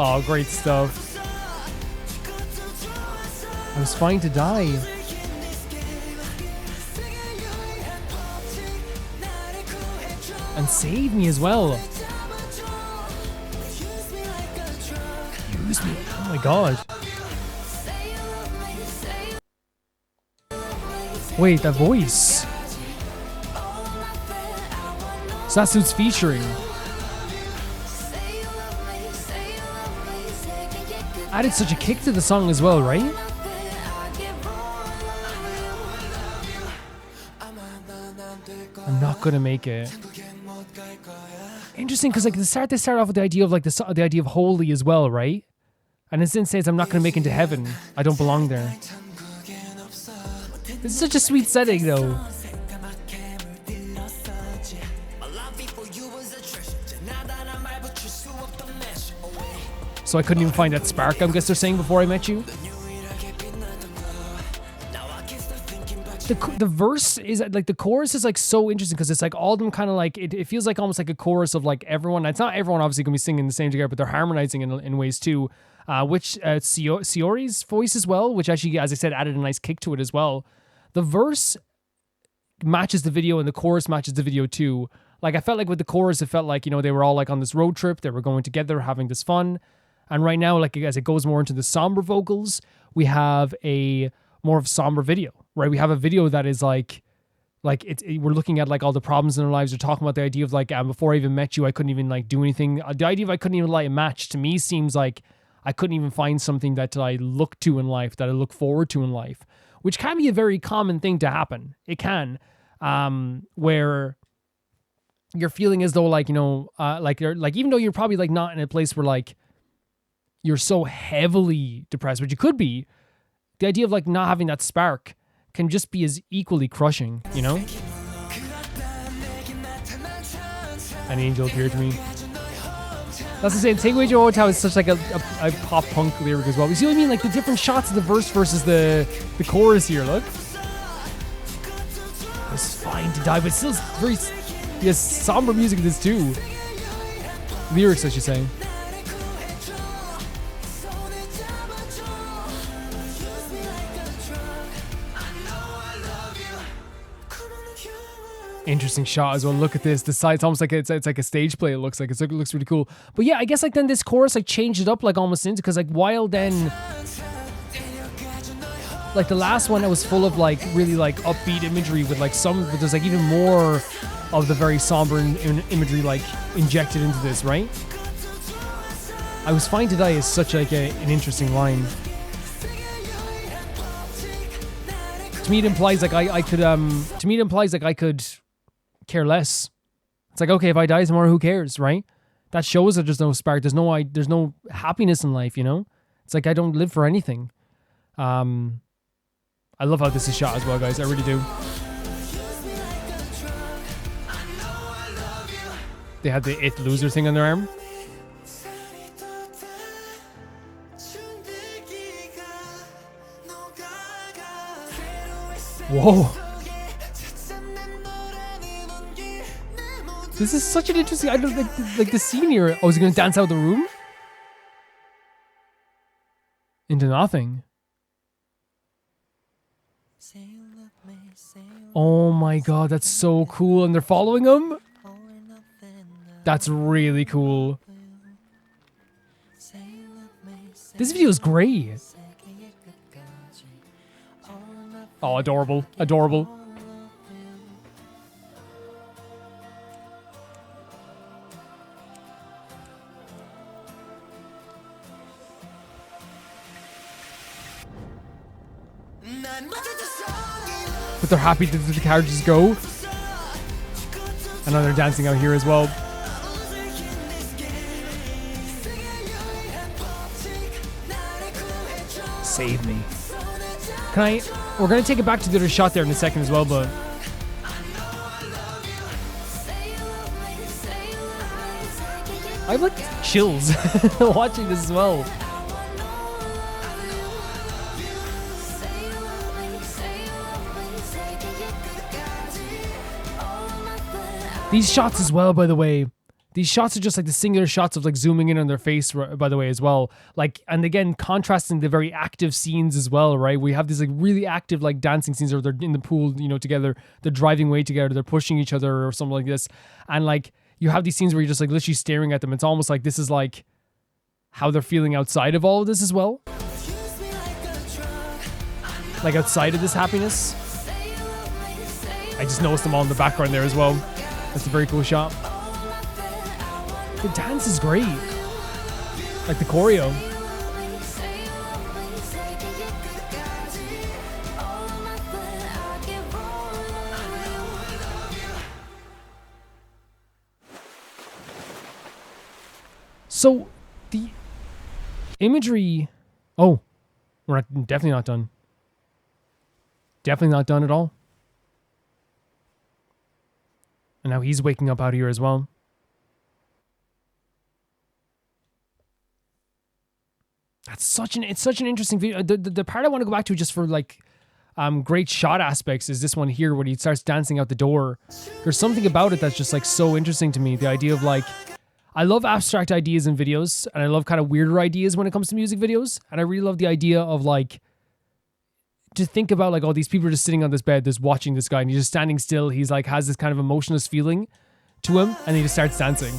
Oh, great stuff. I was fine to die. And save me as well. Use me. Oh my god. Wait, that voice. So that's who's featuring. Added such a kick to the song as well, right? I'm not gonna make it. Interesting, because like they start off with the idea of like the idea of holy as well, right? And it then says, "I'm not going to make it into heaven. I don't belong there." This is such a sweet setting, though. So I couldn't even find that spark, I guess they're saying, before I met you. The verse is like, the chorus is like so interesting because it's like all of them kind of like, it feels like almost like a chorus of like everyone. It's not everyone obviously going to be singing the same together, but they're harmonizing in ways too. Which Siori's voice as well, which actually, as I said, added a nice kick to it as well. The verse matches the video and the chorus matches the video too. Like I felt like with the chorus, it felt like, you know, they were all like on this road trip. They were going together, having this fun. And right now, like as it goes more into the somber vocals, we have a more of somber video, right? We have a video that is like we're looking at like all the problems in our lives. We're talking about the idea of like, before I even met you, I couldn't even like do anything. The idea of I couldn't even light a match to me seems like I couldn't even find something that I look to in life, that I look forward to in life, which can be a very common thing to happen. It can, where you're feeling as though like, you know, like even though you're probably like not in a place where like you're so heavily depressed, which you could be, the idea of like not having that spark can just be as equally crushing, you know? An angel appeared to me. That's the same. Take away Joe Hotel is such like a pop punk lyric as well. You see what I mean? Like the different shots of the verse versus the chorus here. Look, it's fine to die, but still very somber music in this too. Lyrics, I should say. Interesting shot as well. Look at this. The side's almost like it's like a stage play. It looks like it looks really cool. But yeah, I guess like then this chorus like changed it up like almost into, because like while then like the last one that was full of like really like upbeat imagery with like but there's like even more of the very somber imagery like injected into this, right? I was fine to die is such like an interesting line. To me it implies like I could care less. It's like, okay, if I die tomorrow, who cares, right? That shows that there's no spark, there's no happiness in life, you know? It's like I don't live for anything. I love how this is shot as well, guys. I really do. They had the It Loser thing on their arm. Whoa. This is such an interesting, I don't like the scene here. Oh, is he going to dance out of the room? Into nothing. Oh my god, that's so cool. And they're following him? That's really cool. This video is great. Oh, adorable. Adorable. But they're happy that the carriages go. And now they're dancing out here as well. Save me. We're going to take it back to the other shot there in a second as well, but... I have like chills watching this as well. These shots as well, by the way. These shots are just like the singular shots of like zooming in on their face, by the way, as well. Like, and again, contrasting the very active scenes as well, right? We have these like really active like dancing scenes where they're in the pool, you know, together. They're driving away together. They're pushing each other or something like this. And like, you have these scenes where you're just like literally staring at them. It's almost like this is like how they're feeling outside of all of this as well. Like outside of this happiness. I just noticed them all in the background there as well. That's a very cool shot. The dance is great. Like the choreo. So the imagery. Oh, we're definitely not done. Definitely not done at all. And now he's waking up out here as well. It's such an interesting video. The part I want to go back to just for like great shot aspects is this one here when he starts dancing out the door. There's something about it that's just like so interesting to me. The idea of like, I love abstract ideas in videos, and I love kind of weirder ideas when it comes to music videos. And I really love the idea of like, to think about like, all these people are just sitting on this bed, just watching this guy, and he's just standing still. He's like, has this kind of emotionless feeling to him, and he just starts dancing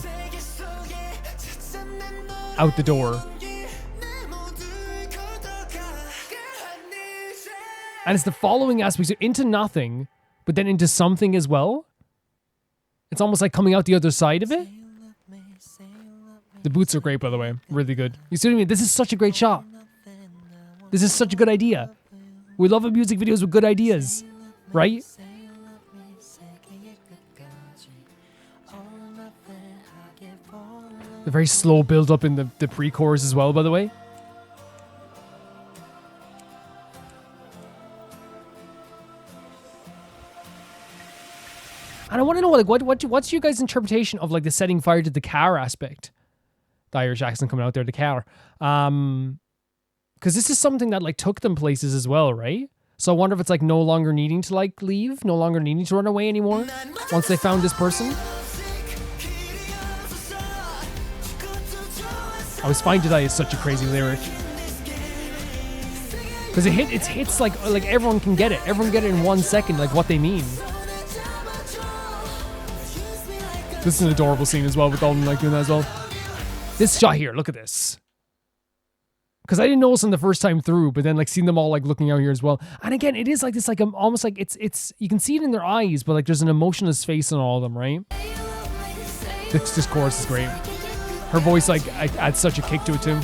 out the door. And it's the following aspects, so into nothing, but then into something as well. It's almost like coming out the other side of it. The boots are great, by the way. Really good. You see what I mean? This is such a great shot. This is such a good idea. We love music videos with good ideas, right? The very slow build up in the pre-chorus as well, by the way. And I want to know, like, what's your guys' interpretation of like the setting fire to the car aspect? The Irish accent coming out there, the car. Because this is something that like took them places as well, right? So I wonder if it's like no longer needing to like leave, no longer needing to run away anymore once they found this person. I was fine to die is such a crazy lyric. Because it hits like everyone can get it. Everyone can get it in 1 second, like what they mean. This is an adorable scene as well with all of them like doing that as well. This shot here, look at this. Because I didn't notice them the first time through, but then like seeing them all like looking out here as well. And again, it is like this, like almost like it's you can see it in their eyes, but like there's an emotionless face on all of them, right? This chorus is great. Her voice like adds such a kick to it too.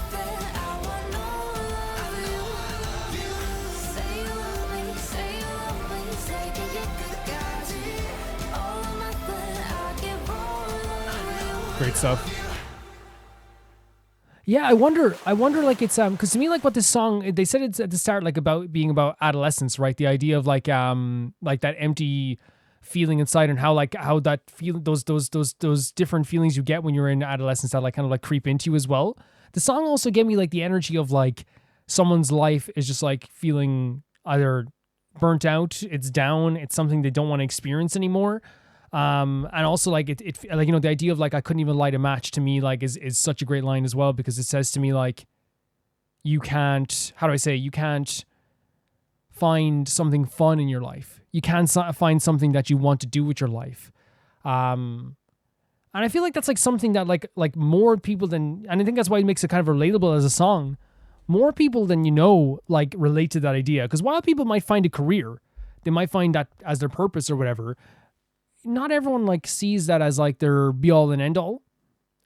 Great stuff. Yeah, I wonder like it's because to me like what this song, they said it's at the start like about being about adolescence, right? The idea of like that empty feeling inside, and how that feel those different feelings you get when you're in adolescence that like kind of like creep into you as well. The song also gave me like the energy of like someone's life is just like feeling either burnt out, it's down, it's something they don't want to experience anymore. And also like it like, you know, the idea of like I couldn't even light a match to me like is such a great line as well, because it says to me like you can't, how do I say, you can't find something fun in your life. You can't find something that you want to do with your life. And I feel like that's like something that like more people than, and I think that's why it makes it kind of relatable as a song. More people than you know like relate to that idea, because while people might find a career, they might find that as their purpose or whatever, not everyone like sees that as like their be all and end all.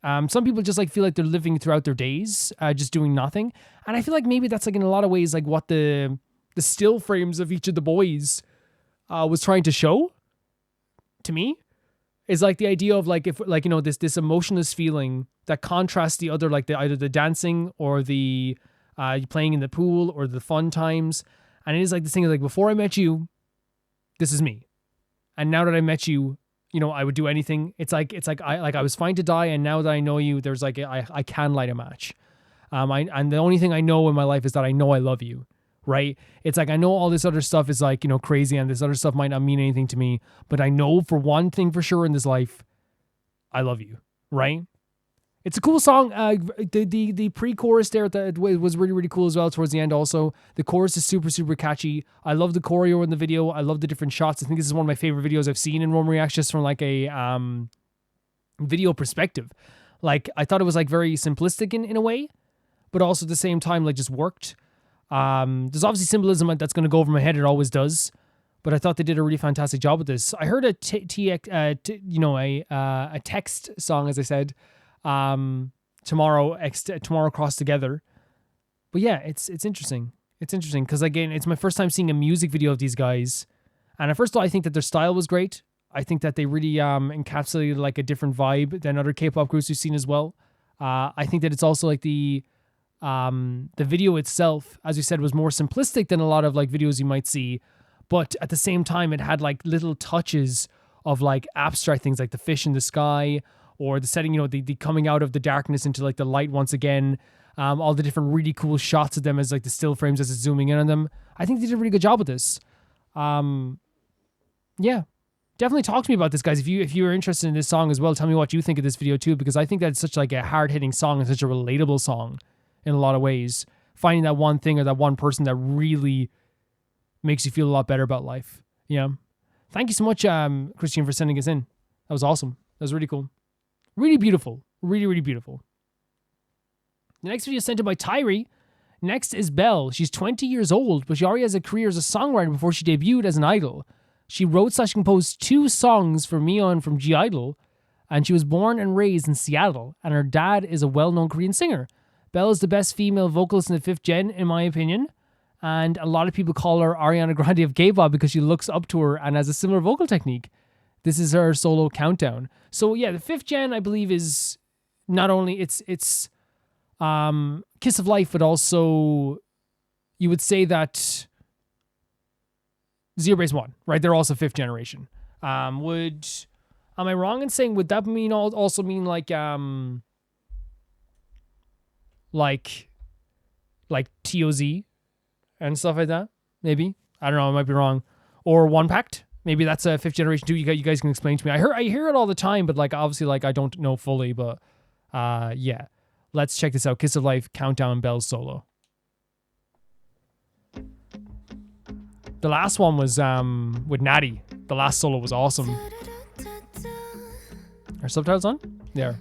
Some people just like feel like they're living throughout their days, just doing nothing. And I feel like maybe that's like in a lot of ways like what the still frames of each of the boys was trying to show to me, is like the idea of like, if like, you know, this emotionless feeling that contrasts the other, like either the dancing or the playing in the pool or the fun times. And it is like this thing of like, before I met you, this is me. And now that I met you, you know, I would do anything. It's like I was fine to die, and now that I know you, there's like I can light a match. And the only thing I know in my life is that I know I love you, right? It's like I know all this other stuff is like, you know, crazy, and this other stuff might not mean anything to me, but I know for one thing for sure in this life, I love you, right? It's a cool song. The pre-chorus there was really, really cool as well towards the end also. The chorus is super, super catchy. I love the choreo in the video. I love the different shots. I think this is one of my favorite videos I've seen in Rome Reacts, just from like a video perspective. Like, I thought it was like very simplistic in a way, but also at the same time like just worked. There's obviously symbolism that's going to go over my head. It always does. But I thought they did a really fantastic job with this. I heard a text song, as I said, tomorrow crossed together. But yeah, it's interesting. It's interesting because, again, it's my first time seeing a music video of these guys. And at first of all, I think that their style was great. I think that they really encapsulated like a different vibe than other K-pop groups we've seen as well. I think that it's also like the video itself, as you said, was more simplistic than a lot of like videos you might see. But at the same time, it had like little touches of like abstract things like the fish in the sky or the setting, the coming out of the darkness into like the light once again. All the different really cool shots of them as like the still frames as it's zooming in on them. I think they did a really good job with this. Yeah, definitely talk to me about this, guys. If you are interested in this song as well, tell me what you think of this video too, because I think that it's such like a hard-hitting song and such a relatable song in a lot of ways. Finding that one thing or that one person that really makes you feel a lot better about life. Yeah. Thank you so much, Christian, for sending us in. That was awesome. That was really cool. Really beautiful. Really, really beautiful. The next video is sent in by Tyree. Next is Belle. She's 20 years old, but she already has a career as a songwriter before she debuted as an idol. She wrote / composed 2 songs for Mion from G-Idol, and she was born and raised in Seattle, and her dad is a well-known Korean singer. Belle is the best female vocalist in the 5th gen, in my opinion, and a lot of people call her Ariana Grande of K-pop because she looks up to her and has a similar vocal technique. This is her solo countdown. So yeah, the 5th gen, I believe, is not only it's Kiss of Life, but also you would say that Zerobaseone, right? They're also 5th generation. Am I wrong in saying, would that also mean like TOZ and stuff like that? Maybe. I don't know. I might be wrong. Or One Pact. Maybe that's a 5th generation too. You guys can explain to me. I hear it all the time, but like obviously like I don't know fully. But yeah, let's check this out. Kiss of Life countdown, Belle's solo. The last one was with Natty. The last solo was awesome. Are subtitles on? There.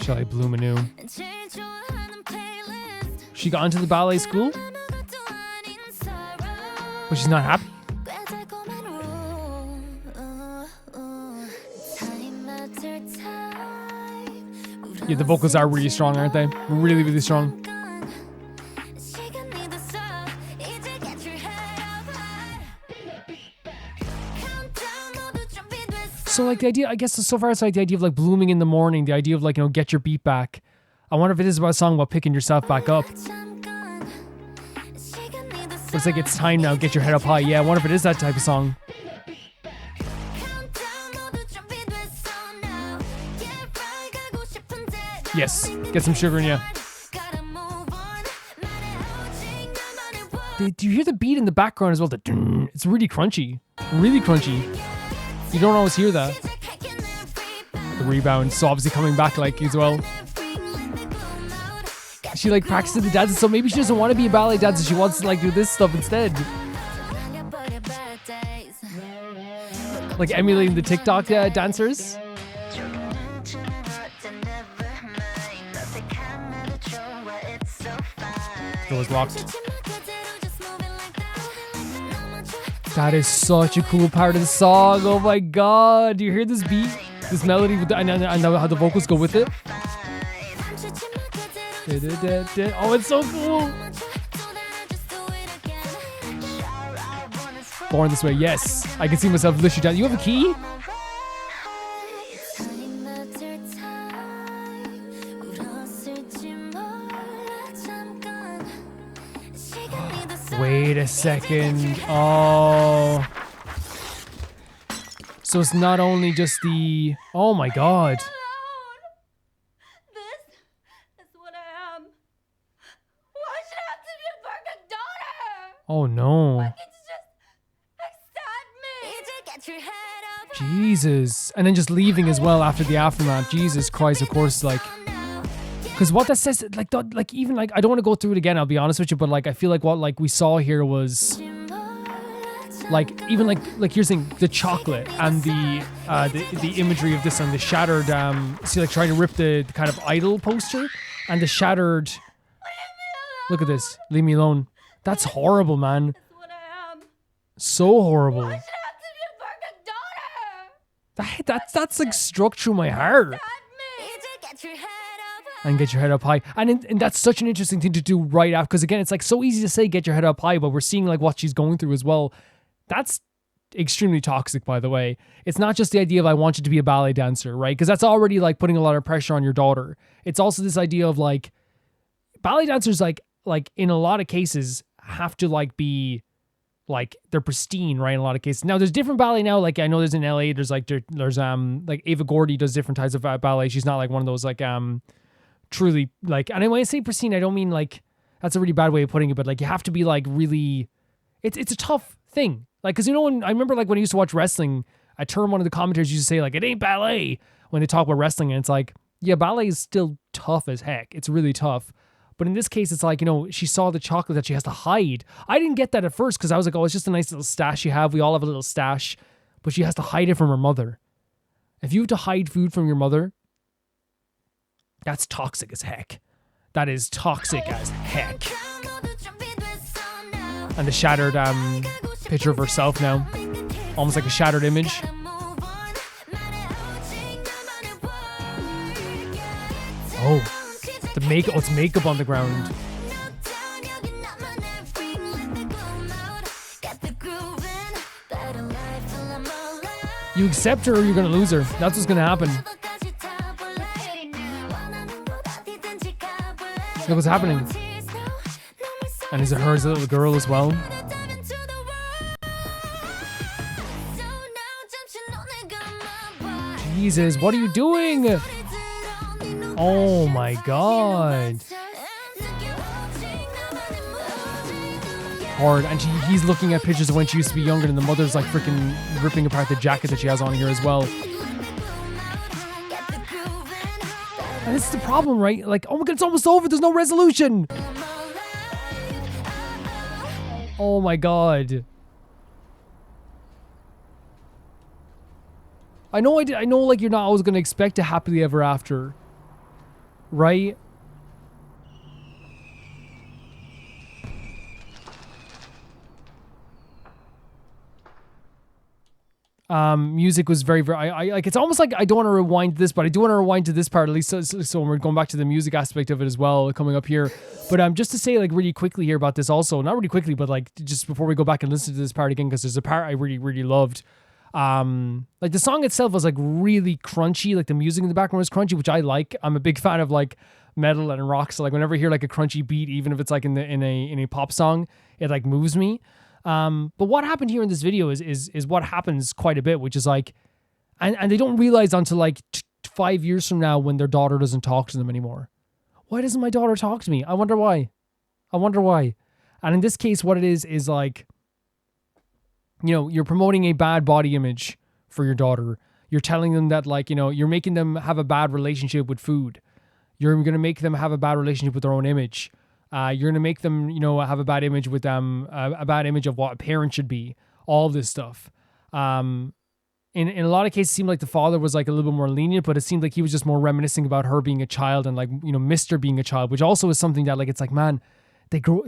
Shall I bloom anew? She got into the ballet school, but she's not happy. Yeah, the vocals are really strong, aren't they? Really, really strong. So like the idea, I guess so far it's like the idea of like blooming in the morning, the idea of like, get your beat back. I wonder if it is about a song about picking yourself back up. Looks like it's time now, get your head up high. Yeah, I wonder if it is that type of song. Yes, get some sugar in you. Do you hear the beat in the background as well? It's really crunchy. Really crunchy. You don't always hear that. The rebound, so obviously coming back like as well. She like practices the dances, so maybe she doesn't want to be a ballet dancer. She wants to like do this stuff instead. Like emulating the TikTok dancers. Door is locked. That is such a cool part of the song. Oh my god. Do you hear this beat? This melody with I know how the vocals go with it. Oh, it's so cool. Born This Way. Yes. I can see myself literally down. You have a key? Wait a second. Oh. So it's not only just the... Oh my god. This is what I am. Why should I have to be a perfect daughter? Oh no. Why can't you just accept me? Get your head up. Jesus. And then just leaving as well after the aftermath. Jesus Christ, of course, like... Because what that says, like even like, I don't want to go through it again, I'll be honest with you, but like, I feel like what like we saw here was like, even like you're saying the chocolate and the imagery of this and the shattered, see like trying to rip the kind of idol poster and the shattered, look at this, leave me alone. That's horrible, man. So horrible. Why should I have to be a perfect daughter? That's like struck through my heart. Get your head up and get your head up high. And that's such an interesting thing to do right after, because again, it's like so easy to say get your head up high, but we're seeing like what she's going through as well. That's extremely toxic, by the way. It's not just the idea of I want you to be a ballet dancer, right? Because that's already like putting a lot of pressure on your daughter. It's also this idea of like ballet dancers like in a lot of cases have to like be like they're pristine, right? In a lot of cases. Now there's different ballet now. Like I know there's in LA, there's like Ava Gordy does different types of ballet. She's not like one of those like truly like, and when I say pristine, I don't mean like, that's a really bad way of putting it, but like you have to be like really, it's a tough thing. Like, cause you know, I remember like when I used to watch wrestling, I turned one of the commentators used to say like, it ain't ballet when they talk about wrestling. And it's like, yeah, ballet is still tough as heck. It's really tough. But in this case, it's like, you know, she saw the chocolate that she has to hide. I didn't get that at first because I was like, oh, it's just a nice little stash you have. We all have a little stash. But she has to hide it from her mother. If you have to hide food from your mother, that's toxic as heck. That is toxic as heck. And the shattered picture of herself now. Almost like a shattered image. Oh. It's makeup on the ground. You accept her or you're gonna lose her. That's what's gonna happen. Look what's happening. And is it her as a little girl as well? Jesus, what are you doing? Oh my god. Hard. And he's looking at pictures of when she used to be younger, and the mother's like freaking ripping apart the jacket that she has on here as well. And this is the problem, right? Like, oh my god, it's almost over. There's no resolution. Oh my god. I know like you're not always going to expect a happily ever after. Right? Music was very, very, I like, it's almost like I don't want to rewind this, but I do want to rewind to this part, at least so when we're going back to the music aspect of it as well, coming up here. But just to say like really quickly here about this also, not really quickly, but like just before we go back and listen to this part again, because there's a part I really, really loved. Like the song itself was like really crunchy, like the music in the background was crunchy, which I like. I'm a big fan of like metal and rock, so like whenever I hear like a crunchy beat, even if it's like in a pop song, it like moves me. But what happened here in this video is what happens quite a bit, which is like, and they don't realize until like 5 years from now when their daughter doesn't talk to them anymore. Why doesn't my daughter talk to me? I wonder why. And in this case, what it is like, you know, you're promoting a bad body image for your daughter. You're telling them that, like, you know, you're making them have a bad relationship with food. You're going to make them have a bad relationship with their own image. You're going to make them, you know, have a bad image with a bad image of what a parent should be. All of this stuff. In a lot of cases, it seemed like the father was like a little bit more lenient, but it seemed like he was just more reminiscing about her being a child and like, you know, Mr. being a child, which also is something that like, it's like, man,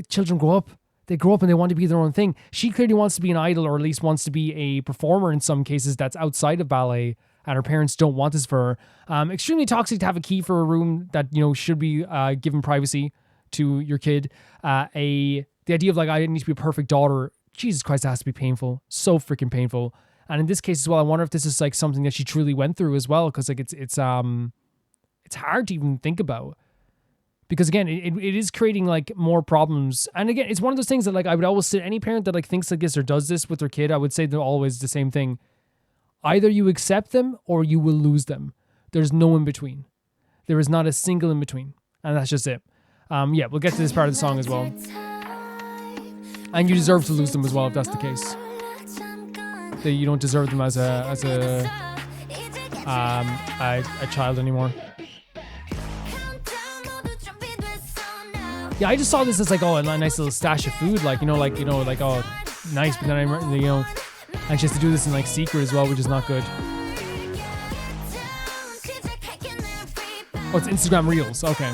children grow up. They grow up and they want to be their own thing. She clearly wants to be an idol, or at least wants to be a performer in some cases that's outside of ballet, and her parents don't want this for her. Extremely toxic to have a key for a room that, you know, should be given privacy to your kid. The idea of like, I need to be a perfect daughter. Jesus Christ, that has to be painful. So freaking painful. And in this case as well, I wonder if this is like something that she truly went through as well, because like it's hard to even think about. Because again, it is creating like more problems. And again, it's one of those things that like I would always say, any parent that like thinks like this or does this with their kid, I would say they're always the same thing. Either you accept them or you will lose them. There's no in between. There is not a single in between. And that's just it. Yeah, we'll get to this part of the song as well. And you deserve to lose them as well if that's the case. That you don't deserve them as a child anymore. Yeah, I just saw this as like, oh, a nice little stash of food, like, like, oh, nice, but then I, and she has to do this in like secret as well, which is not good. Oh, it's Instagram Reels, okay.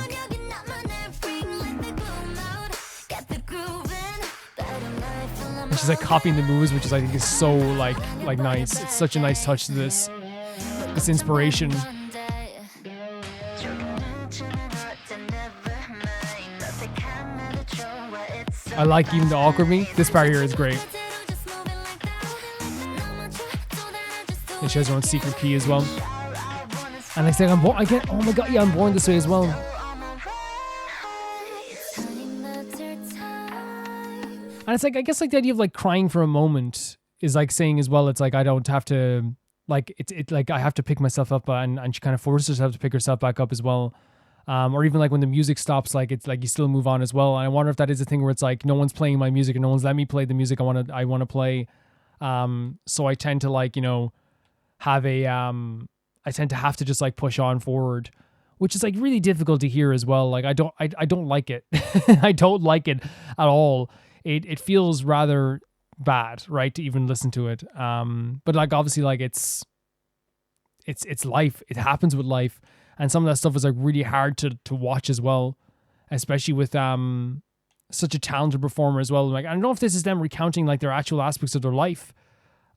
And she's like copying the moves, which is, I think, is so like nice. It's such a nice touch to this inspiration. I like even the awkward me. This part here is great. And she has her own secret key as well. And I say I'm born. I get. Oh my god, yeah, I'm born this way as well. And it's like, I guess like the idea of like crying for a moment is like saying as well, it's like I don't have to, like it's like I have to pick myself up, and she kind of forces herself to pick herself back up as well. Or even like when the music stops, like it's like you still move on as well. And I wonder if that is a thing where it's like no one's playing my music and no one's letting me play the music I want to play. So I tend to like, you know, have I tend to have to just like push on forward, which is like really difficult to hear as well. Like I don't like it. I don't like it at all. It feels rather bad, right, to even listen to it. But like obviously like it's life. It happens with life. And some of that stuff is like really hard to watch as well, especially with such a talented performer as well. Like I don't know if this is them recounting like their actual aspects of their life.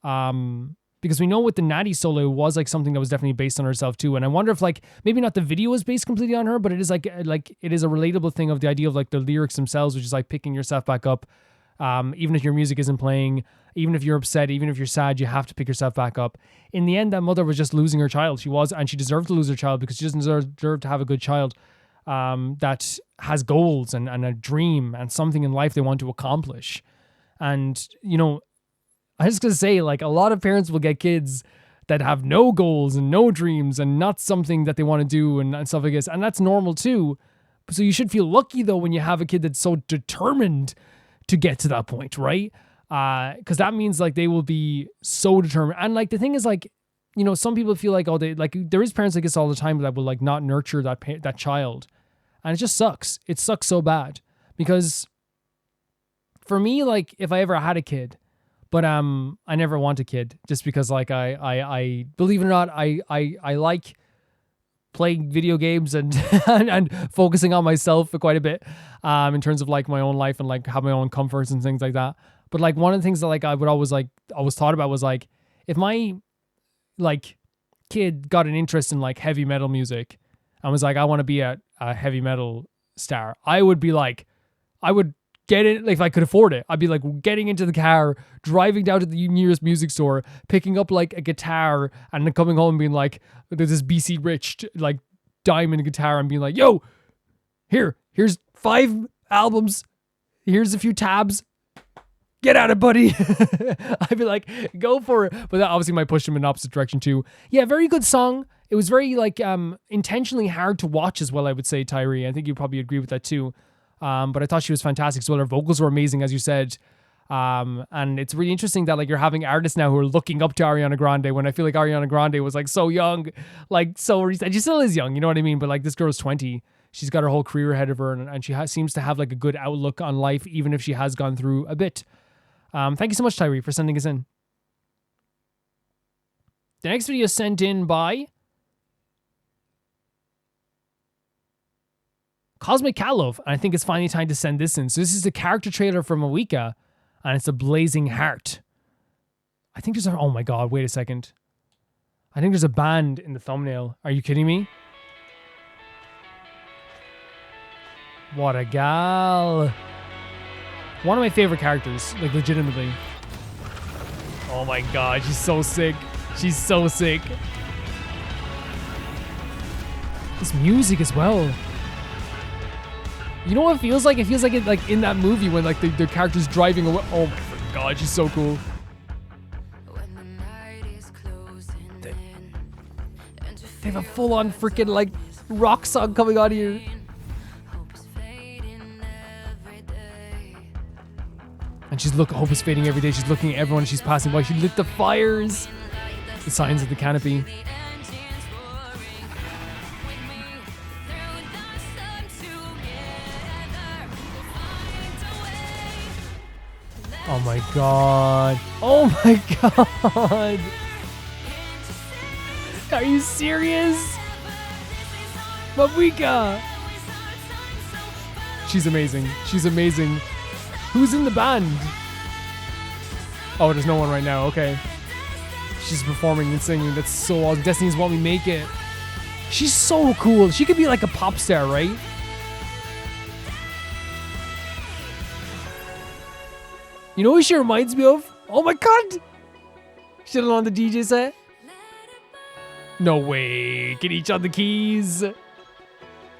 Because we know with the Natty solo it was like something that was definitely based on herself too. And I wonder if like maybe not the video is based completely on her, but it is like it is a relatable thing of the idea of like the lyrics themselves, which is like picking yourself back up. Even if your music isn't playing, even if you're upset, even if you're sad, you have to pick yourself back up. In the end, that mother was just losing her child. She was, and she deserved to lose her child because she doesn't deserve to have a good child that has goals and a dream and something in life they want to accomplish. And, you know, I was just going to say, like, a lot of parents will get kids that have no goals and no dreams and not something that they want to do and stuff like this. And that's normal too. So you should feel lucky though when you have a kid that's so determined to get to that point, right? Because that means like they will be so determined. And like the thing is like, you know, some people feel like, oh, they like there is parents like this all the time that will like not nurture that child, and it just sucks. It sucks so bad because for me, like if I ever had a kid, but I never want a kid just because like I believe it or not, I like playing video games and and focusing on myself for quite a bit in terms of like my own life and like have my own comforts and things like that. But like one of the things that like I would always thought about was like if my like kid got an interest in like heavy metal music and was like I want to be a heavy metal star, I would be like I would get it, like if I could afford it, I'd be like getting into the car, driving down to the nearest music store, picking up like a guitar and then coming home and being like, there's this BC Rich like diamond guitar and being like, yo, here's 5 albums, here's a few tabs, get at it, buddy. I'd be like, go for it. But that obviously might push him in the opposite direction too. Yeah, very good song. It was very like intentionally hard to watch as well, I would say, Tyree. I think you probably agree with that too. But I thought she was fantastic as well. Her vocals were amazing, as you said. And it's really interesting that like you're having artists now who are looking up to Ariana Grande when I feel like Ariana Grande was like so young, like so, and she still is young, you know what I mean? But like this girl's 20. She's got her whole career ahead of her and she seems to have like a good outlook on life, even if she has gone through a bit. Thank you so much, Tyree, for sending us in. The next video is sent in by Cosmic Calov, and I think it's finally time to send this in. So this is the character trailer for Mauvika, and it's a blazing heart. I think there's a, oh my god, wait a second. I think there's a band in the thumbnail. Are you kidding me? What a gal. One of my favorite characters, like legitimately. Oh my god, she's so sick. She's so sick. This music as well. You know what it feels like? It feels like it like in that movie when like the character's driving away. Oh my god, she's so cool. They have a full-on freaking like rock song coming on here. And she's hope is fading every day. She's looking at everyone she's passing by. She lit the fires. The signs of the canopy. Oh my god. Oh my god. Are you serious? Mauvika. She's amazing. She's amazing. Who's in the band? Oh, there's no one right now. Okay. She's performing and singing. That's so awesome. Destiny's Want Me Make It. She's so cool. She could be like a pop star, right? You know who she reminds me of? Oh my god! Shit on the DJ set. No way. Get each on the keys.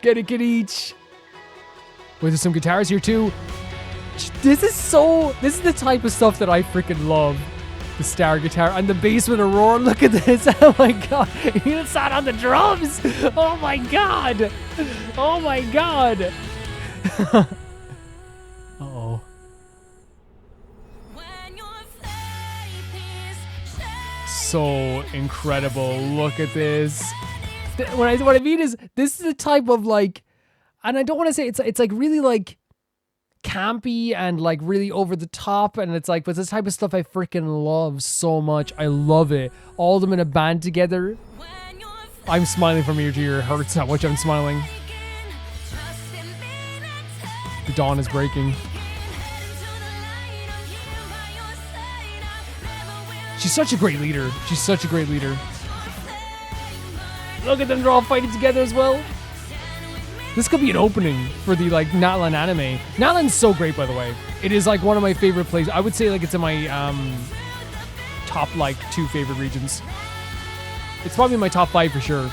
Get each. Wait, there's some guitars here too. This is the type of stuff that I freaking love. The star guitar and the bass with Aurora. Look at this. Oh my god. He sat on the drums. Oh my god. Oh my god. Uh-oh. So incredible. Look at this. What I mean is, this is the type of like, and I don't want to say it's like really like campy and like really over the top, and it's like, but this type of stuff I freaking love so much. I love it. All of them in a band together. I'm smiling from ear to ear. It hurts how much I'm smiling. The dawn is breaking. She's such a great leader. She's such a great leader. Look at them, they're all fighting together as well. This could be an opening for the like Natlan anime. Natlan's so great, by the way. It is like one of my favorite places. I would say like it's in my top like 2 favorite regions. It's probably in my top 5 for sure. Look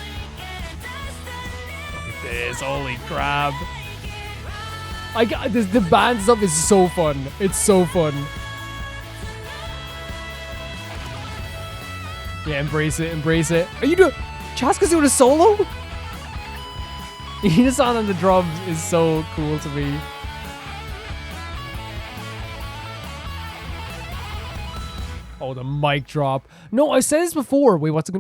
at this, holy crap. I got this, the band stuff is so fun. It's so fun. Yeah, embrace it, embrace it. Are you doing... Chasca's doing a solo? Inasan on the drums is so cool to me. Oh, the mic drop. No, I said this before. Wait, what's it?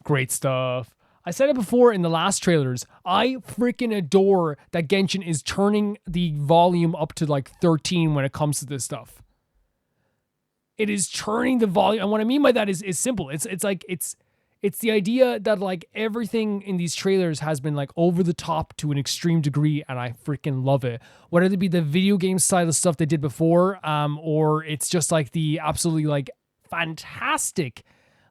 Great stuff. I said it before in the last trailers. I freaking adore that Genshin is turning the volume up to like 13 when it comes to this stuff. It is turning the volume. And what I mean by that is simple. It's the idea that like everything in these trailers has been like over the top to an extreme degree, and I freaking love it. Whether it be the video game style of stuff they did before, or it's just like the absolutely like fantastic,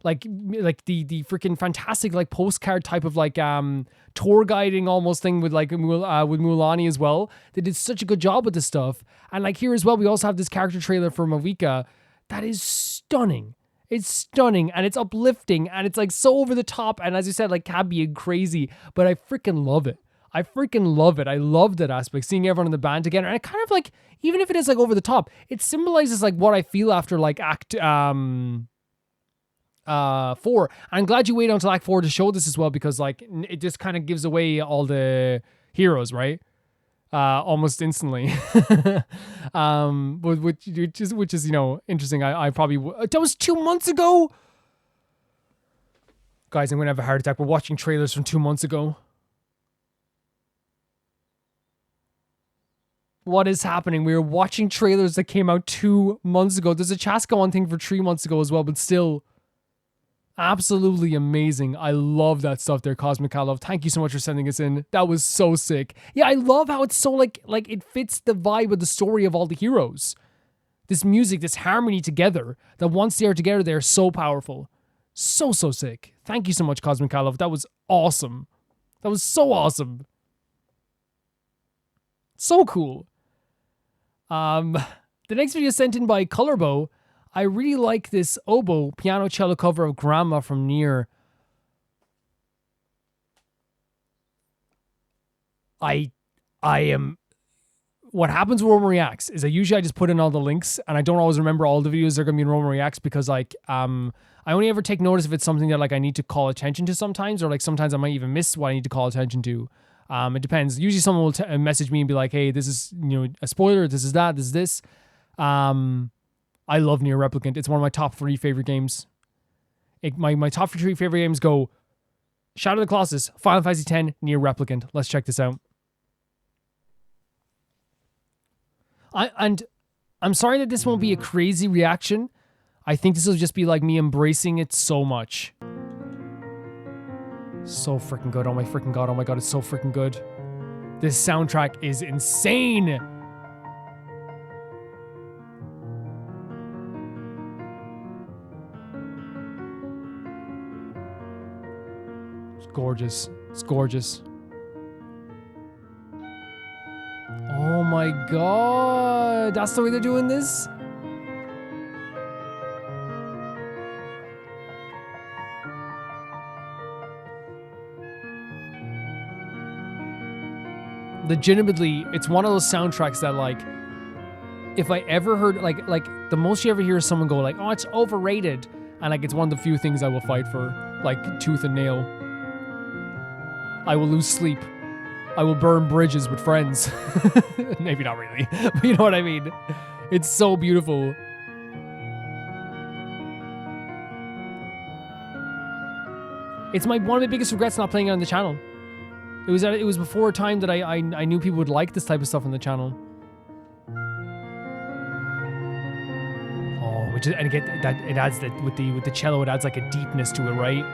like the freaking fantastic like postcard type of like tour guiding almost thing with like with Mulani as well. They did such a good job with this stuff. And like here as well, we also have this character trailer for Mauvika that is stunning. It's stunning and it's uplifting and it's like so over the top and as you said, like campy and crazy, but I freaking love it. I freaking love it. I love that aspect, seeing everyone in the band together. And I kind of like, even if it is like over the top, it symbolizes like what I feel after like Act 4. I'm glad you waited until Act 4 to show this as well, because like it just kind of gives away all the heroes, right? Almost instantly. Which is, you know, interesting. I probably that was 2 months ago. Guys, I'm gonna have a heart attack. We're watching trailers from 2 months ago. What is happening? We were watching trailers that came out 2 months ago. There's a Chasca one thing for 3 months ago as well, but still absolutely amazing. I love that stuff there, Cosmic Love. Thank you so much for sending us in. That was so sick. Yeah, I love how it's so like it fits the vibe of the story of all the heroes. This music, this harmony together, that once they are together, they're so powerful. So sick. Thank you so much, Cosmic Love. That was awesome. That was so awesome. So cool. The next video sent in by Colorbow. I really like this oboe piano cello cover of Grandma from Nier. I am... What happens with Roma Reacts is usually I just put in all the links, and I don't always remember all the videos that are going to be in Roma Reacts, because like I only ever take notice if it's something that like I need to call attention to sometimes, or like sometimes I might even miss what I need to call attention to. It depends. Usually someone will message me and be like, hey, this is, you know, a spoiler, this is that, this is this. I love Nier Replicant. It's one of my top 3 favorite games. My top 3 favorite games go Shadow of the Colossus, Final Fantasy X, Nier Replicant. Let's check this out. I'm sorry that this won't be a crazy reaction. I think this will just be like me embracing it so much. So freaking good. Oh my freaking god. Oh my god, it's so freaking good. This soundtrack is insane. Gorgeous. It's gorgeous. Oh my god. that's the way they're doing this? Legitimately, it's one of those soundtracks that, like, if I ever heard, like the most you ever hear is someone go like, oh, it's overrated, and like it's one of the few things I will fight for, like tooth and nail. I will lose sleep. I will burn bridges with friends. Maybe not really, but you know what I mean. It's so beautiful. It's one of my biggest regrets not playing it on the channel. It was before a time that I knew people would like this type of stuff on the channel. Oh, which is, and again, that it adds that with the cello, it adds like a deepness to it, right?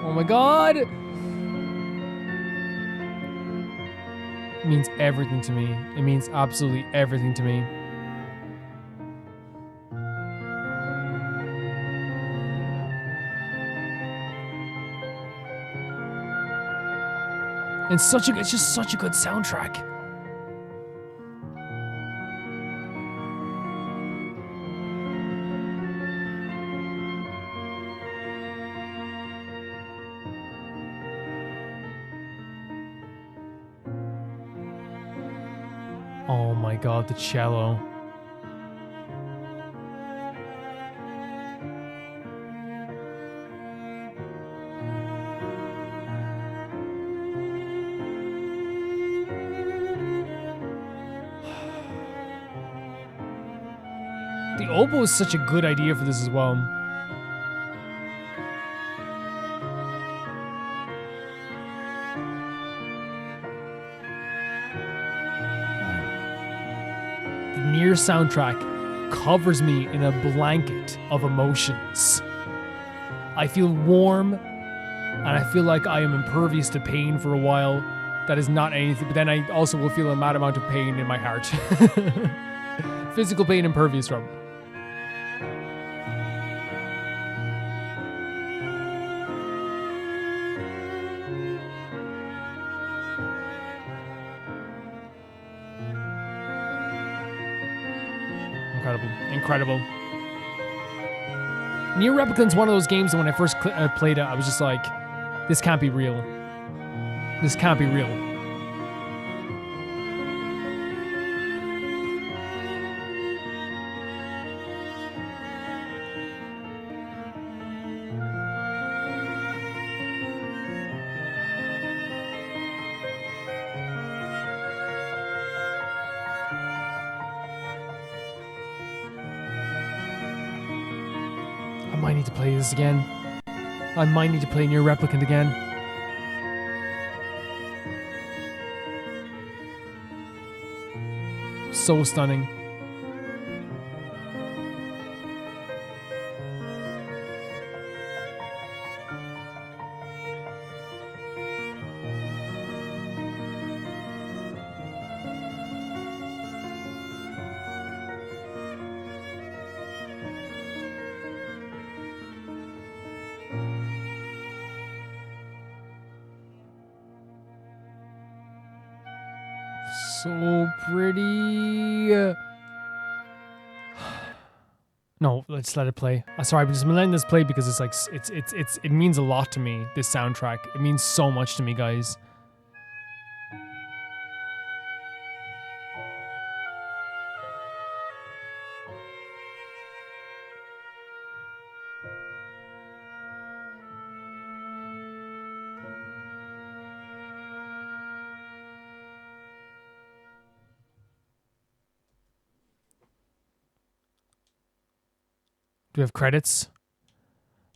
Oh my god! It means everything to me. It means absolutely everything to me. And it's just such a good soundtrack. Oh my god, the cello. The oboe is such a good idea for this as well. The Nier soundtrack covers me in a blanket of emotions. I feel warm, and I feel like I am impervious to pain for a while. That is not anything, but then I also will feel a mad amount of pain in my heart. Physical pain impervious from. Incredible. Nier Replicant's one of those games that when I first played it, I was just like, this can't be real. This can't be real. I might need to play this again. I might need to play Nier Replicant again. So stunning. So pretty. No, let's let it play. Sorry, I'm just letting this play because it's like it means a lot to me. This soundtrack, it means so much to me, guys. Do we have credits?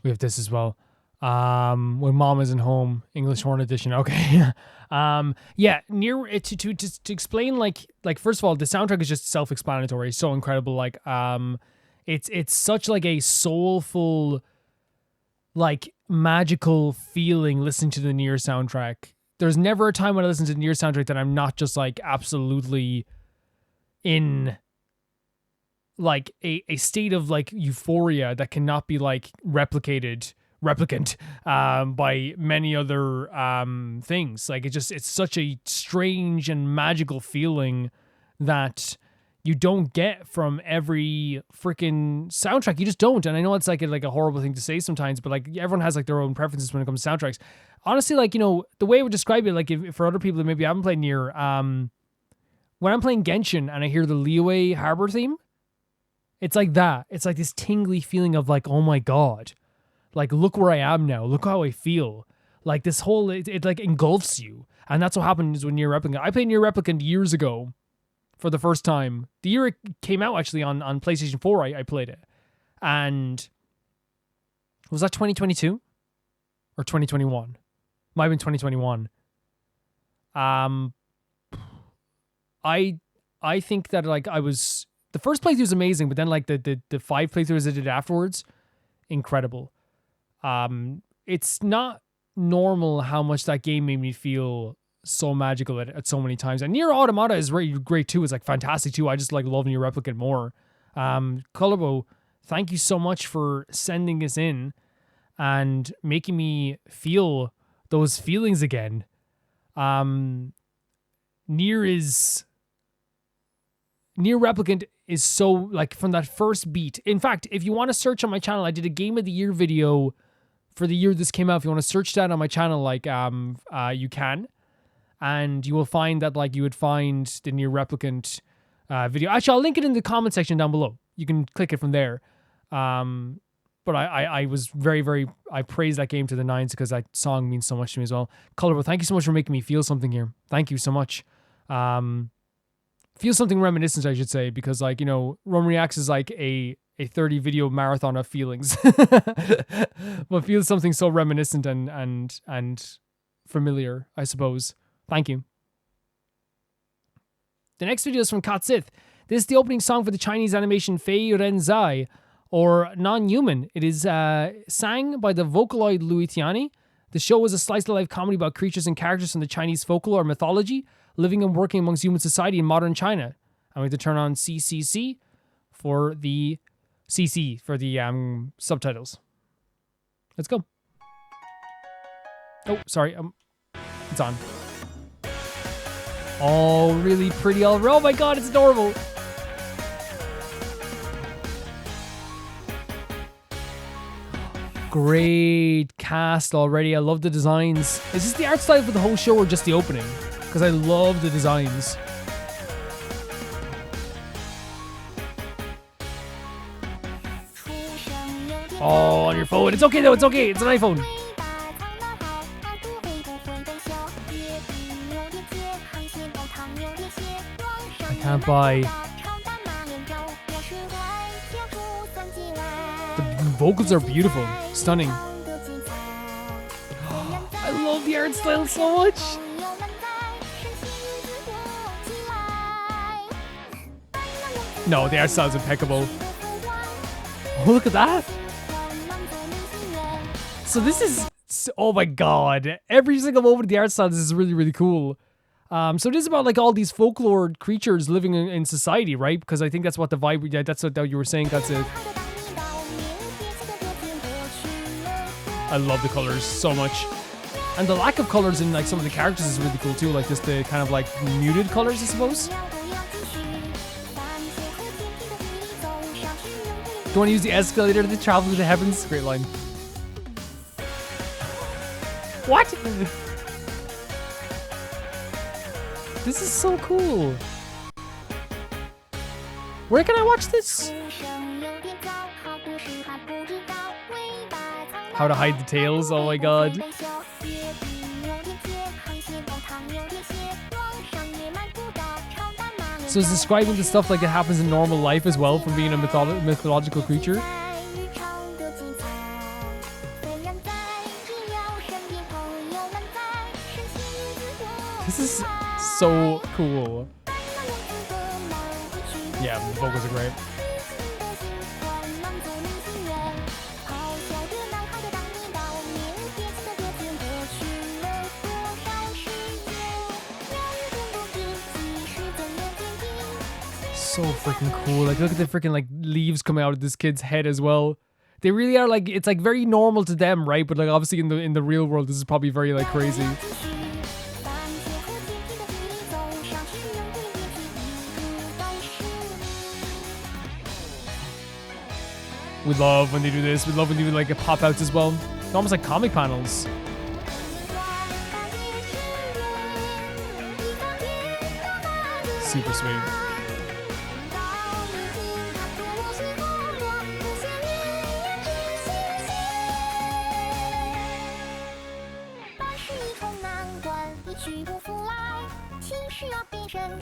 We have this as well. When Mom Isn't Home, English Horn Edition. Okay. Yeah, Nier to explain like first of all, the soundtrack is just self-explanatory. It's so incredible. Like it's such like a soulful, like magical feeling listening to the Nier soundtrack. There's never a time when I listen to the Nier soundtrack that I'm not just like absolutely in like a state of like euphoria that cannot be like replicated Replicant by many other things. Like it's such a strange and magical feeling that you don't get from every freaking soundtrack. You just don't. And I know it's like a horrible thing to say sometimes, but like everyone has like their own preferences when it comes to soundtracks. Honestly, like, you know, the way I would describe it, like if for other people that maybe haven't played Nier, when I'm playing Genshin and I hear the Liyue Harbor theme, it's like that. It's like this tingly feeling of like, oh my God, like look where I am now. Look how I feel. Like this whole, it like engulfs you. And that's what happens with Nier Replicant. I played Nier Replicant years ago for the first time. The year it came out, actually, on PlayStation 4, I played it. And was that 2022? Or 2021? Might have been 2021. I think that, like, the first playthrough was amazing, but then, like, the 5 playthroughs I did afterwards, incredible. It's not normal how much that game made me feel so magical at so many times. And Nier Automata is really great too. It's like fantastic too. I just like love Nier Replicant more. Colorbo, thank you so much for sending this in and making me feel those feelings again. Nier Replicant is so, like, from that first beat. In fact, if you want to search on my channel, I did a Game of the Year video for the year this came out. If you want to search that on my channel, like, you can. And you will find that, like, you would find the Nier Replicant video. Actually, I'll link it in the comment section down below. You can click it from there. But I was very, I praised that game to the nines because that song means so much to me as well. Colorful, thank you so much for making me feel something here. Thank you so much. Feel something reminiscent, I should say, because, like, you know, Rome Reacts is like a 30 video marathon of feelings. But feel something so reminiscent and familiar, I suppose. Thank you. The next video is from Katsith. This is the opening song for the Chinese animation Fei Ran Zai, or Non-Human. It is sang by the Vocaloid Louis Tiani. The show is a slice-of-life comedy about creatures and characters from the Chinese folklore mythology, living and working amongst human society in modern China. I'm going to turn on CC for the subtitles. Let's go. Oh, sorry. It's on. Oh, really pretty all. Oh my God, it's adorable. Great cast already. I love the designs. Is this the art style for the whole show or just the opening? Because I love the designs. Oh, on your phone. It's okay though. It's okay. It's an iPhone. I can't buy. The vocals are beautiful. Stunning. I love the art style so much. No, the art style is impeccable. Oh, look at that. So this is, oh my God. Every single moment of the art style, this is really, really cool. So it is about, like, all these folklore creatures living in society, right? Because I think that's what the vibe, yeah, that's what you were saying. That's it. I love the colors so much. And the lack of colors in, like, some of the characters is really cool too. Like, just the kind of, like, muted colors, I suppose. Do you want to use the escalator to travel to the heavens? Great line. What? This is so cool. Where can I watch this? How to hide the tails, oh my God. So it's describing the stuff like it happens in normal life as well, from being a mythological creature. This is so cool. Yeah, the vocals are great. So freaking cool. Like, look at the freaking, like, leaves coming out of this kid's head as well. They really are like, it's like very normal to them, right? But like obviously in the real world, this is probably very like crazy. We love when they do this. We love when they do like a pop outs as well. It's almost like comic panels. Super sweet.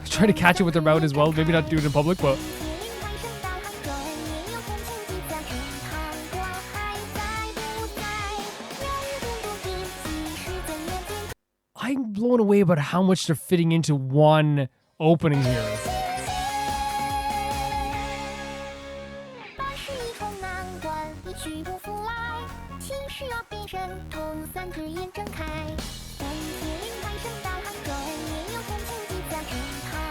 Try to catch it with their mouth as well. Maybe not do it in public, but. I'm blown away about how much they're fitting into one opening here.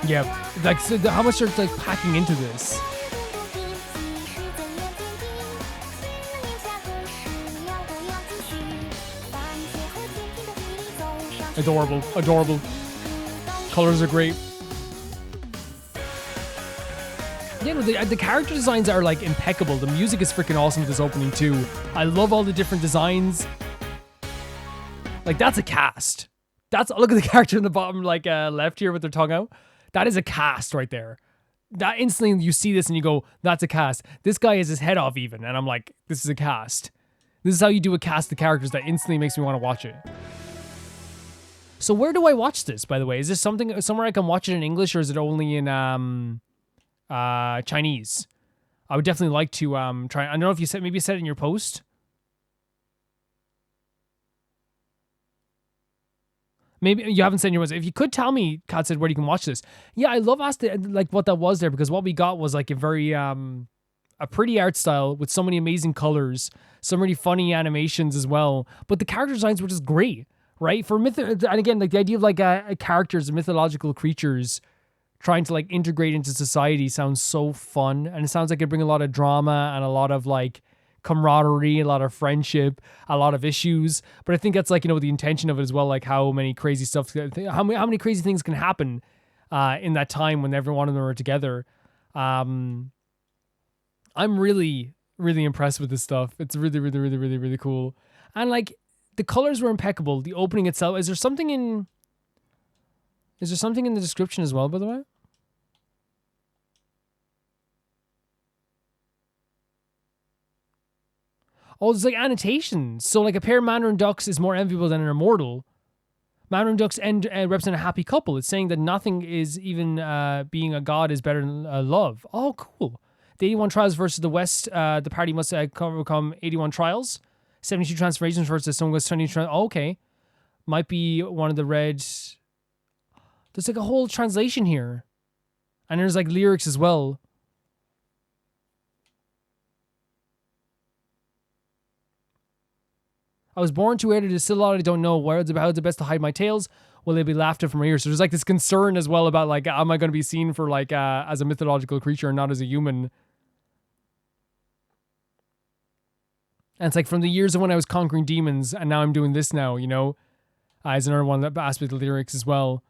Yeah, like so how much they're like packing into this. Adorable, adorable. Colors are great. Yeah, no, the character designs are like impeccable. The music is freaking awesome this opening too. I love all the different designs. Like that's a cast. Look at the character in the bottom like left here with their tongue out. That is a cast right there. That instantly you see this and you go, that's a cast. This guy has his head off even, and I'm like, this is a cast. This is how you do a cast of characters that instantly makes me want to watch it. So where do I watch this, by the way? Is this somewhere I can watch it in English, or is it only in Chinese? I would definitely like to try. I don't know if you said maybe you said it in your post. Maybe you haven't said in your post. If you could tell me, Kat said, where you can watch this. Yeah, I love like what that was there, because what we got was like a very a pretty art style with so many amazing colors, so many funny animations as well. But the character designs were just great. Right? For and again, like the idea of like characters, mythological creatures trying to like integrate into society sounds so fun. And it sounds like it bring a lot of drama and a lot of like camaraderie, a lot of friendship, a lot of issues. But I think that's like, the intention of it as well, like how many crazy stuff, how many crazy things can happen in that time when every one of them are together. I'm really, really impressed with this stuff. It's really, really, really, really, really cool. And like, the colors were impeccable. The opening itself. Is there something in the description as well, by the way? Oh, there's like annotations. So like a pair of Mandarin ducks is more enviable than an immortal. Mandarin ducks represent a happy couple. It's saying that nothing is even being a god is better than love. Oh, cool. The 81 trials versus the West. The party must overcome 81 trials. 72 transformations versus someone with 20. Oh, okay. Might be one of the red. There's like a whole translation here. And there's like lyrics as well. I was born too early, there's still a lot I don't know. How's it best to hide my tales? Will they be laughed at from here? So there's like this concern as well about like, am I going to be seen for like as a mythological creature and not as a human? And it's like from the years of when I was conquering demons and now I'm doing this now, as another one that asked with the lyrics as well.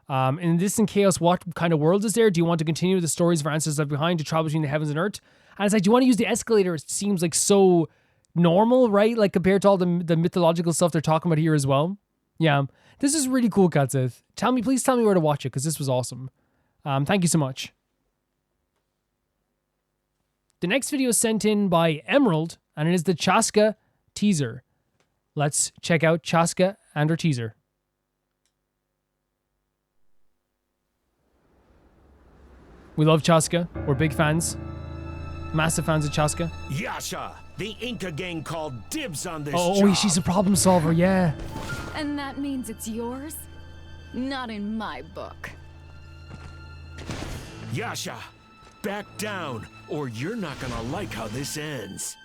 In this and chaos, what kind of world is there? Do you want to continue the stories of our ancestors left behind to travel between the heavens and earth? And it's like, do you want to use the escalator? It seems like so normal, right? Like compared to all the mythological stuff they're talking about here as well. Yeah, this is really cool, Katsith. Please tell me where to watch it, because this was awesome. Thank you so much. The next video is sent in by Emerald, and it is the Chasca teaser. Let's check out Chasca and her teaser. We love Chasca. We're big fans. Massive fans of Chasca. Yasha, the Inca gang called dibs on this job. Oh, she's a problem solver, yeah. And that means it's yours? Not in my book. Yasha, back down, or you're not gonna like how this ends.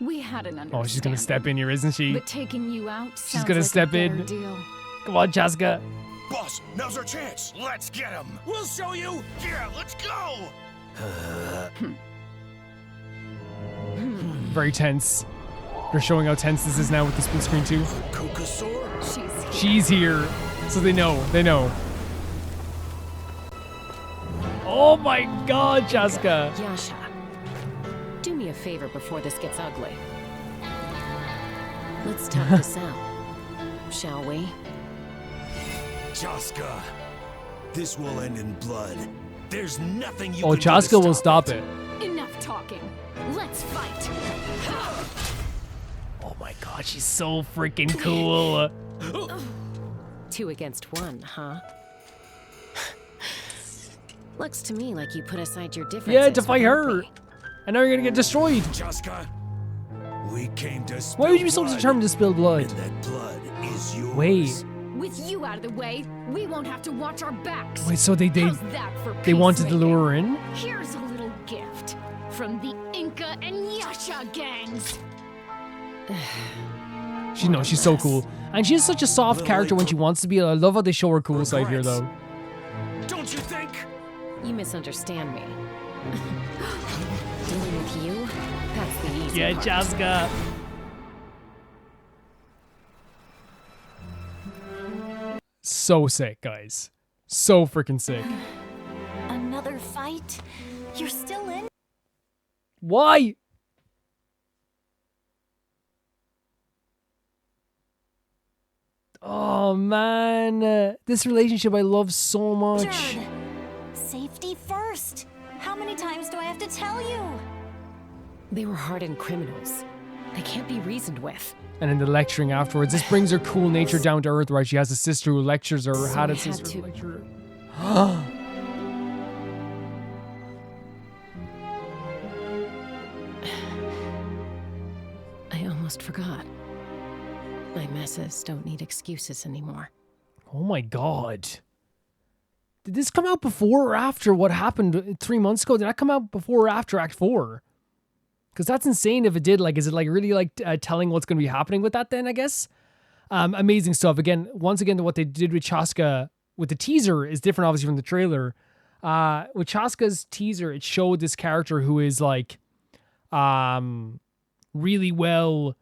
We had an understanding. Oh, she's gonna step in here, isn't she? But taking you out she's gonna like step in. Deal. Come on, Chasca. Boss, now's our chance. Let's get him. We'll show you. Yeah, let's go. Very tense. They're showing how tense this is now with the split screen too. She's here. So they know. They know. Oh my god, Chasca. Yasha, do me a favor before this gets ugly. Let's talk this out, shall we? Chasca, this will end in blood. There's nothing you Oh, can do to Chasca will stop it. it. Enough talking. Let's fight. Oh my god, she's so freaking cool. 2 against 1, huh? Looks to me like you put aside your differences. Yeah, to fight her. And now you're gonna get destroyed. Chasca, we came to Why would you be so determined to spill blood? And that blood is yours. Wait. With you out of the way, we won't have to watch our backs. Wait, so they How's that for wanted to peacemaking? lure her in? Here's a little gift from the Inca and Yasha gangs. She's so cool. And she is such a soft character when she wants to be. I love how they show her cool side here though. Don't you think? You misunderstand me. Dealing with you, that's the easy part. Chasca. So sick, guys. So freaking sick. Another fight? You're still in? Why? Oh man, this relationship I love so much. Safety first. How many times do I have to tell you? They were hardened criminals. They can't be reasoned with. And then the lecturing afterwards. This brings her cool nature down to earth, right? She has a sister who lectures her, So had a I had sister to- who lectured her. I almost forgot. My messes don't need excuses anymore. Oh my god. Did this come out before or after what happened 3 months ago? Did that come out before or after Act 4? Because that's insane if it did. Like, is it like really like telling what's going to be happening with that then, I guess? Amazing stuff. Again, once again, what they did with Chasca with the teaser is different, obviously, from the trailer. With Chasca's teaser, it showed this character who is like really well...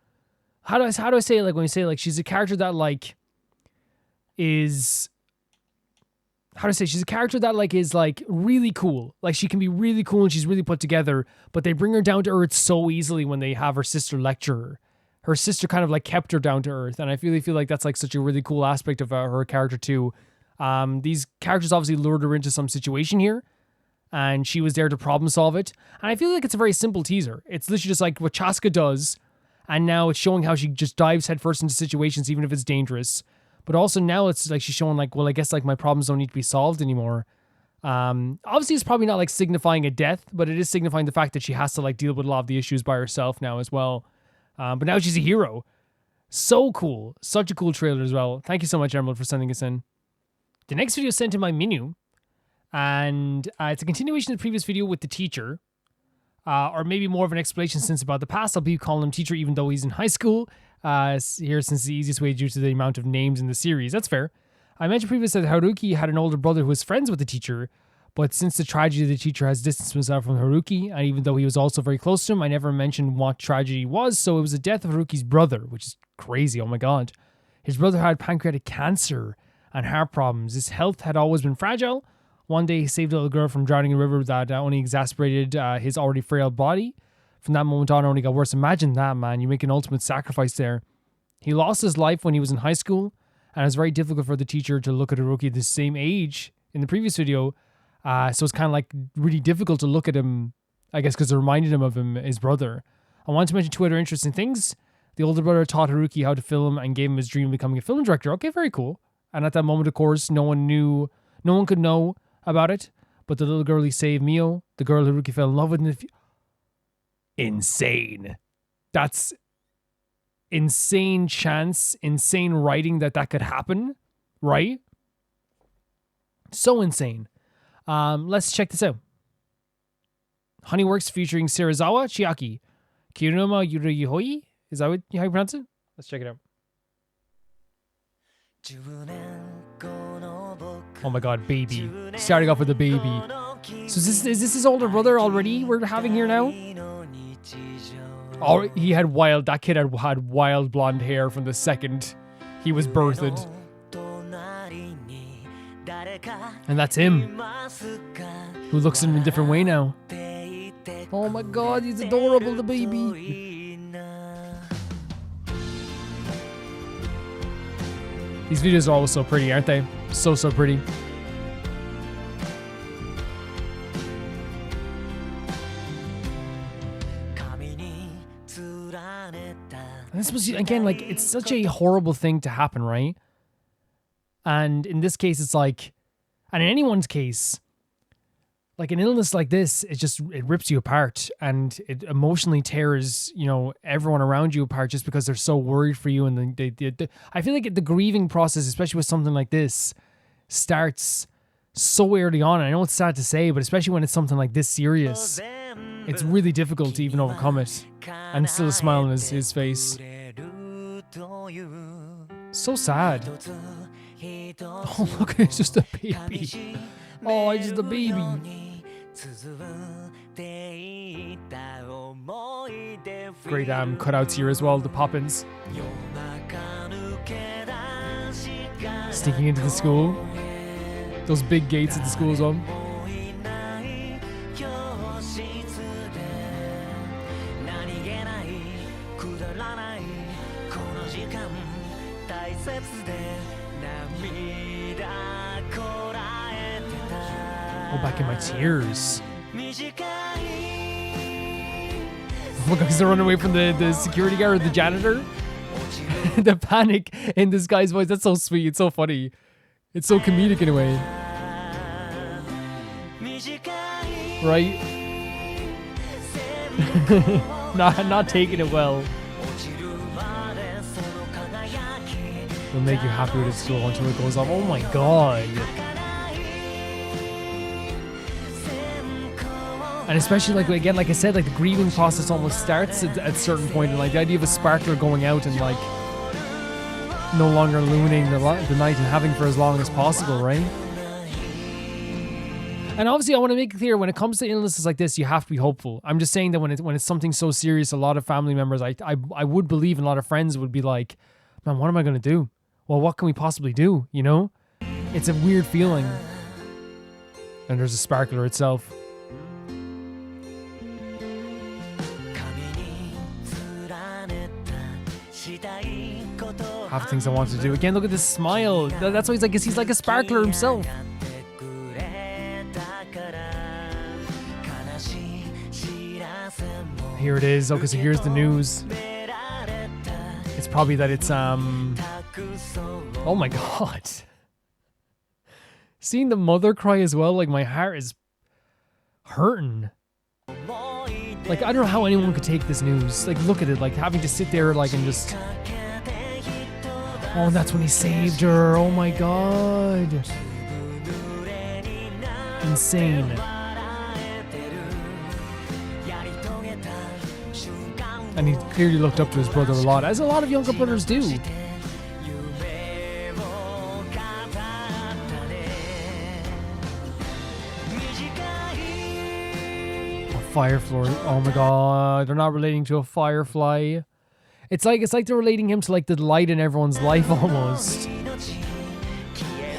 How do I say it? Like when you say like she's a character that like is... How to say, she's a character that like is like really cool. Like she can be really cool and she's really put together, but they bring her down to earth so easily when they have her sister lecture her. Her sister kind of like kept her down to earth, and I really feel like that's like such a really cool aspect of her character too. These characters obviously lured her into some situation here, and she was there to problem solve it. And I feel like it's a very simple teaser. It's literally just like what Chasca does, and now it's showing how she just dives headfirst into situations even if it's dangerous. But also now it's like she's showing like, well, I guess like my problems don't need to be solved anymore. Obviously it's probably not like signifying a death, but it is signifying the fact that she has to like deal with a lot of the issues by herself now as well. But now she's a hero. So cool. Such a cool trailer as well. Thank you so much, Emerald, for sending us in. The next video is sent in by Minu. And it's a continuation of the previous video with the teacher. Or maybe more of an explanation since about the past. I'll be calling him teacher even though he's in high school. Here, since the easiest way due to the amount of names in the series. That's fair. I mentioned previously that Haruki had an older brother who was friends with the teacher, but since the tragedy, the teacher has distanced himself from Haruki, and even though he was also very close to him, I never mentioned what tragedy was, so it was the death of Haruki's brother, which is crazy, oh my god. His brother had pancreatic cancer and heart problems. His health had always been fragile. One day he saved a little girl from drowning in a river that only exacerbated his already frail body. From that moment on, it only got worse. Imagine that, man. You make an ultimate sacrifice there. He lost his life when he was in high school, and it was very difficult for the teacher to look at Haruki the same age in the previous video. So it's kind of like really difficult to look at him, I guess, because it reminded him of his brother. I want to mention 2 other interesting things. The older brother taught Haruki how to film and gave him his dream of becoming a film director. Okay, very cool. And at that moment, of course, no one could know about it. But the little girl he saved, Mio, the girl Haruki fell in love with in the insane. That's insane chance, insane writing that could happen, right? So insane. Let's check this out. Honeyworks featuring Serizawa Chiaki. Kiruma Yurihoi? Is that how you pronounce it? Let's check it out. Oh my god, baby. Starting off with a baby. So is this his older brother already we're having here now? Oh, that kid had wild blonde hair from the second he was birthed. And that's him, who looks in a different way now. Oh my god, he's adorable, the baby. These videos are always so pretty, aren't they? So pretty. And this was, again, like, it's such a horrible thing to happen, right? And in this case, it's like, and in anyone's case, like an illness like this, it rips you apart and it emotionally tears, everyone around you apart just because they're so worried for you. And I feel like the grieving process, especially with something like this, starts so early on. I know it's sad to say, but especially when it's something like this serious, it's really difficult to even overcome it. And still a smile on his face. So sad. Oh, look, it's just a baby. Oh, it's just a baby. Great cutouts here as well, the pop-ins. Sneaking into the school. Those big gates at the school as well. Oh, back in my tears. Oh my god, because they're running away from the security guard or the janitor. The panic in this guy's voice, that's so sweet, it's so funny. It's so comedic in a way. Right? not taking it well. It'll make you happy with it school until it goes off. Oh my god. And especially, like, again, like I said, like the grieving process almost starts at a certain point, and like the idea of a sparkler going out and like no longer illuminating the night and having for as long as possible, right? And obviously I want to make it clear, when it comes to illnesses like this, you have to be hopeful. I'm just saying that when it's something so serious, a lot of family members, I would believe, and a lot of friends would be like, man, what am I going to do? Well, what can we possibly do, It's a weird feeling. And there's a sparkler itself. Half the things I want to do. Again, look at this smile. That's why he's like a sparkler himself. Here it is. Okay, so here's the news. It's probably that it's oh my god. Seeing the mother cry as well, like my heart is hurting. Like, I don't know how anyone could take this news. Like, look at it, like having to sit there like and just... Oh, and that's when he saved her. Oh my god. Insane. And he clearly looked up to his brother a lot, as a lot of younger brothers do. A firefly. Oh my god, they're not relating to a firefly. It's like they're relating him to like the light in everyone's life almost.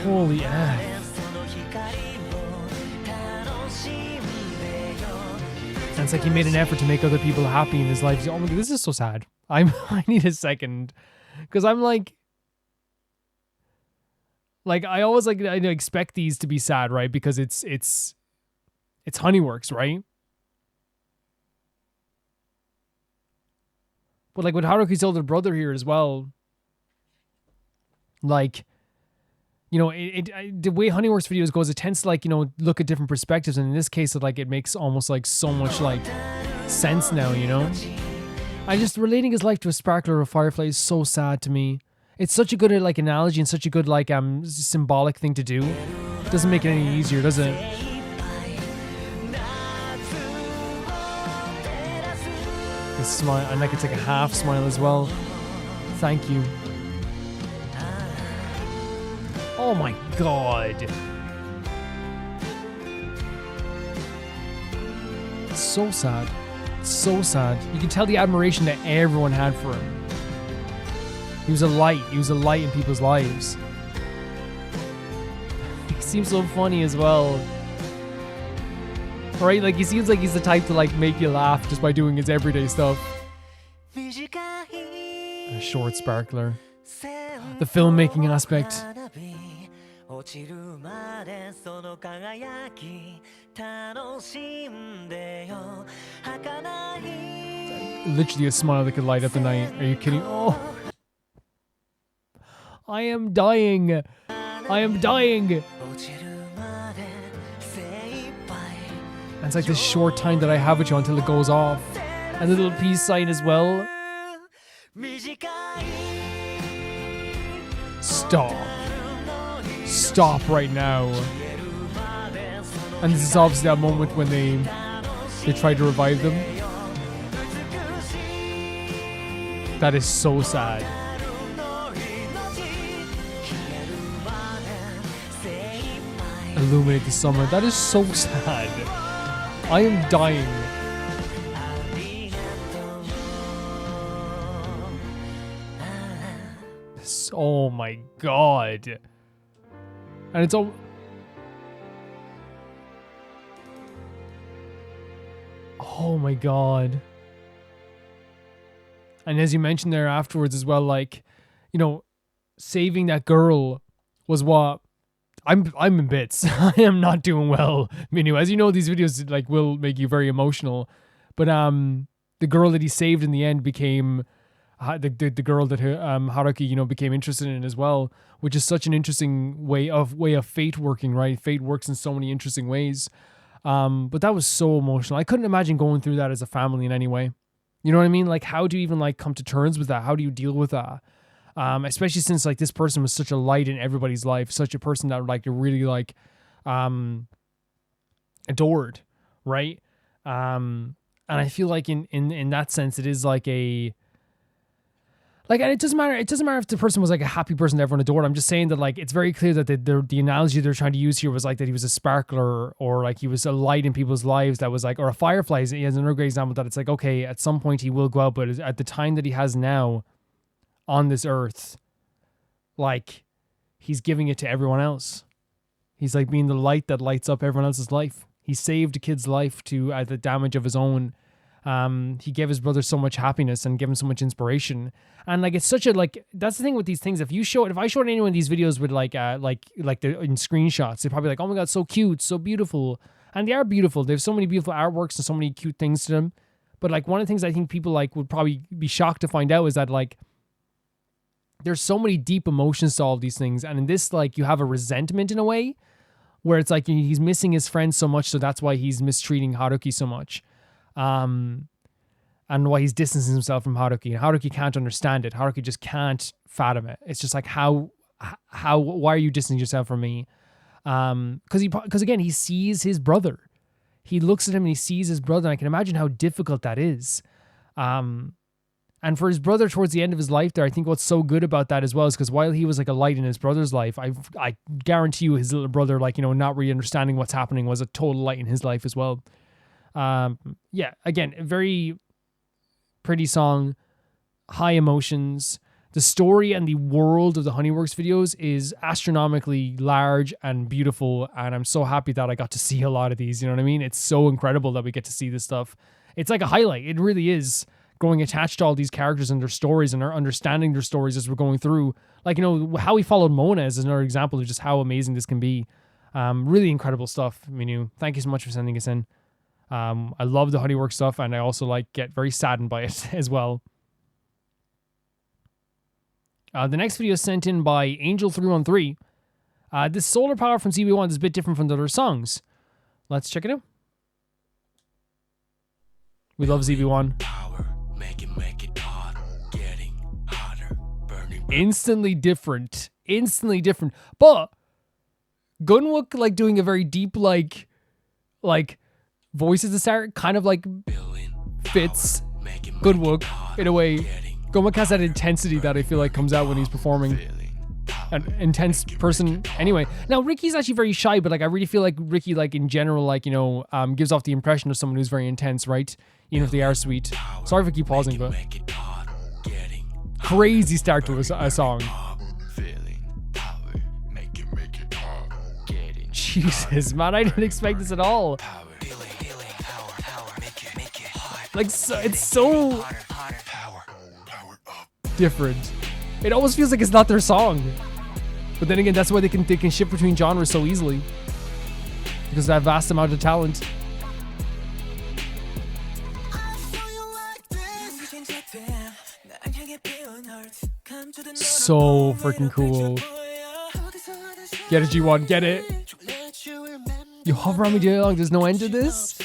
Holy F. And it's like he made an effort to make other people happy in his life. Oh my god, this is so sad. I need a second. Because I'm like I always I expect these to be sad, right? Because it's Honeyworks, right? But like with Haruki's older brother here as well, like, the way Honeyworks videos goes, it tends to look at different perspectives, and in this case it makes almost so much sense now, I just relating his life to a sparkler or a firefly is so sad to me. It's such a good analogy and such a good symbolic thing to do. It doesn't make it any easier, does it? This smile, and it's like a half smile as well. Thank you. Oh my god. So sad. So sad. You can tell the admiration that everyone had for him. He was a light. He was a light in people's lives. He seems so funny as well. Right? Like, he seems like he's the type to, like, make you laugh just by doing his everyday stuff. A short sparkler. The filmmaking aspect. Literally a smile that could light up the night. Are you kidding? Oh. I am dying. I am dying. And it's like this short time that I have with you until it goes off. And the little peace sign as well. Stop. Stop right now. And this is obviously that moment when they try to revive them. That is so sad. Illuminate the summer. That is so sad. I am dying. Oh my god. And it's all... Oh my god. And as you mentioned there afterwards as well, like, you know, saving that girl was what... I'm in bits. I am not doing well, Minu. As you know, these videos like will make you very emotional. But the girl that he saved in the end became the girl that Haruki, you know, became interested in as well, which is such an interesting way of fate working, right? Fate works in so many interesting ways. But that was so emotional. I couldn't imagine going through that as a family in any way. You know what I mean? Like, how do you even like come to terms with that? How do you deal with that? Especially since like this person was such a light in everybody's life, such a person that like really like adored, right? And I feel like in that sense it is like a like, and it doesn't matter if the person was like a happy person that everyone adored. I'm just saying that like it's very clear that the analogy they're trying to use here was like that he was a sparkler or like he was a light in people's lives that was like, or a firefly. He has another great example that it's like, okay, at some point he will go out, but at the time that he has now on this earth, like he's giving it to everyone else. He's like being the light that lights up everyone else's life. He saved a kid's life at the damage of his own. He gave his brother so much happiness and gave him so much inspiration. And like it's such a like that's the thing with these things. If I showed anyone these videos with like they're in screenshots, they'd probably be like, oh my god, so cute, so beautiful. And they are beautiful. They have so many beautiful artworks and so many cute things to them. But like one of the things I think people like would probably be shocked to find out is that like there's so many deep emotions to all of these things. And in this, like, you have a resentment in a way where it's like he's missing his friends so much, so that's why he's mistreating Haruki so much. And why he's distancing himself from Haruki. And Haruki can't understand it. Haruki just can't fathom it. It's just like, why are you distancing yourself from me? Because again, he sees his brother. He looks at him and he sees his brother. And I can imagine how difficult that is. And for his brother towards the end of his life there, I think what's so good about that as well is because while he was like a light in his brother's life, I guarantee you his little brother, like, you know, not really understanding what's happening was a total light in his life as well. Yeah, again, a very pretty song, high emotions. The story and the world of the Honeyworks videos is astronomically large and beautiful, and I'm so happy that I got to see a lot of these, you know what I mean? It's so incredible that we get to see this stuff. It's like a highlight. It really is. Growing attached to all these characters and their stories and our understanding their stories as we're going through. Like, you know, how we followed Mona is another example of just how amazing this can be. Really incredible stuff, Minu. Thank you so much for sending us in. I love the Honeyworks stuff, and I also like get very saddened by it as well. The next video is sent in by Angel313. This solar power from ZB1 is a bit different from the other songs. Let's check it out. We love ZB1. Make it hot, getting hotter, burning. Instantly different. But Gunwook like doing a very deep like voice at the start kind of like fits Gunwook in a way. Gunwook has that intensity that I feel like comes out when he's performing. An intense person anyway. Now Ricky's actually very shy, but like I really feel like Ricky like in general like, you know, gives off the impression of someone who's very intense, right? even if they are sweet. Sorry if I keep pausing, but crazy start to a song. Jesus, man, I didn't expect this at all. Like, so, it's so different. It almost feels like it's not their song. But then again, that's why they can shift between genres so easily. Because of that vast amount of talent. So freaking cool. Get it, G1, get it. You hover on me too long, there's no end to this?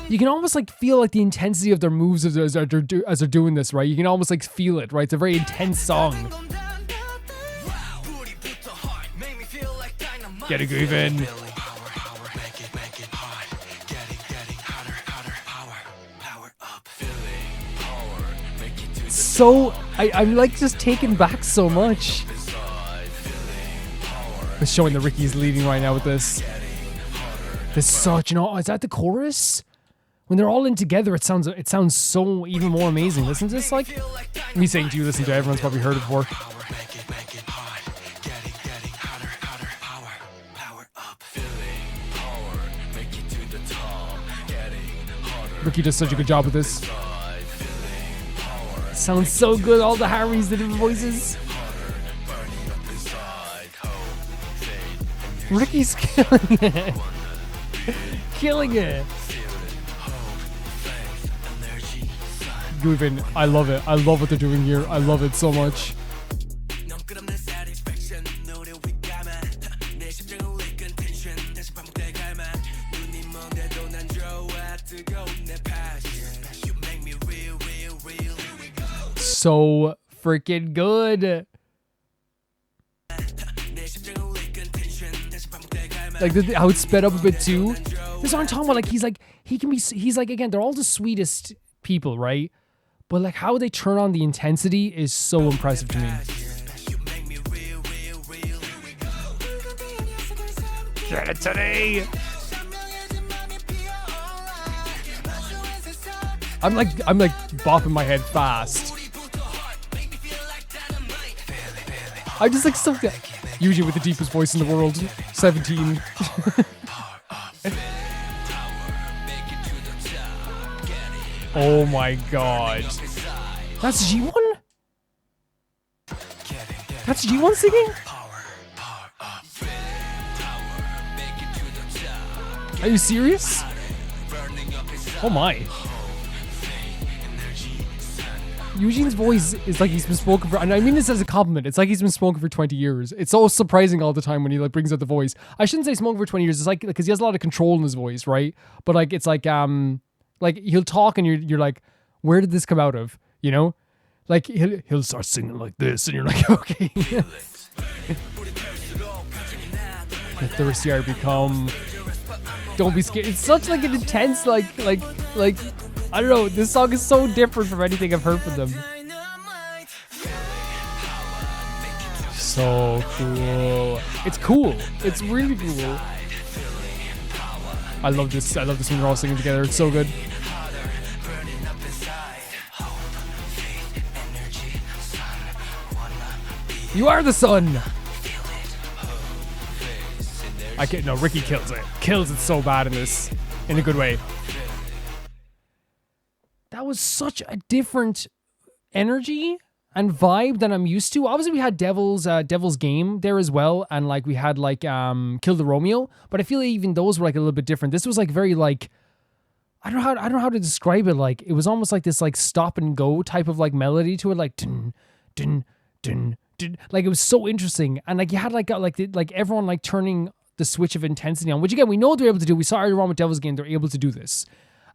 You can almost like feel like the intensity of their moves as they're doing this, right? You can almost like feel it, right? It's a very intense song. Get it, Groovin'. So, I'm like just taken back so much. It's showing that Ricky's leading right now with this. There's such, is that the chorus? When they're all in together, it sounds so even more amazing. Listen to this, like me saying to you, listen to it, everyone's probably heard it before. Ricky does such a good job with this. Sounds so good, all the harmonies, the different voices. Ricky's killing it. Killing it. Groovin', I love it. I love what they're doing here. I love it so much. So freaking good. Like how it's sped up a bit too. This is what I'm talking about. Like he's like again, they're all the sweetest people, right? But like how they turn on the intensity is so impressive to me. Get it today. I'm like bopping my head fast. I just like something. Usually with the deepest voice in the world, 17. Oh my god. That's G1? That's G1 singing? Are you serious? Oh my. Eugene's voice is like he's been spoken for, and I mean this as a compliment, it's like he's been spoken for 20 years. It's so surprising all the time when he like brings out the voice. I shouldn't say spoken for 20 years, it's like, because he has a lot of control in his voice, right? But like, it's like he'll talk and you're like, where did this come out of? You know? Like he'll start singing like this and you're like, okay. The thirsty I become. Don't be scared. It's such like an intense, like I don't know, this song is so different from anything I've heard from them. So cool. It's cool. It's really cool. I love this. I love this when they're all singing together. It's so good. You are the sun. I can't. No, Ricky kills it. Kills it so bad in this, in a good way. That was such a different energy and vibe than I'm used to. Obviously, we had Devil's Game there as well, and like we had like Kill the Romeo, but I feel like even those were like a little bit different. This was like very like I don't know how to describe it. Like it was almost like this like stop and go type of like melody to it, like dun dun dun dun. Like it was so interesting, and like you had like everyone like turning the switch of intensity on, which again we know they're able to do. We saw earlier on with Devil's Game, they're able to do this.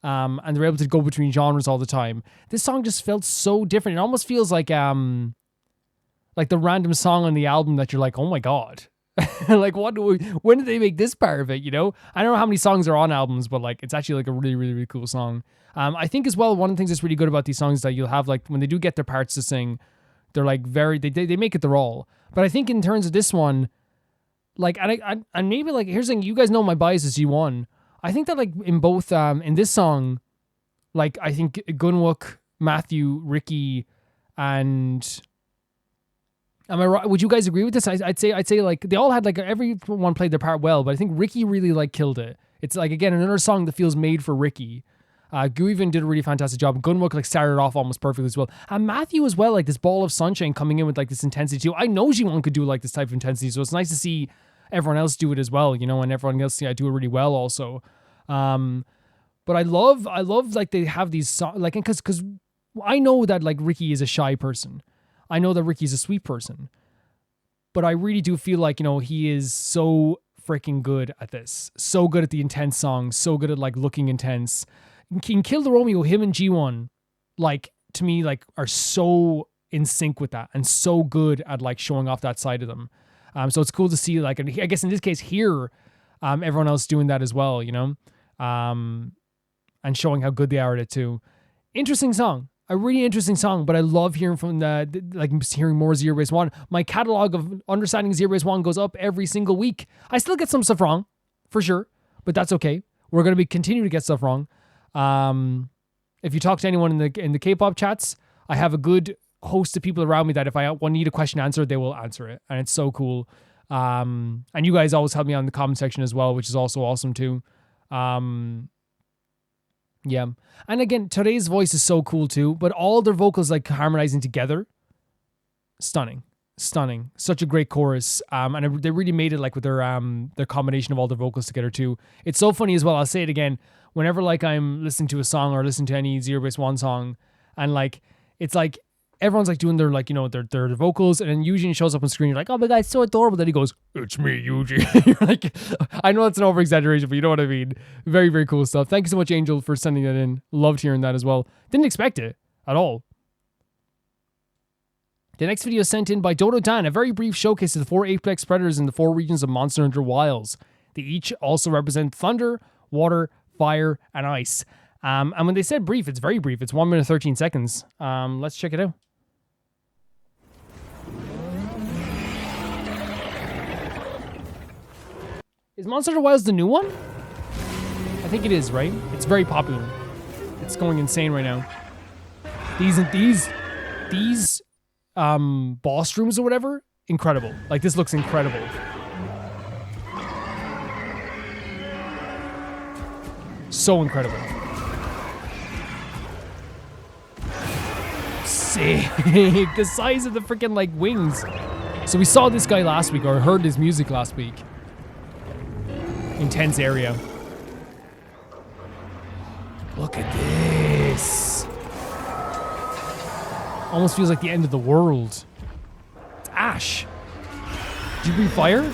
And they're able to go between genres all the time. This song just felt so different. It almost feels like the random song on the album that you're like, oh my god, like when did they make this part of it? You know, I don't know how many songs are on albums, but like it's actually like a really really really cool song. I think as well one of the things that's really good about these songs is that you'll have like when they do get their parts to sing, they're like they make it their all. But I think in terms of this one, Like, and maybe like, here's the thing, you guys know my bias is G1. I think that like in both, in this song, like I think Gunwook, Matthew, Ricky, and am I right? Would you guys agree with this? I'd say like they all had like everyone played their part well, but I think Ricky really like killed it. It's like again another song that feels made for Ricky. Guivan did a really fantastic job. Gunwook like started off almost perfectly as well, and Matthew as well. Like this ball of sunshine coming in with like this intensity too. I know G1 could do like this type of intensity, so it's nice to see everyone else do it as well. You know, and everyone else do it really well also. But I love like they have these songs like because I know that like Ricky is a shy person. I know that Ricky's a sweet person, but I really do feel like, you know, he is so freaking good at this. So good at the intense songs. So good at like looking intense. In Kill the Romeo, him and G1, like to me, like are so in sync with that and so good at like showing off that side of them. So it's cool to see like, and I guess in this case here, everyone else doing that as well, you know, and showing how good they are at it too. Interesting song. A really interesting song, but I love hearing from hearing more Zerobaseone. My catalog of understanding Zerobaseone goes up every single week. I still get some stuff wrong, for sure, but that's okay. We're going to continue to get stuff wrong. If you talk to anyone in the K-pop chats, I have a good host of people around me that if I need a question answered, they will answer it, and it's so cool. And you guys always help me out in the comment section as well, which is also awesome too. Yeah. And again, today's voice is so cool too, but all their vocals like harmonizing together. Stunning. Such a great chorus. And they really made it like with their combination of all their vocals together too. It's so funny as well. I'll say it again. Whenever like I'm listening to a song or listening to any Zerobaseone song and like, it's like, everyone's like doing their like, you know, their vocals, and then Eugene shows up on screen. You're like, oh my God, it's so adorable. Then he goes, it's me, Eugene. You're like, I know it's an over exaggeration, but you know what I mean. Very, very cool stuff. Thank you so much, Angel, for sending that in. Loved hearing that as well. Didn't expect it at all. The next video is sent in by Dodo Dan, a very brief showcase of the 4 apex predators in the 4 regions of Monster Hunter Wilds. They each also represent thunder, water, fire, and ice. And when they said brief, it's very brief. It's 1 minute 13 seconds. Let's check it out. Is Monster Hunter Wilds the new one? I think it is, right? It's very popular. It's going insane right now. These boss rooms or whatever, incredible. Like this looks incredible. So incredible. Sick. The size of the freaking like wings. So we saw this guy last week, or heard his music last week. Intense area. Look at this. Almost feels like the end of the world. It's Ash. Did you breathe fire?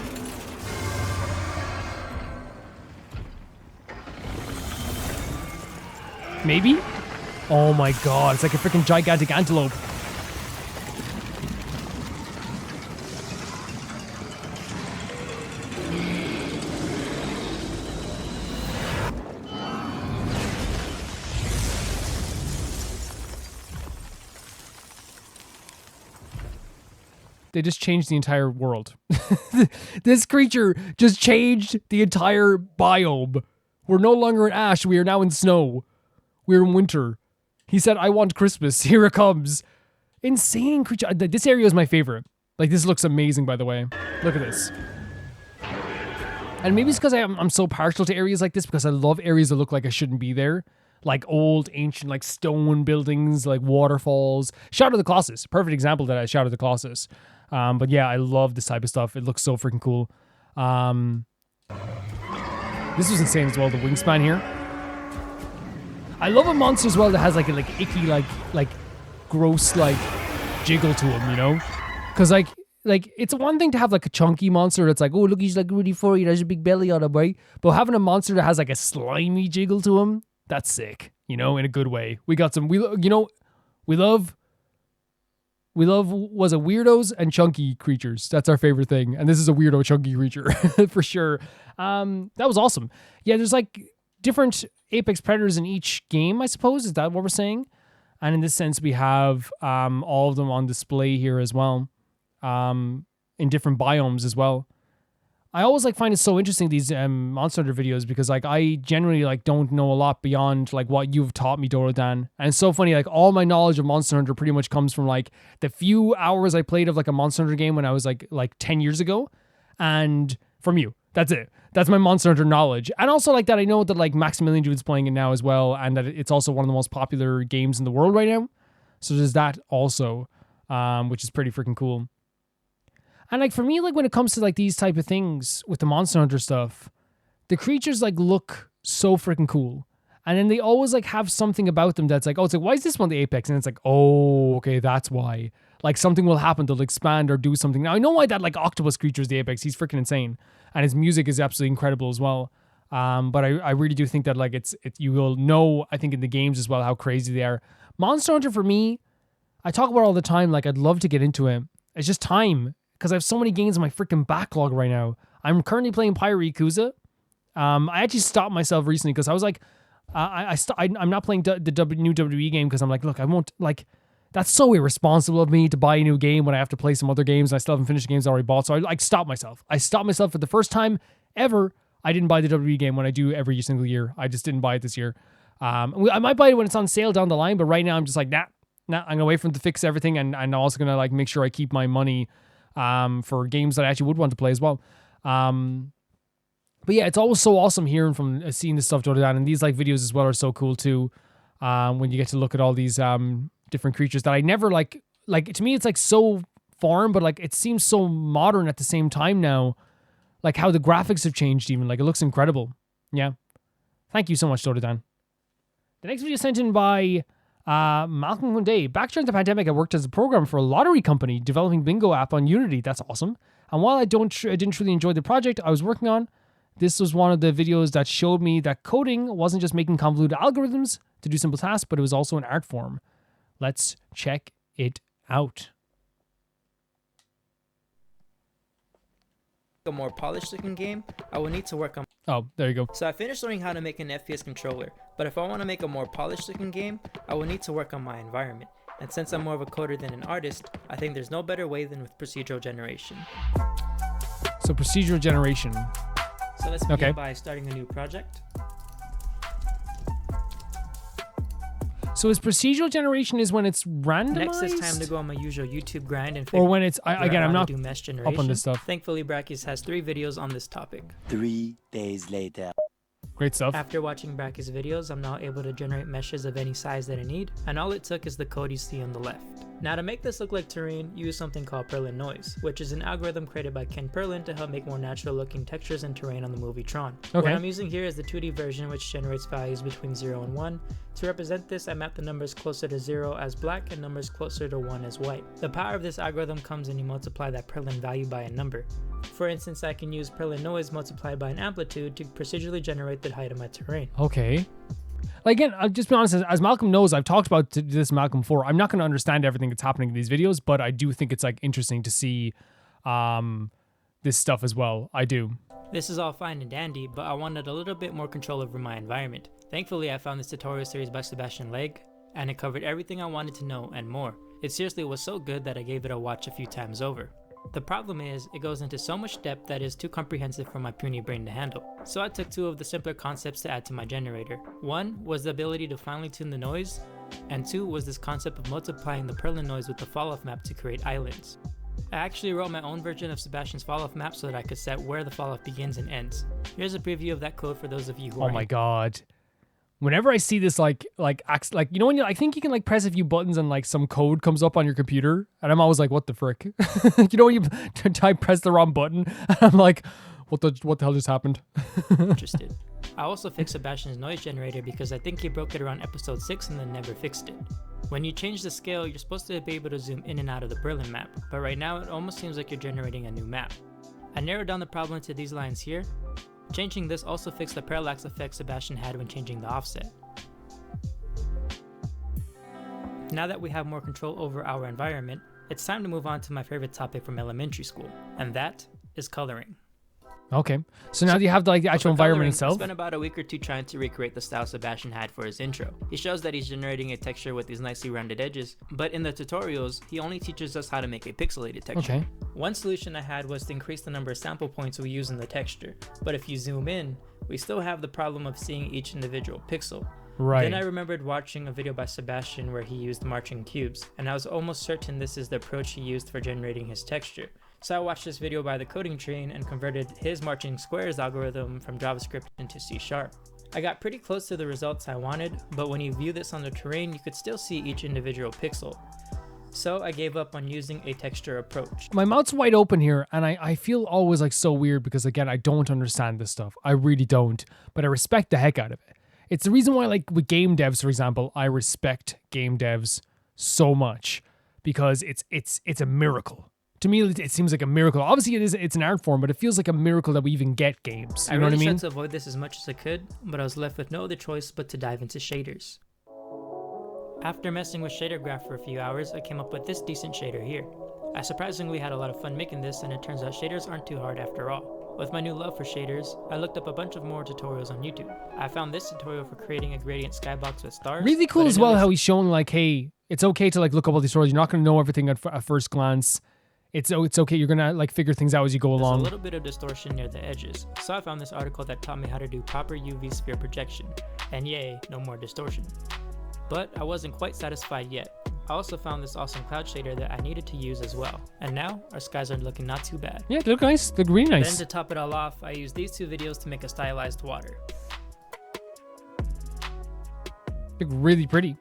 Maybe? Oh my God, it's like a freaking gigantic antelope. They just changed the entire world. This creature just changed the entire biome. We're no longer in ash. We are now in snow. We're in winter. He said, I want Christmas. Here it comes. Insane creature. This area is my favorite. Like, this looks amazing, by the way. Look at this. And maybe it's because I'm so partial to areas like this, because I love areas that look like I shouldn't be there. Like old, ancient, like stone buildings, like waterfalls. Shadow of the Colossus. Perfect example that I Shadow of the Colossus. But yeah, I love this type of stuff. It looks so freaking cool. This was insane as well, the wingspan here. I love a monster as well that has like a icky, like gross, like jiggle to him, you know? Because like it's one thing to have like a chunky monster that's like, oh, look, he's like really furry, there's a big belly on him, right? But having a monster that has like a slimy jiggle to him, that's sick, you know, in a good way. We got some, we love was it weirdos and chunky creatures. That's our favorite thing. And this is a weirdo chunky creature for sure. That was awesome. Yeah, there's like different apex predators in each game, I suppose. Is that what we're saying? And in this sense, we have all of them on display here as well. In different biomes as well. I always like find it so interesting, these Monster Hunter videos, because like I generally like don't know a lot beyond like what you've taught me, Dorodan. And it's so funny, like all my knowledge of Monster Hunter pretty much comes from like the few hours I played of like a Monster Hunter game when I was like 10 years ago, and from you. That's it. That's my Monster Hunter knowledge. And also like that I know that like Maximilian Dude's playing it now as well, and that it's also one of the most popular games in the world right now. So there's that also, which is pretty freaking cool. And like for me, like when it comes to like these type of things with the Monster Hunter stuff, the creatures like look so freaking cool. And then they always like have something about them that's like, oh, it's like, why is this one the apex? And it's like, oh, okay, that's why. Like something will happen, they'll expand or do something. Now I know why that like octopus creature is the apex. He's freaking insane. And his music is absolutely incredible as well. But I really do think that like it's you will know, I think in the games as well, how crazy they are. Monster Hunter for me, I talk about it all the time. Like I'd love to get into it. It's just time. Because I have so many games in my freaking backlog right now. I'm currently playing Pyro Yakuza. I actually stopped myself recently because I was like, I'm not playing the new WWE game because I'm like, look, I won't, like, that's so irresponsible of me to buy a new game when I have to play some other games and I still haven't finished the games I already bought. So I like stopped myself. I stopped myself for the first time ever. I didn't buy the WWE game when I do every single year. I just didn't buy it this year. I might buy it when it's on sale down the line, but right now I'm just like, nah, I'm going to wait for them to fix everything, and I'm also going to like make sure I keep my money for games that I actually would want to play as well. But yeah, it's always so awesome hearing from seeing this stuff Jordan, and these like videos as well are so cool too. When you get to look at all these different creatures that I never like to me it's like so foreign, but like it seems so modern at the same time now. Like how the graphics have changed even. Like it looks incredible. Yeah. Thank you so much, Jordan. The next video is sent in by Malcolm Hunday. Back during the pandemic, I worked as a programmer for a lottery company developing bingo app on Unity. That's awesome. And while I didn't truly enjoy the project I was working on, this was one of the videos that showed me that coding wasn't just making convoluted algorithms to do simple tasks, but it was also an art form. Let's check it out. A more polished looking game, I will need to work on. Oh, there you go. So I finished learning how to make an FPS controller, but if I want to make a more polished looking game, I will need to work on my environment. And since I'm more of a coder than an artist, I think there's no better way than with procedural generation. So procedural generation. So let's begin by starting a new project. So is procedural generation is when it's randomized? Next, it's time to go on my usual YouTube grind and figure or when it's I'm not do mesh generation. up on this stuff. Thankfully, Brackeys has 3 videos on this topic. 3 days later. Great stuff. After watching Brackeys' videos, I'm now able to generate meshes of any size that I need, and all it took is the code you see on the left. Now to make this look like terrain, use something called Perlin Noise, which is an algorithm created by Ken Perlin to help make more natural looking textures and terrain on the movie Tron. What I'm using here is the 2D version, which generates values between 0 and 1. To represent this, I map the numbers closer to 0 as black and numbers closer to 1 as white. The power of this algorithm comes when you multiply that Perlin value by a number. For instance, I can use Perlin Noise multiplied by an amplitude to procedurally generate the height of my terrain. Okay. Like again, I'll just be honest, as Malcolm knows, I've talked about this Malcolm before. I'm not going to understand everything that's happening in these videos, but I do think it's like interesting to see this stuff as well. I do. This is all fine and dandy, but I wanted a little bit more control over my environment. Thankfully, I found this tutorial series by Sebastian Legg, and it covered everything I wanted to know and more. It seriously was so good that I gave it a watch a few times over. The problem is, it goes into so much depth that is too comprehensive for my puny brain to handle. So I took 2 of the simpler concepts to add to my generator. 1 was the ability to finely tune the noise, and 2 was this concept of multiplying the Perlin noise with the fall-off map to create islands. I actually wrote my own version of Sebastian's fall-off map so that I could set where the fall-off begins and ends. Here's a preview of that code for those of you who are. Oh my god. Whenever I see this, like you know when I think you can like press a few buttons and like some code comes up on your computer, and I'm always like, what the frick? You know when you press the wrong button, and I'm like, what the hell just happened? Interested. I also fixed Sebastian's noise generator because I think he broke it around episode 6 and then never fixed it. When you change the scale, you're supposed to be able to zoom in and out of the Perlin map, but right now it almost seems like you're generating a new map. I narrowed down the problem to these lines here. Changing this also fixed the parallax effect Sebastian had when changing the offset. Now that we have more control over our environment, it's time to move on to my favorite topic from elementary school, and that is coloring. Okay. So now you have the actual environment itself? I spent about a week or two trying to recreate the style Sebastian had for his intro. He shows that he's generating a texture with these nicely rounded edges, but in the tutorials, he only teaches us how to make a pixelated texture. Okay. One solution I had was to increase the number of sample points we use in the texture, but if you zoom in, we still have the problem of seeing each individual pixel. Right. Then I remembered watching a video by Sebastian where he used marching cubes, and I was almost certain this is the approach he used for generating his texture. So I watched this video by the coding train and converted his marching squares algorithm from JavaScript into C#. I got pretty close to the results I wanted, but when you view this on the terrain, you could still see each individual pixel. So I gave up on using a texture approach. My mouth's wide open here, and I feel always so weird because, again, I don't understand this stuff. I really don't, but I respect the heck out of it. It's the reason why, with game devs, for example, I respect game devs so much because it's a miracle. To me, it seems like a miracle. Obviously, it's an art form, but it feels like a miracle that we even get games. You know what I mean? I tried to avoid this as much as I could, but I was left with no other choice but to dive into shaders. After messing with shader graph for a few hours, I came up with this decent shader here. I surprisingly had a lot of fun making this, and it turns out shaders aren't too hard after all. With my new love for shaders, I looked up a bunch of more tutorials on YouTube. I found this tutorial for creating a gradient skybox with stars. Really cool as well how he's showing hey, it's okay to look up all these tutorials. You're not going to know everything at first glance. It's okay. You're gonna figure things out as you go along. There's a little bit of distortion near the edges, so I found this article that taught me how to do proper UV sphere projection, and yay, no more distortion. But I wasn't quite satisfied yet. I also found this awesome cloud shader that I needed to use as well, and now our skies are looking not too bad. Yeah, they look nice. They look really nice. Then to top it all off, I used these two videos to make a stylized water. Look really pretty.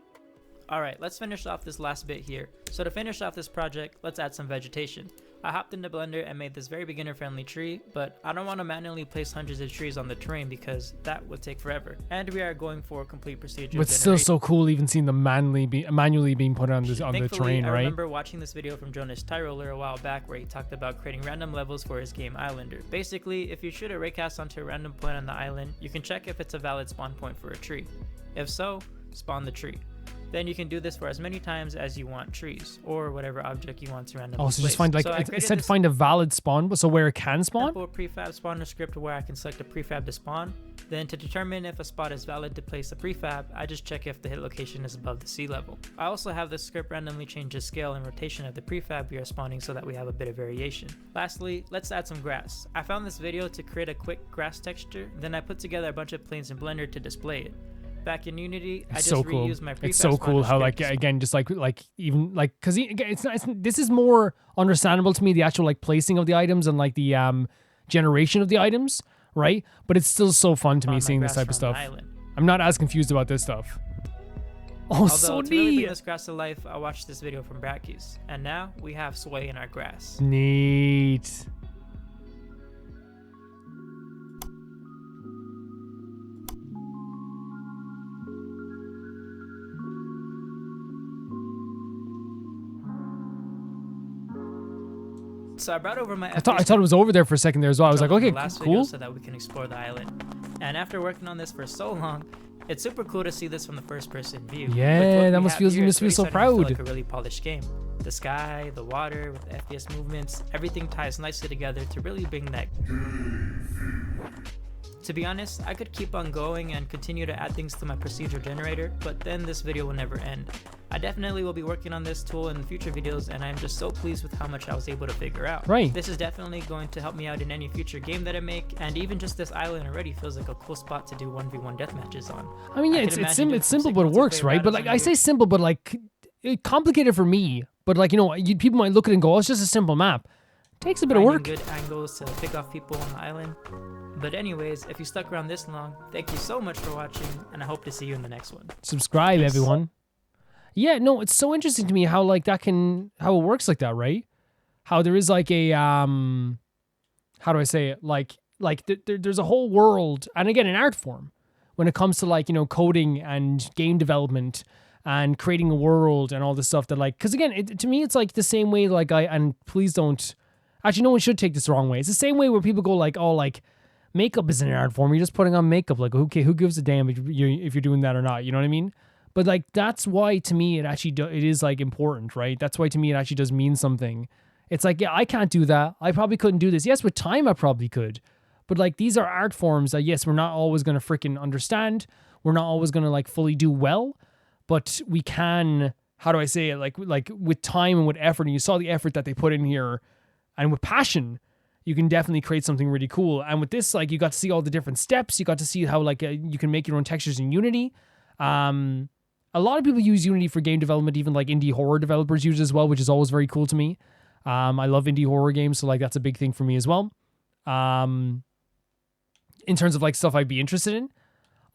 Alright, let's finish off this last bit here. So to finish off this project, let's add some vegetation. I hopped into Blender and made this very beginner friendly tree, but I don't want to manually place hundreds of trees on the terrain because that would take forever. And we are going for a complete procedural But still so cool even seeing them manually being put on the terrain, right? I remember watching this video from Jonas Tyroller a while back where he talked about creating random levels for his game Islander. Basically, if you shoot a raycast onto a random point on the island, you can check if it's a valid spawn point for a tree. If so, spawn the tree. Then you can do this for as many times as you want trees, or whatever object you want to randomly place. So just find it said find a valid spawn, so where it can spawn? Simple prefab spawner script where I can select a prefab to spawn. Then to determine if a spot is valid to place a prefab, I just check if the hit location is above the sea level. I also have this script randomly change the scale and rotation of the prefab we are spawning so that we have a bit of variation. Lastly, let's add some grass. I found this video to create a quick grass texture, then I put together a bunch of planes in Blender to display it. Back in Unity, I just reused my prefab. It's so cool how again just because this is more understandable to me, the actual placing of the items and the generation of the items, right? But it's still so fun to me seeing this type of stuff. I'm not as confused about this stuff. Oh, so neat! To really bring this grass to life, I watched this video from Brackeys, and now we have sway in our grass. Neat. So I brought over my I thought it was over there for a second there as well. I was like, okay, cool. So that we can explore the island. And after working on this for so long, it's super cool to see this from the first person view. Yeah, that must feel so proud. Like a really polished game. The sky, the water, with the FPS movements, everything ties nicely together to really bring that. To be honest, I could keep on going and continue to add things to my procedure generator, but then this video will never end. I definitely will be working on this tool in future videos, and I'm just so pleased with how much I was able to figure out. Right. This is definitely going to help me out in any future game that I make, and even just this island already feels like a cool spot to do 1v1 deathmatches on. I mean, yeah, it's simple, but it works, right? But I say simple, but complicated for me. But people might look at it and go, "Oh, it's just a simple map." It takes a bit of work. Good angles to pick off people on the island. But anyways, if you stuck around this long, thank you so much for watching, and I hope to see you in the next one. Subscribe, everyone. Yeah, no, it's so interesting to me how how it works like that, right? How there is a how do I say it? There's a whole world, and again, an art form when it comes to coding and game development and creating a world and all this stuff that because again, to me it's the same way and please don't. Actually, no one should take this the wrong way. It's the same way where people go makeup is an art form. You're just putting on makeup. Who gives a damn if you're doing that or not? You know what I mean? But that's why to me it actually it is important, right? That's why to me it actually does mean something. It's yeah, I can't do that. I probably couldn't do this. Yes, with time I probably could, But like these are art forms that yes, we're not always going to freaking understand. We're not always going to like fully do well, but we can, how do I say it? Like with time and with effort, and you saw the effort that they put in here, and with passion, you can definitely create something really cool. And with this, like you got to see all the different steps. You got to see how like you can make your own textures in Unity. A lot of people use Unity for game development, even like indie horror developers use it as well, which is always very cool to me. I love indie horror games, so like that's a big thing for me as well. In terms of like stuff I'd be interested in,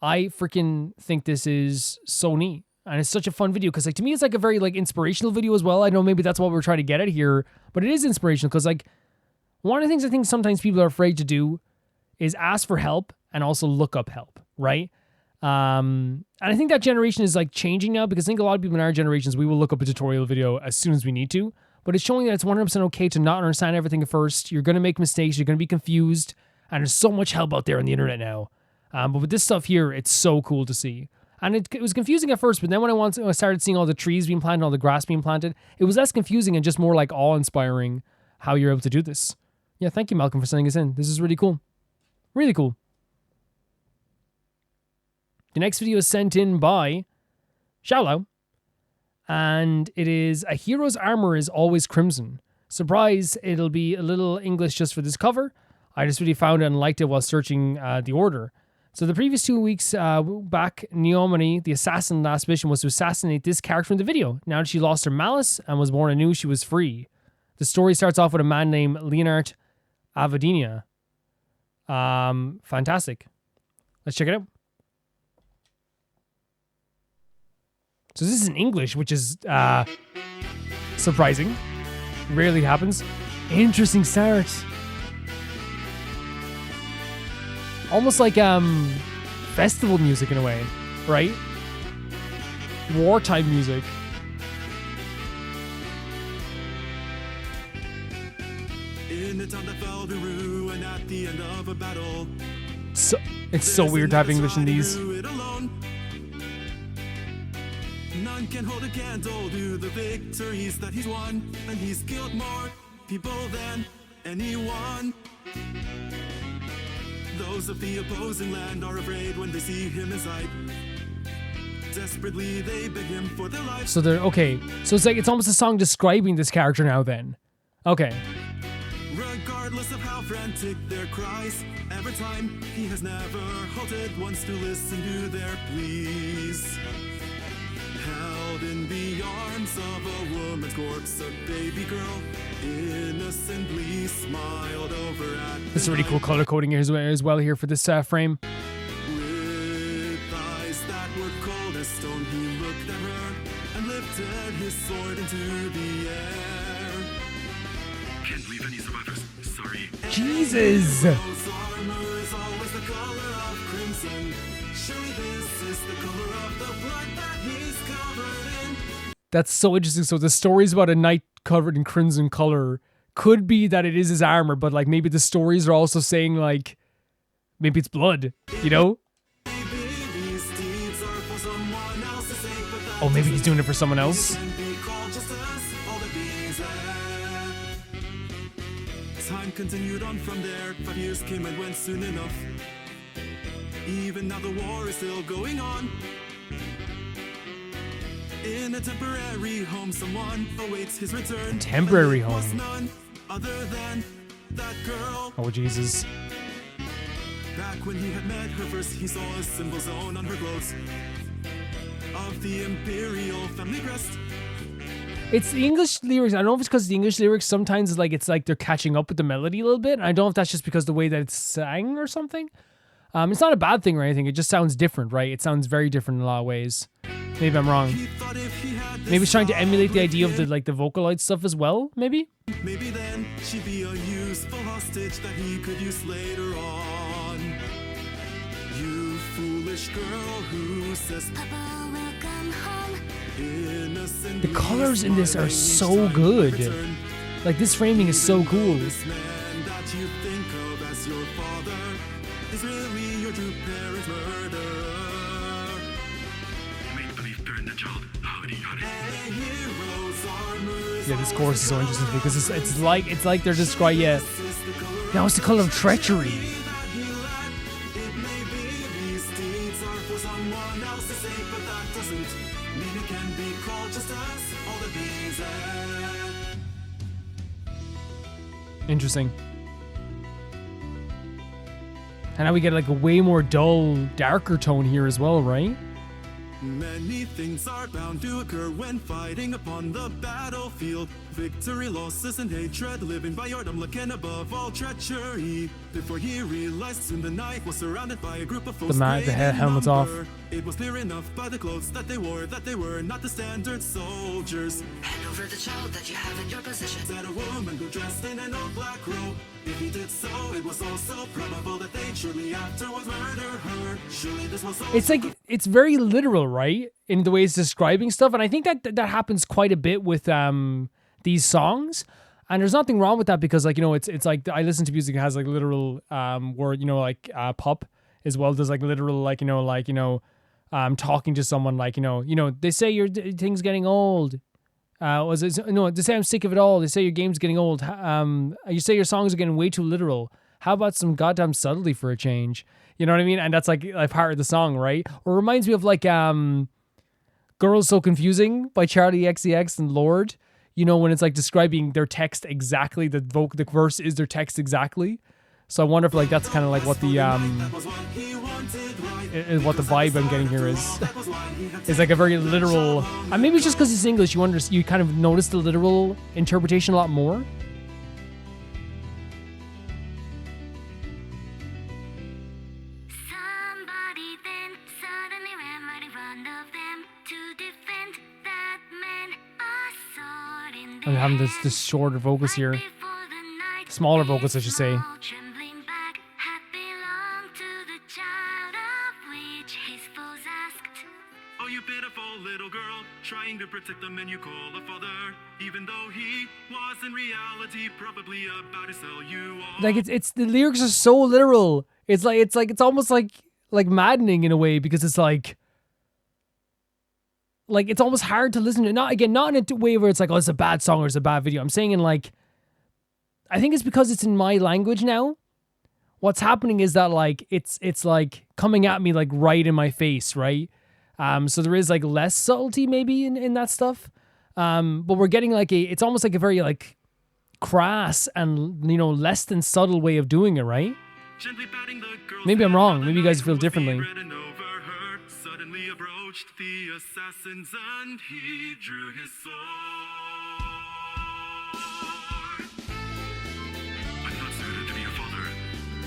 I freaking think this is so neat. And it's such a fun video because like to me it's like a very like inspirational video as well. I know maybe that's what we're trying to get at here, but it is inspirational because like one of the things I think sometimes people are afraid to do is ask for help and also look up help, right? And I think that generation is like changing now because I think a lot of people in our generations, we will look up a tutorial video as soon as we need to, but it's showing that it's 100% okay to not understand everything at first. You're going to make mistakes. You're going to be confused. And there's so much help out there on the internet now. But with this stuff here, it's so cool to see. And it was confusing at first, but then when I started seeing all the trees being planted, all the grass being planted, it was less confusing and just more like awe-inspiring how you're able to do this. Yeah, thank you, Malcolm, for sending us in. This is really cool. Really cool. The next video is sent in by Xiaolao, and it is A Hero's Armor is Always Crimson. Surprise, it'll be a little English just for this cover. I just really found it and liked it while searching the order. So the previous 2 weeks back, Naomi, the assassin last mission was to assassinate this character in the video. Now that she lost her malice and was born anew, she was free. The story starts off with a man named Leonard Avadinia. Fantastic. Let's check it out. So this is in English, which is surprising. Rarely happens. Interesting start. Almost like festival music in a way, right? Wartime music. In the town that fell to ruin at the end of a battle. So it's so weird to have English in these. None can hold a candle to the victories that he's won, and he's killed more people than anyone. Those of the opposing land are afraid when they see him in sight. Desperately they beg him for their life. So they're okay. So it's like it's almost a song describing this character now then. Okay. Regardless of how frantic their cries, every time he has never halted once to listen to their pleas. Held in the arms of a woman's corpse, a baby girl innocently smiled over at. This is really cool color coding here as well here for this frame. With eyes that were cold as stone, he looked at her and lifted his sword into the air. Can't leave any survivors. Sorry. Jesus. Armor is always the color of crimson. Surely this is the color of the blood that he's covered in. That's so interesting. So the story's about a knight covered in crimson color. Could be that it is his armor, but like maybe the stories are also saying like maybe it's blood, you know? Oh, maybe he's doing it for someone else. Time continued on from there. 5 years came and went soon enough. Even now the war is still going on. In a temporary home, someone awaits his return. Temporary home. None other than that girl. Oh, Jesus. Back when he had met her first, he saw a symbol zone on her clothes of the imperial family crest. It's the English lyrics. I don't know if it's because the English lyrics sometimes it's like they're catching up with the melody a little bit. I don't know if that's just because the way that it's sang or something. It's not a bad thing or anything. It just sounds different, right? It sounds very different in a lot of ways. Maybe I'm wrong. Maybe it's trying to emulate the idea of the Vocaloid stuff as well, maybe? Maybe then she'd be a useful hostage that he could use later on. You foolish girl who says Papa will come home. The colors in this are so good. Like this framing is so cool. This man that you think of as your father is really your true parent's murderer. Make believe burn the child. Yeah, this chorus is so interesting because it's like they're describing. Yeah, now it's the color of treachery. Interesting. And now we get like a way more dull, darker tone here as well, right? Many things are bound to occur when fighting upon the battlefield. Victory, losses, and hatred, living by your dumb luck and above all treachery. Before he realized soon the night was surrounded by a group of foes. The helmet's off. It was clear enough by the clothes that they wore that they were not the standard soldiers. Hand over the child that you have in your possession. Said a woman who dressed in an old black robe. If he did so, it was also probable that they surely afterwards murder her. Surely this was It's like, it's very literal, right? In the way it's describing stuff. And I think that happens quite a bit with these songs. And there's nothing wrong with that because, like, you know, it's like, I listen to music that has like literal word, you know, like pop as well. There's like literal, like, talking to someone, like, you know, they say your thing's getting old. They say I'm sick of it all. They say your game's getting old. You say your songs are getting way too literal. How about some goddamn subtlety for a change? You know what I mean? And that's like a part of the song, right? Or it reminds me of like Girls So Confusing by Charlie XCX and Lord. You know, when it's like describing their text exactly, the verse is their text exactly. So I wonder if like that's kind of like what the vibe I'm getting here is. It's like a very literal, and maybe it's just because it's English, you kind of notice the literal interpretation a lot more. I'm having this shorter vocals here. Smaller vocals, I should say. Oh, you pitiful little girl, trying to protect the man you call a father, even though he was in reality probably about to sell you all. Like it's the lyrics are so literal. It's almost like maddening in a way because it's like it's almost hard to listen to. Not in a way where it's like, oh, it's a bad song or it's a bad video. I'm saying in like, I think it's because it's in my language now. What's happening is that like it's like coming at me like right in my face, right? So there is like less subtlety maybe in that stuff. But we're getting like it's almost like a very like crass and, you know, less than subtle way of doing it, right? Maybe I'm wrong. Maybe you guys feel differently. Suddenly approached the assassins and he drew his sword. I'm not suited to be a father.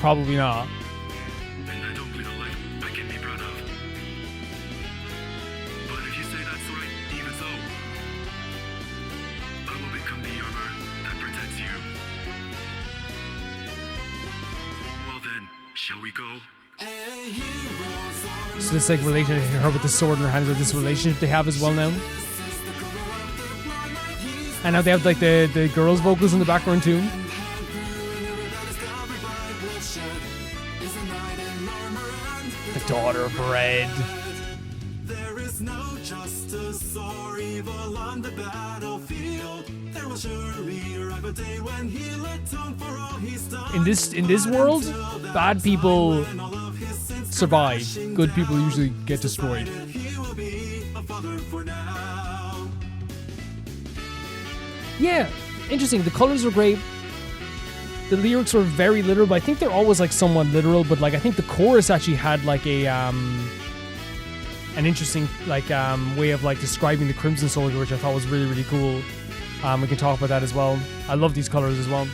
Probably not. And I don't lead a life I can be proud of. But if you say that's right, even so, I will become the armor that protects you. Well then, shall we go? So this like relationship, her with the sword in her hand, with this relationship they have as well now. And now they have like the girls' vocals in the background too. The daughter of red. There is no justice or evil on the battlefield. There will surely arrive a day when he'll atone for all he's done. In this world, bad people survive. Good people usually get destroyed. Yeah, interesting. The colors were great. The lyrics were very literal, but I think they're always like somewhat literal. But like I think the chorus actually had like a an interesting like way of like describing the Crimson Soldier, which I thought was really, really cool. We can talk about that as well. I love these colors as well.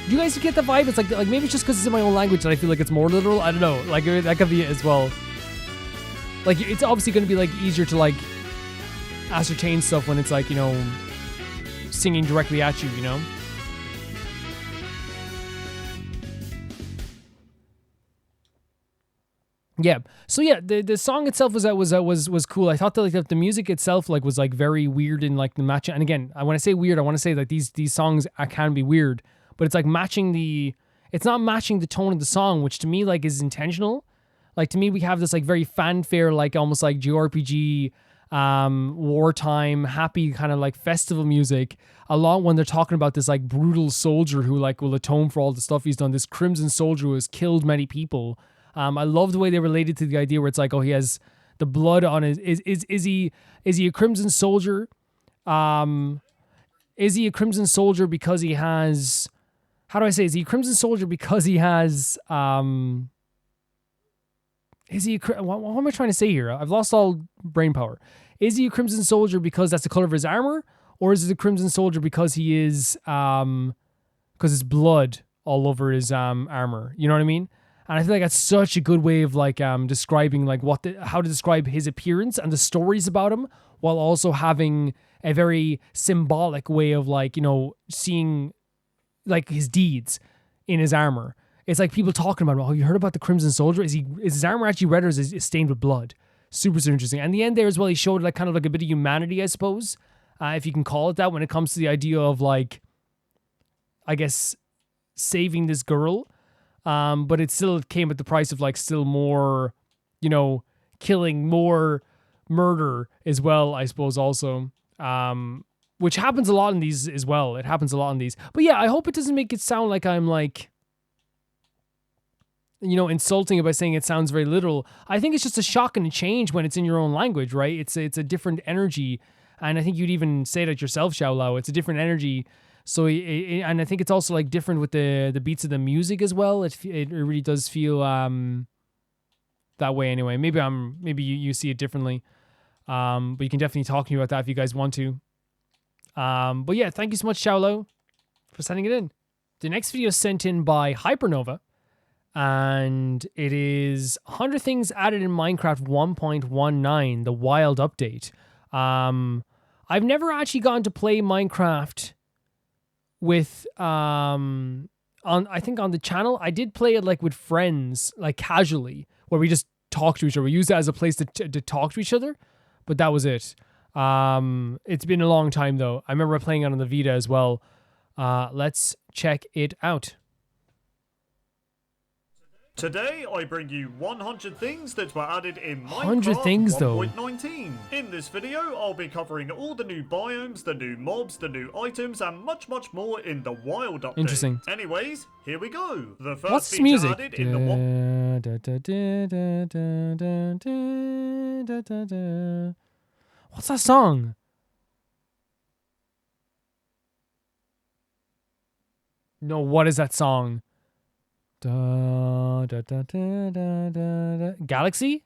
Do you guys get the vibe? It's like maybe it's just because it's in my own language that I feel like it's more literal. I don't know. Like that could be it as well. Like it's obviously going to be like easier to like ascertain stuff when it's like, you know, singing directly at you, you know. Yeah. So yeah, the song itself was cool. I thought that like the music itself like was like very weird in like the match. And again, when I say weird, I want to say that these songs can be weird, but it's like it's not matching the tone of the song, which to me like is intentional. Like to me, we have this like very fanfare, like almost like JRPG, wartime, happy kind of like festival music, along when they're talking about this like brutal soldier who like will atone for all the stuff he's done. This Crimson Soldier who has killed many people. I love the way they related to the idea where it's like, oh, he has the blood on his. Is he a Crimson Soldier? Is he a Crimson Soldier because he has... How do I say? Is he a Crimson Soldier because he has... Is he what am I trying to say here? I've lost all brain power. Is he a Crimson Soldier because that's the color of his armor? Or is it a Crimson Soldier because he is... because it's blood all over his armor? You know what I mean? And I feel like that's such a good way of like describing like how to describe his appearance and the stories about him, while also having a very symbolic way of like, you know, seeing like his deeds in his armor. It's like people talking about him. Oh, you heard about the Crimson Soldier? Is his armor actually red, or is it stained with blood? Super interesting. And the end there as well, he showed like kind of like a bit of humanity, I suppose, if you can call it that, when it comes to the idea of like, I guess, saving this girl. But it still came at the price of like still more, you know, killing, more murder as well, I suppose also. Which happens a lot in these as well. It happens a lot in these. But yeah, I hope it doesn't make it sound like I'm like, you know, insulting it by saying it sounds very literal. I think it's just a shock and a change when it's in your own language, right? It's a different energy. And I think you'd even say that yourself, Xiao Lao. It's a different energy. So, and I think it's also like different with the beats of the music as well. It really does feel that way anyway. Maybe you see it differently. But you can definitely talk to me about that if you guys want to. But yeah, thank you so much, Xiao Lao, for sending it in. The next video is sent in by Hypernova, and it is 100 things added in Minecraft 1.19, the wild update. I've never actually gotten to play Minecraft with I think on the channel. I did play it like with friends, like casually, where we just talk to each other. We use it as a place to talk to each other, but that was it. It's been a long time though. I remember playing it on the Vita as well. Let's check it out. Today, I bring you 100 things that were added in Minecraft 100 things, though. 1.19. In this video, I'll be covering all the new biomes, the new mobs, the new items, and much, much more in the wild update. Interesting. Anyways, here we go. The first What's feature music? added in the What's that song? No, what is that song? Galaxy?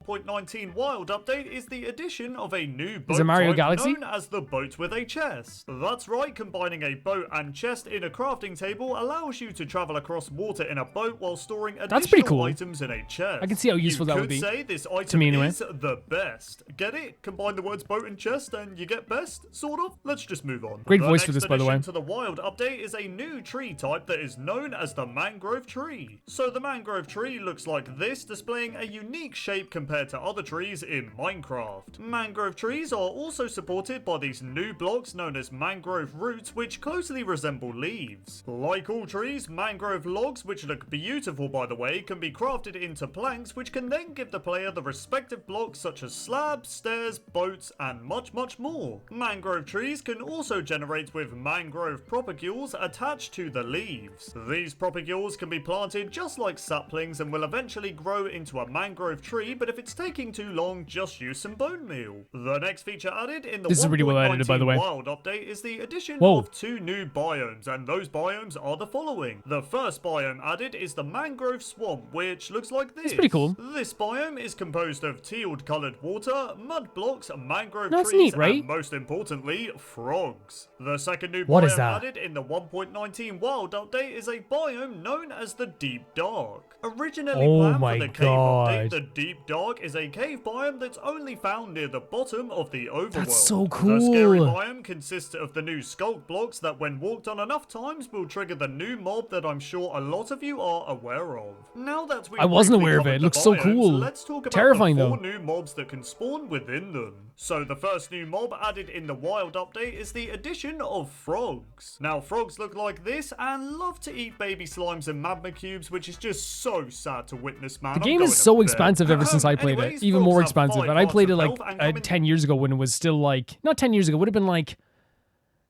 1.19 Wild Update is the addition of a new boat Is it Mario type Galaxy? known as the boat with a chest. That's right, combining a boat and chest in a crafting table allows you to travel across water in a boat while storing That's pretty additional cool. items in a chest. I can see how useful that would be. You could say this item to me anyway. is the best. Get it? Combine the words boat and chest and you get best, sort of? Let's just move on. Great The voice for next this, by the way. addition to the Wild Update is a new tree type that is known as the mangrove tree. So the mangrove tree looks like this, displaying a unique shape compared to other trees in Minecraft. Mangrove trees are also supported by these new blocks known as mangrove roots, which closely resemble leaves. Like all trees, mangrove logs, which look beautiful by the way, can be crafted into planks, which can then give the player the respective blocks such as slabs, stairs, boats, and much, much more. Mangrove trees can also generate with mangrove propagules attached to the leaves. These propagules can be planted just like saplings and will eventually grow into a mangrove tree, but if it's taking too long, just use some bone meal. The next feature added in the This is really well edited, by the way. Wild Update is the addition Whoa. of 2 new biomes, and those biomes are the following. The first biome added is the mangrove swamp, which looks like this. It's pretty cool. This biome is composed of tealed coloured water, mud blocks, mangrove That's trees, neat, right? and most importantly, frogs. The second new What biome is that? added in the 1.19 Wild Update is a biome known as the Deep Dark. Originally Oh planned my for the cave God. update, the Deep Dark is a cave biome that's only found near the bottom of the overworld. That's so The scary cool. biome consists of the new sculk blocks that when walked on enough times will trigger the new mob that I'm sure a lot of you are aware of. Now that we've I wasn't briefly aware of it. covered It the looks so biomes, cool. Let's talk about Terrifying, the 4 though. new mobs that can spawn within them. So the first new mob added in the Wild Update is the addition of frogs. Now frogs look like this and love to eat baby slimes and magma cubes, which is just so sad to witness, man. The I'm game going is so to bed. expensive ever since I played it. Anyways, Even frogs more have expensive. 5 And I played it hearts like of health and come in 10 years ago when it was still like, not 10 years ago, would have been like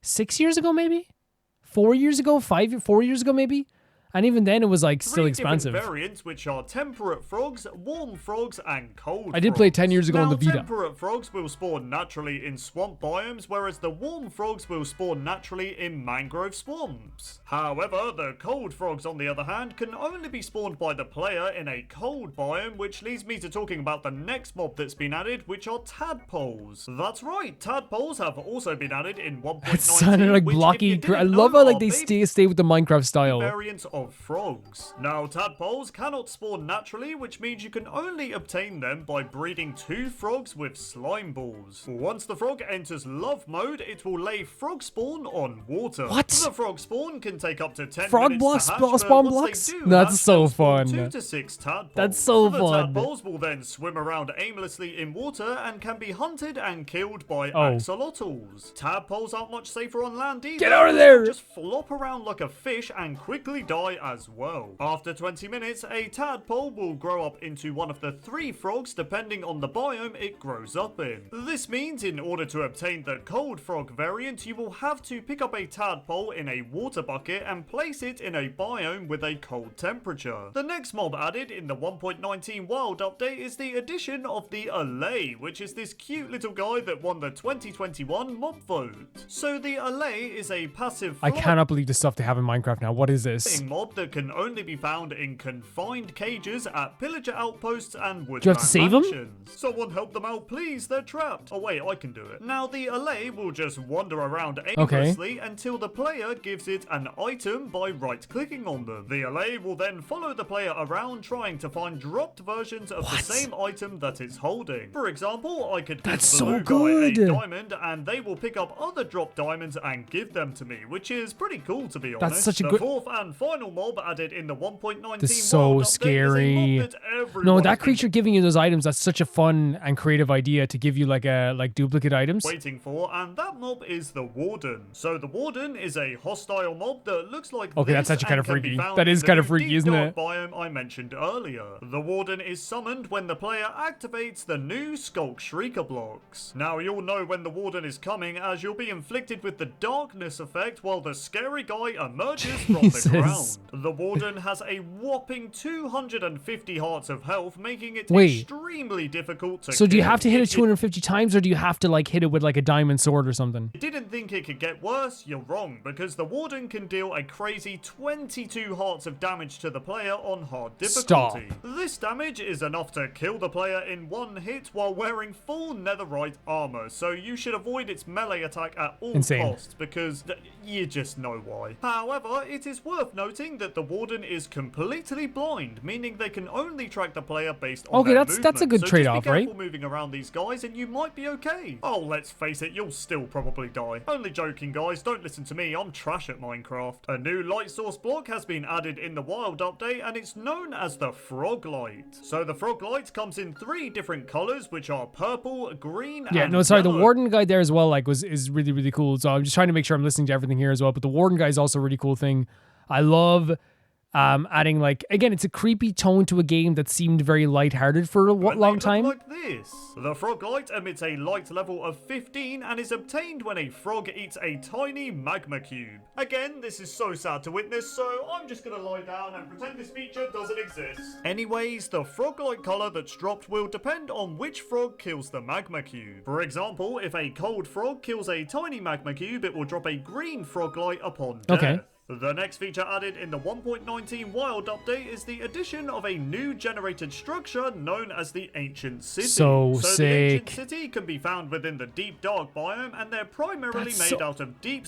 6 years ago maybe? 4 years ago? 4 years ago maybe? And even then, it was like still Three expansive. different variants, which are temperate frogs, warm frogs, and cold I did play it 10 years ago now, on the Vita. Temperate frogs will spawn naturally in swamp biomes, whereas the warm frogs will spawn naturally in mangrove swamps. However, the cold frogs, on the other hand, can only be spawned by the player in a cold biome, which leads me to talking about the next mob that's been added, which are tadpoles. That's right, tadpoles have also been added in 1.19. It sounded like blocky. I love how like they stay with the Minecraft style. Variants of frogs. Now, tadpoles cannot spawn naturally, which means you can only obtain them by breeding 2 frogs with slime balls. Once the frog enters love mode, it will lay frog spawn on water. What? The frog spawn can take up to 10 Frog minutes blocks to hatch, but spawn once blocks? they do That's hatch, so they'll spawn fun. 2 to 6 tadpoles. That's so the fun. tadpoles will then swim around aimlessly in water and can be hunted and killed by Oh. axolotls. Tadpoles aren't much safer on land either. Get out of there! Just flop around like a fish and quickly die as well. After 20 minutes, a tadpole will grow up into one of the 3 frogs depending on the biome it grows up in. This means in order to obtain the cold frog variant, you will have to pick up a tadpole in a water bucket and place it in a biome with a cold temperature. The next mob added in the 1.19 wild update is the addition of the Allay, which is this cute little guy that won the 2021 mob vote. So the Allay is a passive I cannot believe the stuff they have in Minecraft now. What is this? mob that can only be found in confined cages at pillager outposts and woodland Do you have to save them? mansions. Someone help them out, please. They're trapped. Oh wait, I can do it. Now the Allay will just wander around aimlessly until the player gives it an item by right-clicking on them. The Allay will then follow the player around trying to find dropped versions of the same item that it's holding. For example, I could give That's the so blue good. guy a diamond and they will pick up other dropped diamonds and give them to me, which is pretty cool to be honest. That's such a the good- fourth and final mob added in the 1.19 This is so wild update is a scary. mob that No, everyone that has been creature giving you those items, that's such a fun and creative idea to give you like duplicate items. waiting for, and that mob is the Warden. So the Warden is a hostile mob that looks like Okay, this that's actually kind and of can be freaky. found That in is the kind of new freaky, deep isn't dark it? biome I mentioned earlier. The Warden is summoned when the player activates the new Skulk Shrieker blocks. Now you'll know when the Warden is coming as you'll be inflicted with the darkness effect while the scary guy emerges from the Jesus. ground. The Warden has a whopping 250 hearts of health, making it Wait. extremely difficult to So do you kill. have to hit it 250 times, or do you have to like hit it with like a diamond sword or something? You didn't think it could get worse? You're wrong, because the Warden can deal a crazy 22 hearts of damage to the player on hard difficulty. This damage is enough to kill the player in one hit while wearing full netherite armor, so you should avoid its melee attack at all Insane. costs, because you just know why. However, it is worth noting that the Warden is completely blind, meaning they can only track the player based on Okay, their that's a movement, good so trade-off, just be right? careful moving around these guys and you might be okay. Oh, let's face it, you'll still probably die. Only joking, guys, don't listen to me, I'm trash at Minecraft. A new light source block has been added in the wild update and it's known as the frog light. So the frog light comes in 3 different colors, which are purple, green, Yeah, and no, sorry, the yellow. Warden guy there as well, like, is really, really cool. So I'm just trying to make sure I'm listening to everything here as well. But the Warden guy is also a really cool thing. I love adding, like, again, it's a creepy tone to a game that seemed very lighthearted for a long time. Like this. The frog light emits a light level of 15 and is obtained when a frog eats a tiny magma cube. Again, this is so sad to witness, so I'm just gonna lie down and pretend this feature doesn't exist. Anyways, the frog light color that's dropped will depend on which frog kills the magma cube. For example, if a cold frog kills a tiny magma cube, it will drop a green frog light upon death. Okay. The next feature added in the 1.19 wild update is the addition of a new generated structure known as the Ancient City. So the sick. Ancient City can be found within the Deep Dark biome and they're primarily That's made so- out of deep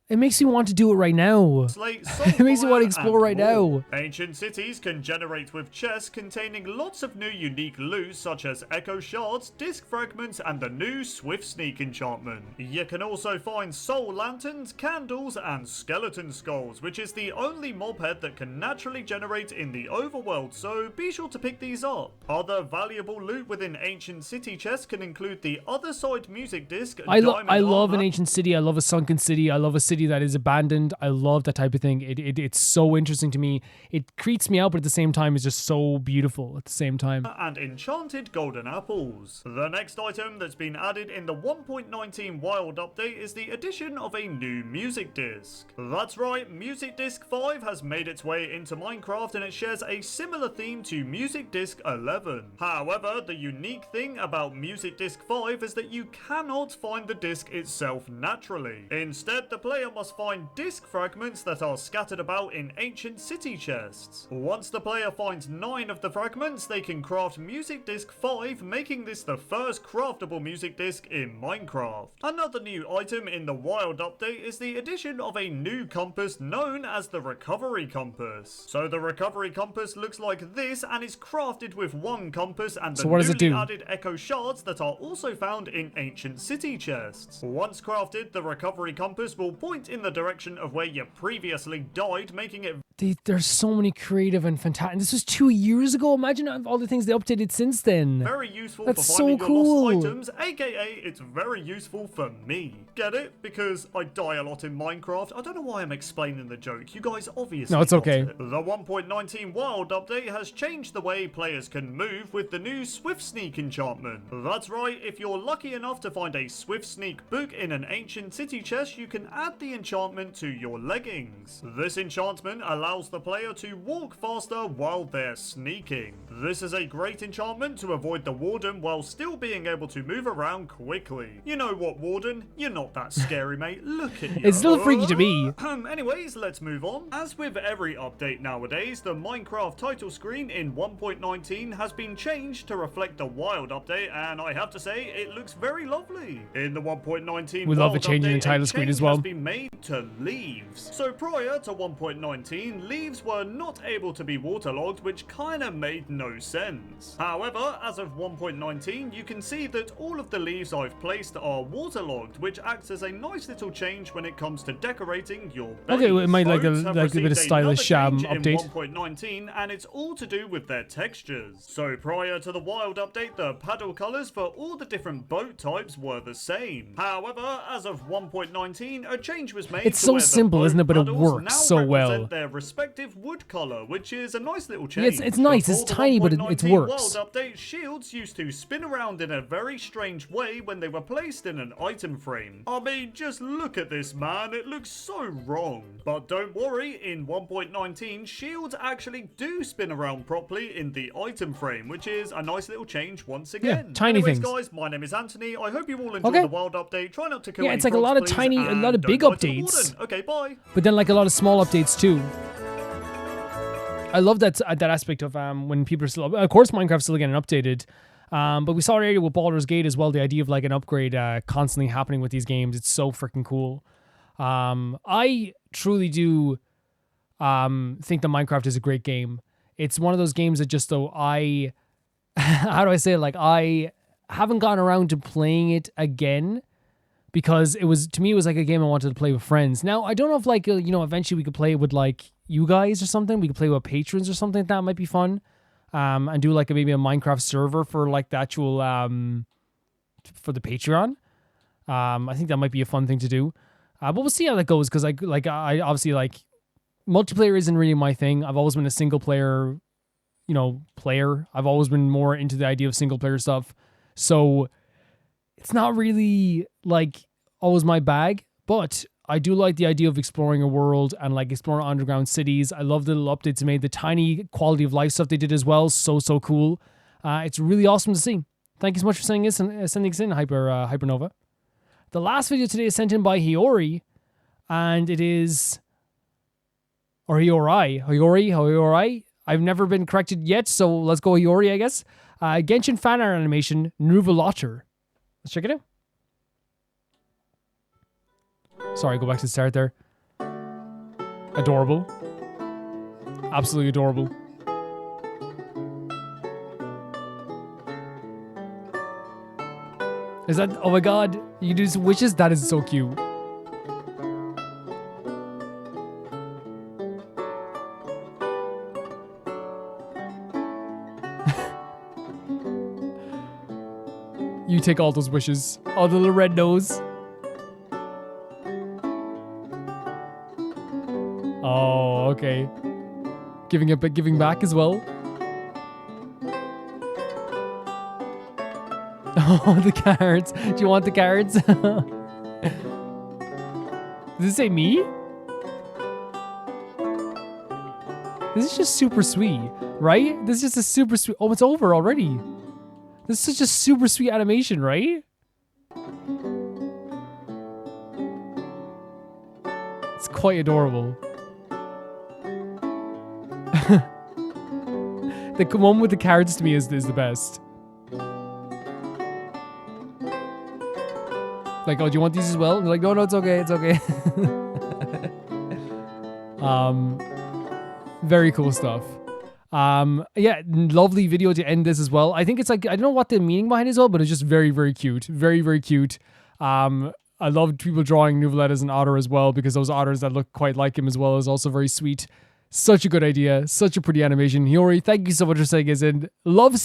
It makes me want to do it right now. slate, It makes me want to sulfur, explore right and wool. now. Ancient cities can generate with chests containing lots of new unique loot such as echo shards, disc fragments, and the new swift sneak enchantment. You can also find soul lanterns, candles, and skeleton skulls, which is the only mob head that can naturally generate in the overworld, so be sure to pick these up. Other valuable loot within Ancient City chests can include the Other Side music disc, I diamond love an armor, ancient city. I love a sunken city. I love a city city that is abandoned. I love that type of thing. It's so interesting to me. It creeps me out, but at the same time, it's just so beautiful at the same time. And enchanted golden apples. The next item that's been added in the 1.19 Wild update is the addition of a new music disc. That's right, Music Disc 5 has made its way into Minecraft and it shares a similar theme to Music Disc 11. However, the unique thing about Music Disc 5 is that you cannot find the disc itself naturally. Instead, the player must find disc fragments that are scattered about in ancient city chests. Once the player finds 9 of the fragments, they can craft Music Disc 5, making this the first craftable music disc in Minecraft. Another new item in the Wild update is the addition of a new compass known as the Recovery Compass. So the Recovery Compass looks like this and is crafted with one compass and the newly added echo shards that are also found in ancient city chests. Once crafted, the Recovery Compass will point in the direction of where you previously died, making it There's so many creative and fantastic. This was 2 years ago. Imagine all the things they updated since then. very useful That's for so finding cool. your lost items, aka it's very useful for me. Get it? Because I die a lot in Minecraft. I don't know why I'm explaining the joke. You guys obviously No, it's got okay. it. The 1.19 Wild update has changed the way players can move with the new Swift Sneak enchantment. That's right, if you're lucky enough to find a Swift Sneak book in an ancient city chest, you can add the enchantment to your leggings. This enchantment allows the player to walk faster while they're sneaking. This is a great enchantment to avoid the warden while still being able to move around quickly. You know what, warden? You're not that scary, mate. Look at you. It's still freaky to me. Anyways, let's move on. As with every update nowadays, the Minecraft title screen in 1.19 has been changed to reflect the Wild update, and I have to say, it looks very lovely. In the 1.19 We love Wild a change in the update, title a screen change as well. has been made to leaves. So prior to 1.19, leaves were not able to be waterlogged, which kinda made no sense. However, as of 1.19, you can see that all of the leaves I've placed are waterlogged, which acts as a nice little change when it comes to decorating your base. Okay, it might like a Oats have bit of received stylish another change update. in 1.19, and it's all to do with their textures. So prior to the Wild update, the paddle colors for all the different boat types were the same. However, as of 1.19, a change was made. It's to so where the simple, boat isn't it? But it paddles works now so well. represent their respective wood color, which is a nice little change. Yeah, it's nice. It's Before the tiny, but it 1.19 works. Wild update, shields used to spin around in a very strange way when they were placed in an item frame. I mean, just look at this, man. It looks so wrong. But don't worry, in 1.19, shields actually do spin around properly in the item frame, which is a nice little change once again. Yeah, tiny Anyways, things. guys, my name is Anthony. I hope you all enjoyed Okay. the Wild update. Try not to kill Yeah, any it's like a frogs, lot of please, tiny, a lot of and big don't die to the updates. warden. Okay, bye. But then like a lot of small updates too. I love that aspect of when people are still, of course Minecraft's still getting updated, but we saw it earlier with Baldur's Gate as well, the idea of like an upgrade constantly happening with these games. It's so freaking cool. I truly do think that Minecraft is a great game. It's one of those games that just though how do I say it? Like I haven't gotten around to playing it again because it was like a game I wanted to play with friends. Now I don't know if like eventually we could play it with like you guys or something. We could play with patrons or something. That might be fun. And do like maybe a Minecraft server for like the actual for the Patreon. I think that might be a fun thing to do. But we'll see how that goes because I obviously like multiplayer isn't really my thing. I've always been a single player, player. I've always been more into the idea of single player stuff. So it's not really like always my bag, but I do like the idea of exploring a world and like exploring underground cities. I love the little updates they made, the tiny quality of life stuff they did as well. So cool. It's really awesome to see. Thank you so much for sending us in, Hypernova. The last video today is sent in by Hiyori, and it is, or Hiyori. I've never been corrected yet, so let's go Hiyori, I guess. Genshin fan art animation, Neuvi Otter. Let's check it out. Sorry, go back to the start there. Adorable. Absolutely adorable. Is that, oh my god, you do some wishes? That is so cute. You take all those wishes. Oh, the little red nose. Oh, okay. Giving back as well. Oh, the cards. Do you want the cards? Does it say me? This is just super sweet, right? This is just a super sweet... Oh, it's over already. This is such a super sweet animation, right? It's quite adorable. The one with the cards to me is the best. Like, oh, do you want these as well? And they're like, no, it's okay, it's okay. Very cool stuff. Yeah, lovely video to end this as well. I think it's like, I don't know what the meaning behind it is all, but it's just very, very cute. Very, very cute. I loved people drawing Nouvelle as an otter as well, because those otters that look quite like him as well is also very sweet. Such a good idea. Such a pretty animation. Hiyori, thank you so much for saying this in. I love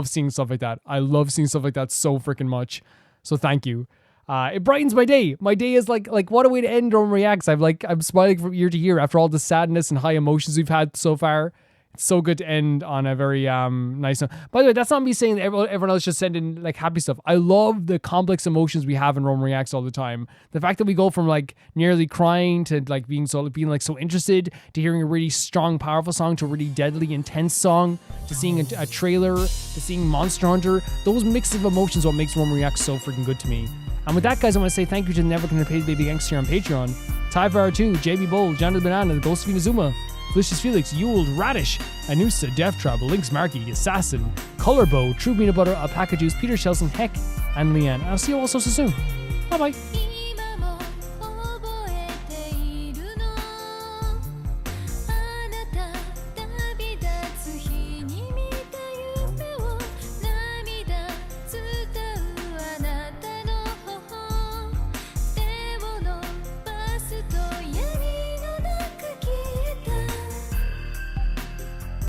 seeing stuff like that. I love seeing stuff like that so freaking much. So thank you. It brightens my day. My day is like what a way to end Rome Reacts. I'm smiling from year to year after all the sadness and high emotions we've had so far. It's so good to end on a very nice note. By the way, that's not me saying that everyone else should send in like happy stuff. I love the complex emotions we have in Rome Reacts all the time. The fact that we go from like nearly crying to like being so interested, to hearing a really strong, powerful song, to a really deadly, intense song, to seeing a trailer, to seeing Monster Hunter. Those mix of emotions what makes Rome Reacts so freaking good to me. And with that, guys, I want to say thank you to the Never Gonna Pay Baby Gangster here on Patreon, Tyfire2, JB Bowl, John the Banana, The Ghost of Inazuma, Delicious Felix, Yuled, Radish, Anusa, Death Trap, Lynx Marky, Assassin, Colorbow, True Peanut Butter, Alpaca Juice, Peter Shelson, Heck, and Leanne. I'll see you all so soon. Bye bye.